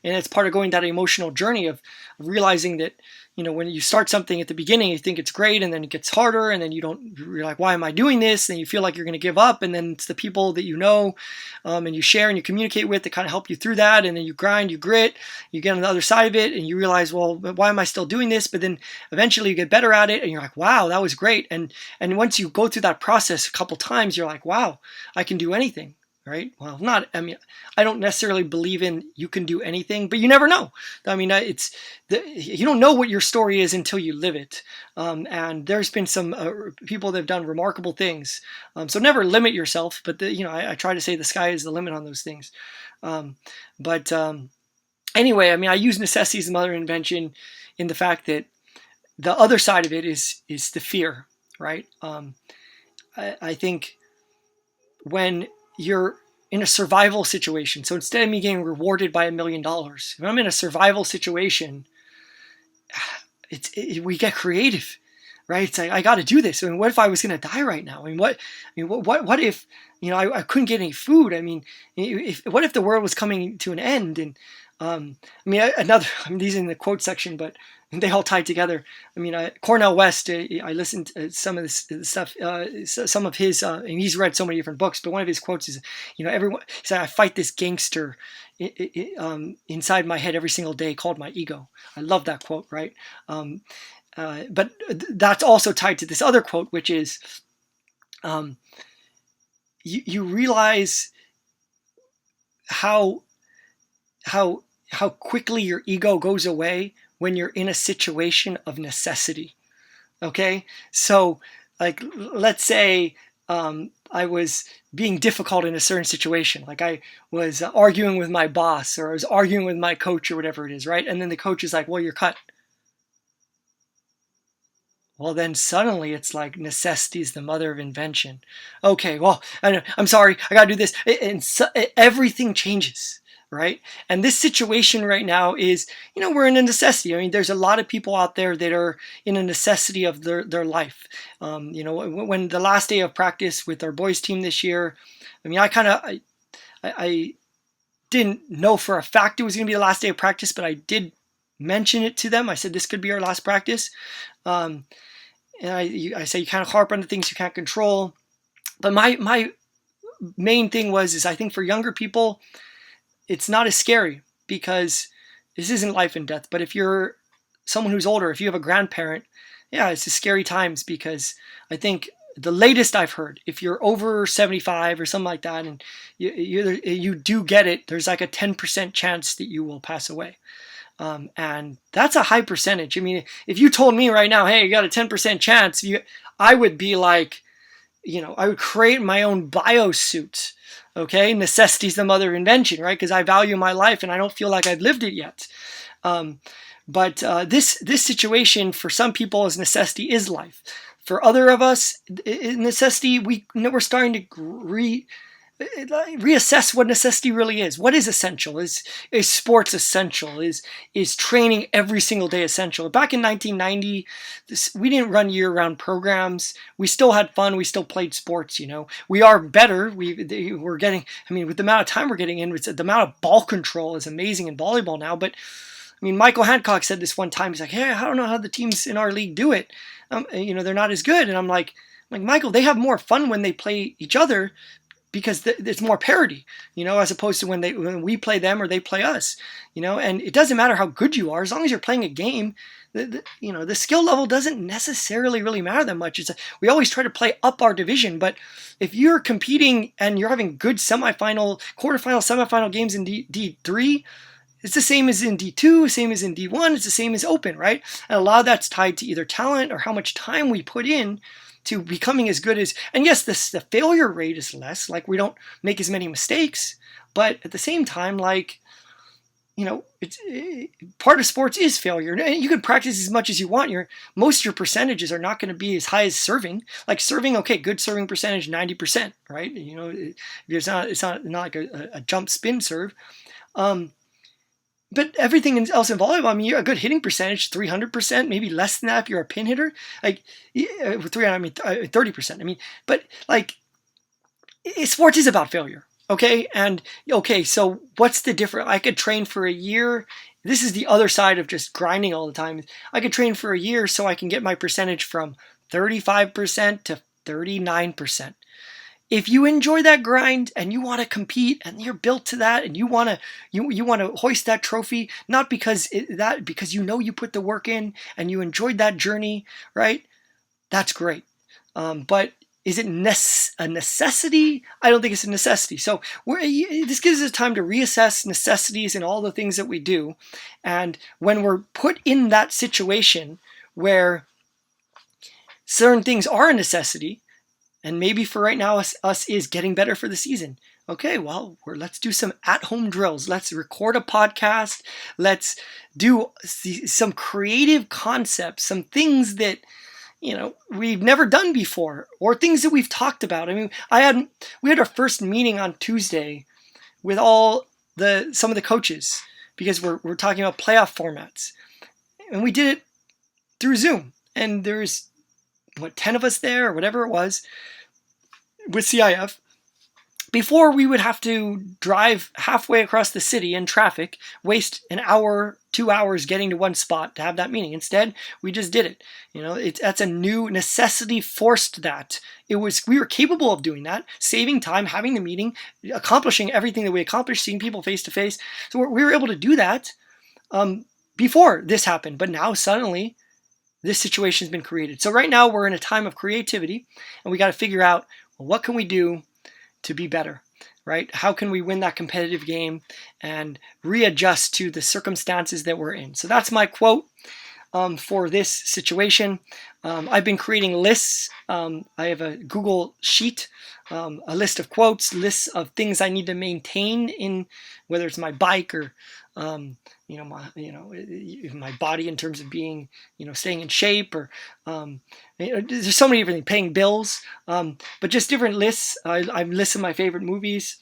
and it's part of going that emotional journey of realizing that when you start something at the beginning, you think it's great, and then it gets harder, and then you're like, why am I doing this? And you feel like you're going to give up, and then it's the people that and you share and you communicate with that kind of help you through that, and then you grind, you grit, you get on the other side of it, and you realize, well, why am I still doing this? But then eventually you get better at it, and you're like, wow, that was great. And once you go through that process a couple times, you're like, wow, I can do anything. Right? Well, I don't necessarily believe in you can do anything, but you never know. I mean, you don't know what your story is until you live it. And there's been some people that have done remarkable things. So never limit yourself, but I try to say the sky is the limit on those things. But anyway, I mean, I use necessity as the mother of invention in the fact that the other side of it is the fear, right? I think when you're in a survival situation, so instead of me getting rewarded by $1 million, if I'm in a survival situation, we get creative, right? It's like, I got to do this. I mean, what if I was going to die right now? I mean, what if I couldn't get any food? I mean, what if the world was coming to an end? And these are in the quote section, but they all tie together. I mean, Cornel West, I listened to some of this stuff, some of his, and he's read so many different books, but one of his quotes is, everyone, he said, I fight this gangster inside my head every single day called my ego. I love that quote, right? But that's also tied to this other quote, which is, you realize how quickly your ego goes away when you're in a situation of necessity. Okay, so like, let's say I was being difficult in a certain situation, like I was arguing with my boss, or I was arguing with my coach, or whatever it is, right? And then the coach is like, well, you're cut. Well, then suddenly it's like, necessity is the mother of invention. Okay, well, I'm sorry, I gotta do this, and everything changes. Right? And this situation right now is, we're in a necessity. I mean, there's a lot of people out there that are in a necessity of their life. When the last day of practice with our boys team this year, I mean, I didn't know for a fact it was going to be the last day of practice, but I did mention it to them. I said, this could be our last practice. And I say, you kind of harp on the things you can't control. But my main thing is I think for younger people, it's not as scary because this isn't life and death. But if you're someone who's older, if you have a grandparent, yeah, it's scary times because I think the latest I've heard, if you're over 75 or something like that, and you do get it, there's like a 10% chance that you will pass away. And that's a high percentage. I mean, if you told me right now, hey, you got a 10% chance, I would be like, I would create my own biosuit. Okay, necessity is the mother of invention, right? Because I value my life and I don't feel like I've lived it yet. But this situation for some people as necessity is life. For other of us, necessity, we're starting to reassess what necessity really is. What is essential? Is sports essential? Is training every single day essential? Back in 1990, we didn't run year-round programs. We still had fun. We still played sports. We are better. We're getting. I mean, with the amount of time we're getting in, the amount of ball control is amazing in volleyball now. But I mean, Michael Hancock said this one time. He's like, "Hey, I don't know how the teams in our league do it. They're not as good." And I'm like, Michael, they have more fun when they play each other, because it's more parity, as opposed to when we play them or they play us, and it doesn't matter how good you are, as long as you're playing a game, the skill level doesn't necessarily really matter that much. We always try to play up our division, but if you're competing and you're having good quarterfinal, semifinal games in D3, it's the same as in D2, same as in D1, it's the same as open, right? And a lot of that's tied to either talent or how much time we put in to becoming as good as, and yes, the failure rate is less, like we don't make as many mistakes, but at the same time, it's part of sports is failure. You can practice as much as you want. Most of your percentages are not going to be as high as serving. Like serving, okay, good serving percentage, 90%, right? It's not like a jump spin serve. But everything else in volleyball, I mean, you're a good hitting percentage, 300%, maybe less than that if you're a pin hitter. Like 300, I mean 30%. I mean, but like sports is about failure, okay? And okay, so what's the difference? I could train for a year. This is the other side of just grinding all the time. I could train for a year so I can get my percentage from 35% to 39%. If you enjoy that grind and you want to compete and you're built to that and you want to hoist that trophy, not because because you put the work in and you enjoyed that journey, right? That's great. But is it a necessity? I don't think it's a necessity. So this gives us time to reassess necessities in all the things that we do. And when we're put in that situation where certain things are a necessity, and maybe for right now, us is getting better for the season. Okay, well, let's do some at-home drills. Let's record a podcast. Let's do some creative concepts, some things that we've never done before, or things that we've talked about. I mean, we had our first meeting on Tuesday with some of the coaches, because we're talking about playoff formats, and we did it through Zoom. And there's 10 of us there, or whatever it was, with CIF. Before, we would have to drive halfway across the city in traffic, waste an hour, 2 hours getting to one spot to have that meeting. Instead, we just did it. That's a new necessity, forced that. We were capable of doing that, saving time, having the meeting, accomplishing everything that we accomplished, seeing people face to face. So we were able to do that before this happened. But now suddenly, this situation has been created. So right now we're in a time of creativity, and we got to figure out, well, what can we do to be better, right? How can we win that competitive game and readjust to the circumstances that we're in? So that's my quote for this situation. I've been creating lists. I have a Google sheet, a list of quotes, lists of things I need to maintain in, whether it's my bike or my body in terms of being, staying in shape, or there's so many different things, paying bills, but just different lists. I've listed my favorite movies,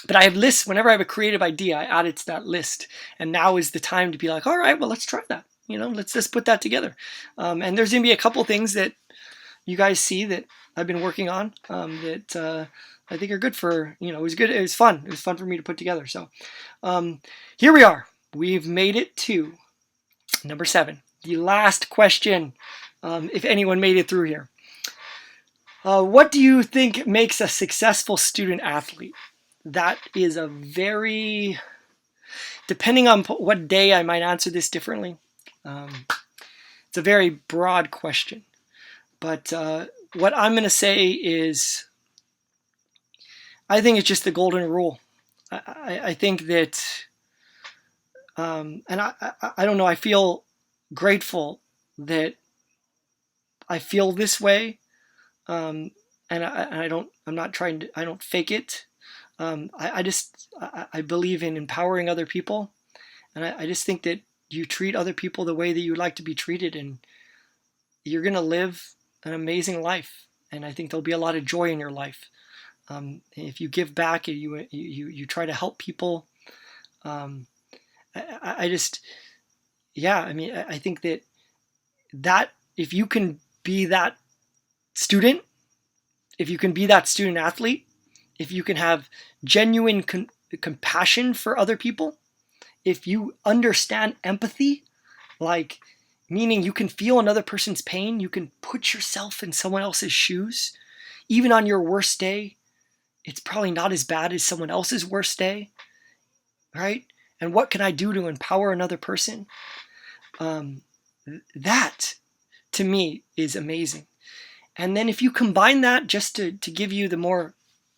but I have lists. Whenever I have a creative idea, I add it to that list. And now is the time to be like, all right, well, let's try that. Let's just put that together. And there's going to be a couple things that you guys see that I've been working on that I think are good for, it was good. It was fun. It was fun for me to put together. So here we are. We've made it to number 7, the last question, if anyone made it through here. What do you think makes a successful student athlete? That is a very, depending on what day, I might answer this differently. It's a very broad question. But what I'm going to say is, I think it's just the golden rule. I think that, and I don't know, I feel grateful that I feel this way. And I'm not trying to, I don't fake it. I believe in empowering other people. And I just think that you treat other people the way that you'd like to be treated, and you're going to live an amazing life. And I think there'll be a lot of joy in your life. If you give back, you try to help people. I just, yeah, I mean, I think that if you can be that student, if you can be that student athlete, if you can have genuine compassion for other people, if you understand empathy, like meaning you can feel another person's pain, you can put yourself in someone else's shoes, even on your worst day, it's probably not as bad as someone else's worst day, right? And what can I do to empower another person? That, to me, is amazing. And then if you combine that, just to give you the more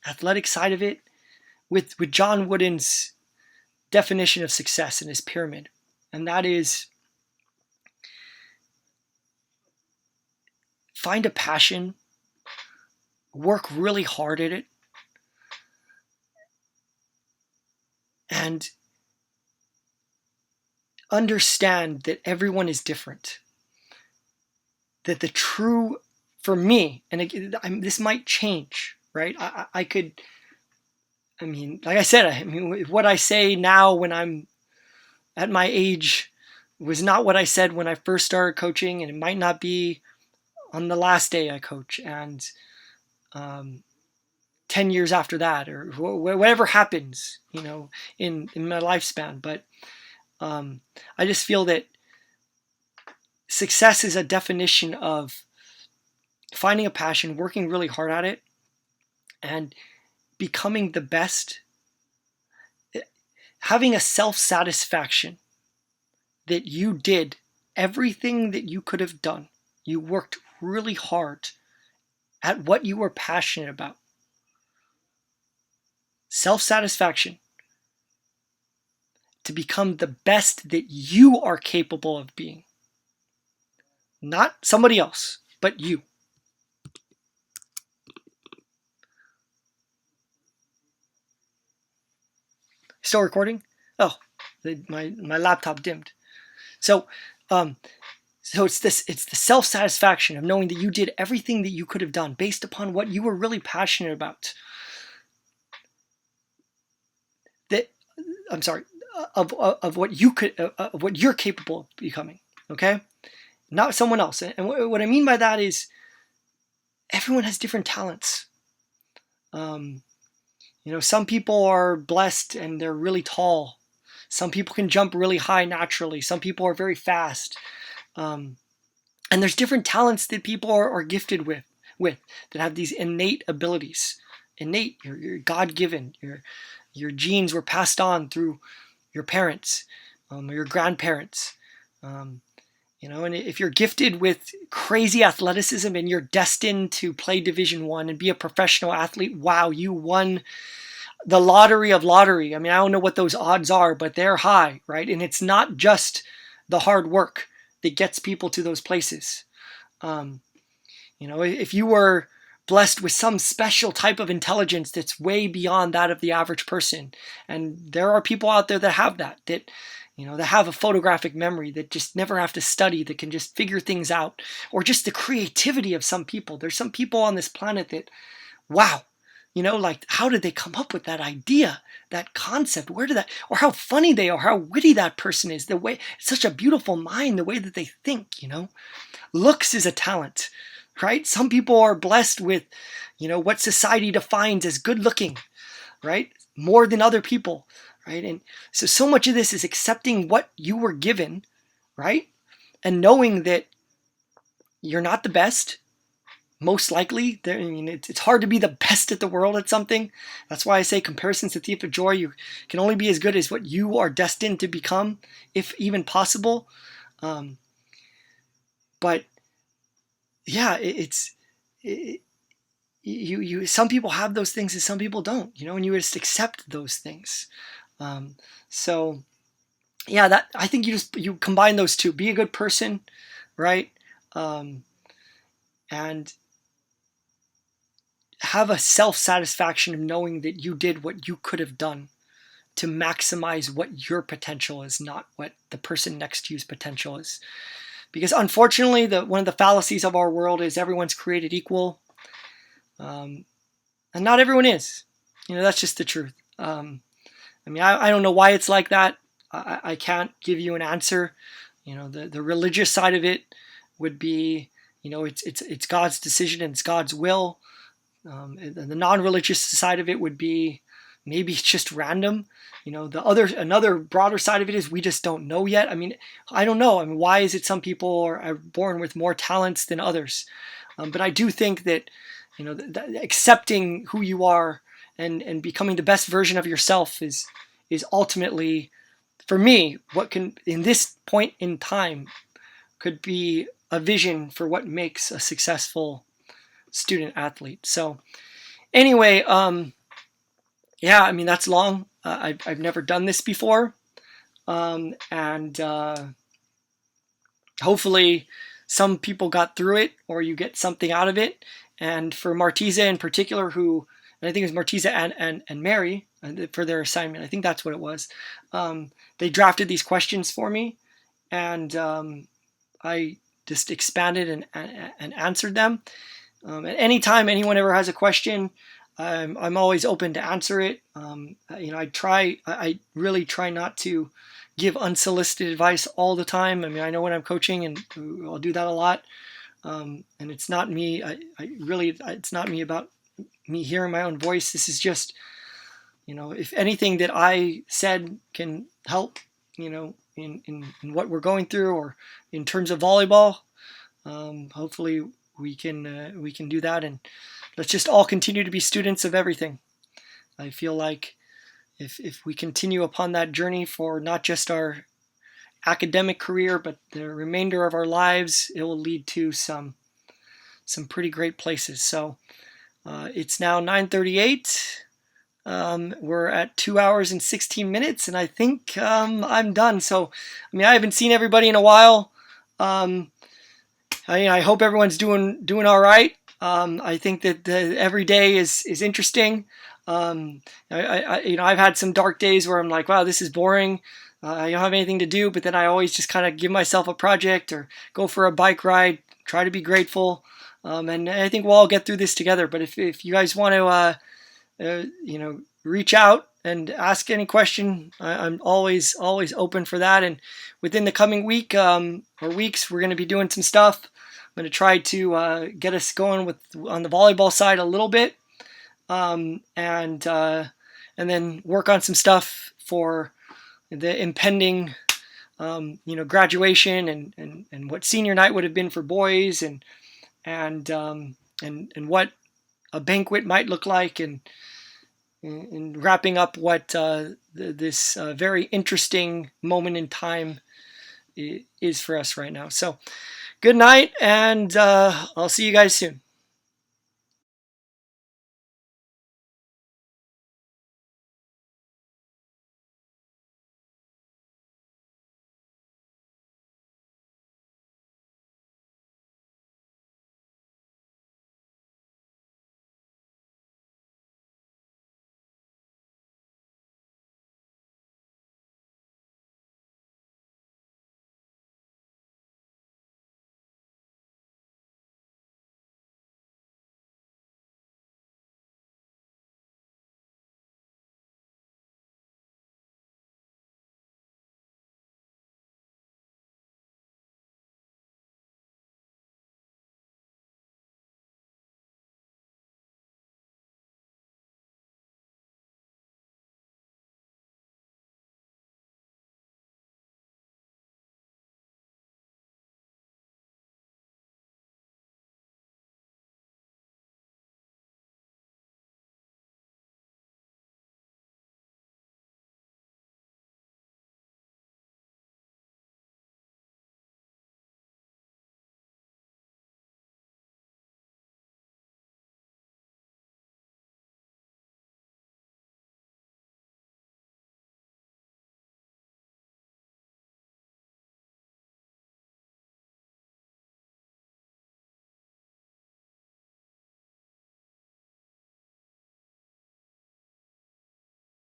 athletic side of it, with John Wooden's definition of success in his pyramid, and that is, find a passion, work really hard at it, and understand that everyone is different. That the true, for me, and this might change, right? I mean, like I said, what I say now when I'm at my age was not what I said when I first started coaching, and it might not be on the last day I coach, and 10 years after that, or whatever happens, in my lifespan. But I just feel that success is a definition of finding a passion, working really hard at it, and becoming the best, having a self-satisfaction that you did everything that you could have done. You worked really hard at what you were passionate about. Self-satisfaction to become the best that you are capable of being. Not somebody else, but you. Still recording? Oh, my laptop dimmed. So it's the self-satisfaction of knowing that you did everything that you could have done based upon what you were really passionate about. Of what you could, of what you're capable of becoming. Okay, not someone else. And what I mean by that is, everyone has different talents. Some people are blessed and they're really tall. Some people can jump really high naturally. Some people are very fast. And there's different talents that people are gifted with that have these innate abilities. Innate, you're God-given. Your genes were passed on through your parents or your grandparents. And if you're gifted with crazy athleticism and you're destined to play Division I and be a professional athlete, wow, you won the lottery of lottery. I mean, I don't know what those odds are, but they're high, right? And it's not just the hard work that gets people to those places. If you were blessed with some special type of intelligence that's way beyond that of the average person, and there are people out there that have that have a photographic memory, that just never have to study, that can just figure things out, or just the creativity of some people. There's some people on this planet that, wow, like, how did they come up with that idea, that concept? Where did that, or how funny they are, how witty that person is, the way, such a beautiful mind, the way that they think, Looks is a talent, right? Some people are blessed with, what society defines as good looking, right? More than other people, right? And so much of this is accepting what you were given, right? And knowing that you're not the best, most likely. I mean, it's hard to be the best at the world at something. That's why I say comparison's the thief of joy. You can only be as good as what you are destined to become, if even possible. But yeah, you some people have those things and some people don't, and you just accept those things. So yeah, that I think you combine those two: be a good person, right, and have a self-satisfaction of knowing that you did what you could have done to maximize what your potential is, not what the person next to you's potential is. Because unfortunately, one of the fallacies of our world is everyone's created equal, and not everyone is. That's just the truth. I mean, I don't know why it's like that. I can't give you an answer. The religious side of it would be, it's God's decision and it's God's will. The non-religious side of it would be maybe it's just random. Another broader side of it is we just don't know yet. I mean, I don't know. I mean, why is it some people are born with more talents than others? But I do think that, accepting who you are and becoming the best version of yourself is ultimately, for me, what can, in this point in time, could be a vision for what makes a successful student athlete. So anyway, yeah, I mean, that's long. I've never done this before. And hopefully some people got through it or you get something out of it. And for Martiza in particular, and I think it was Martiza and Mary for their assignment, I think that's what it was. They drafted these questions for me, and I just expanded and answered them. At any time anyone ever has a question, I'm always open to answer it. I really try not to give unsolicited advice all the time. I mean, I know when I'm coaching, and I'll do that a lot. And it's not me. It's not me about me hearing my own voice. This is just, if anything that I said can help, in what we're going through or in terms of volleyball, hopefully we can do that, and let's just all continue to be students of everything. I feel like if we continue upon that journey for not just our academic career, but the remainder of our lives, it will lead to some pretty great places. So it's now 9:38. We're at 2 hours and 16 minutes, and I think I'm done. So, I mean, I haven't seen everybody in a while. I hope everyone's doing all right. I think that every day is interesting. I've had some dark days where I'm like, wow, this is boring. I don't have anything to do, but then I always just kind of give myself a project or go for a bike ride, try to be grateful. And I think we'll all get through this together. But if you guys want to, reach out and ask any question, I'm always open for that. And within the coming week or weeks, we're going to be doing some stuff. I'm going to try to get us going on the volleyball side a little bit, and then work on some stuff for the impending, graduation and what senior night would have been for boys, and what a banquet might look like, and wrapping up what this very interesting moment in time is for us right now. So good night, and I'll see you guys soon.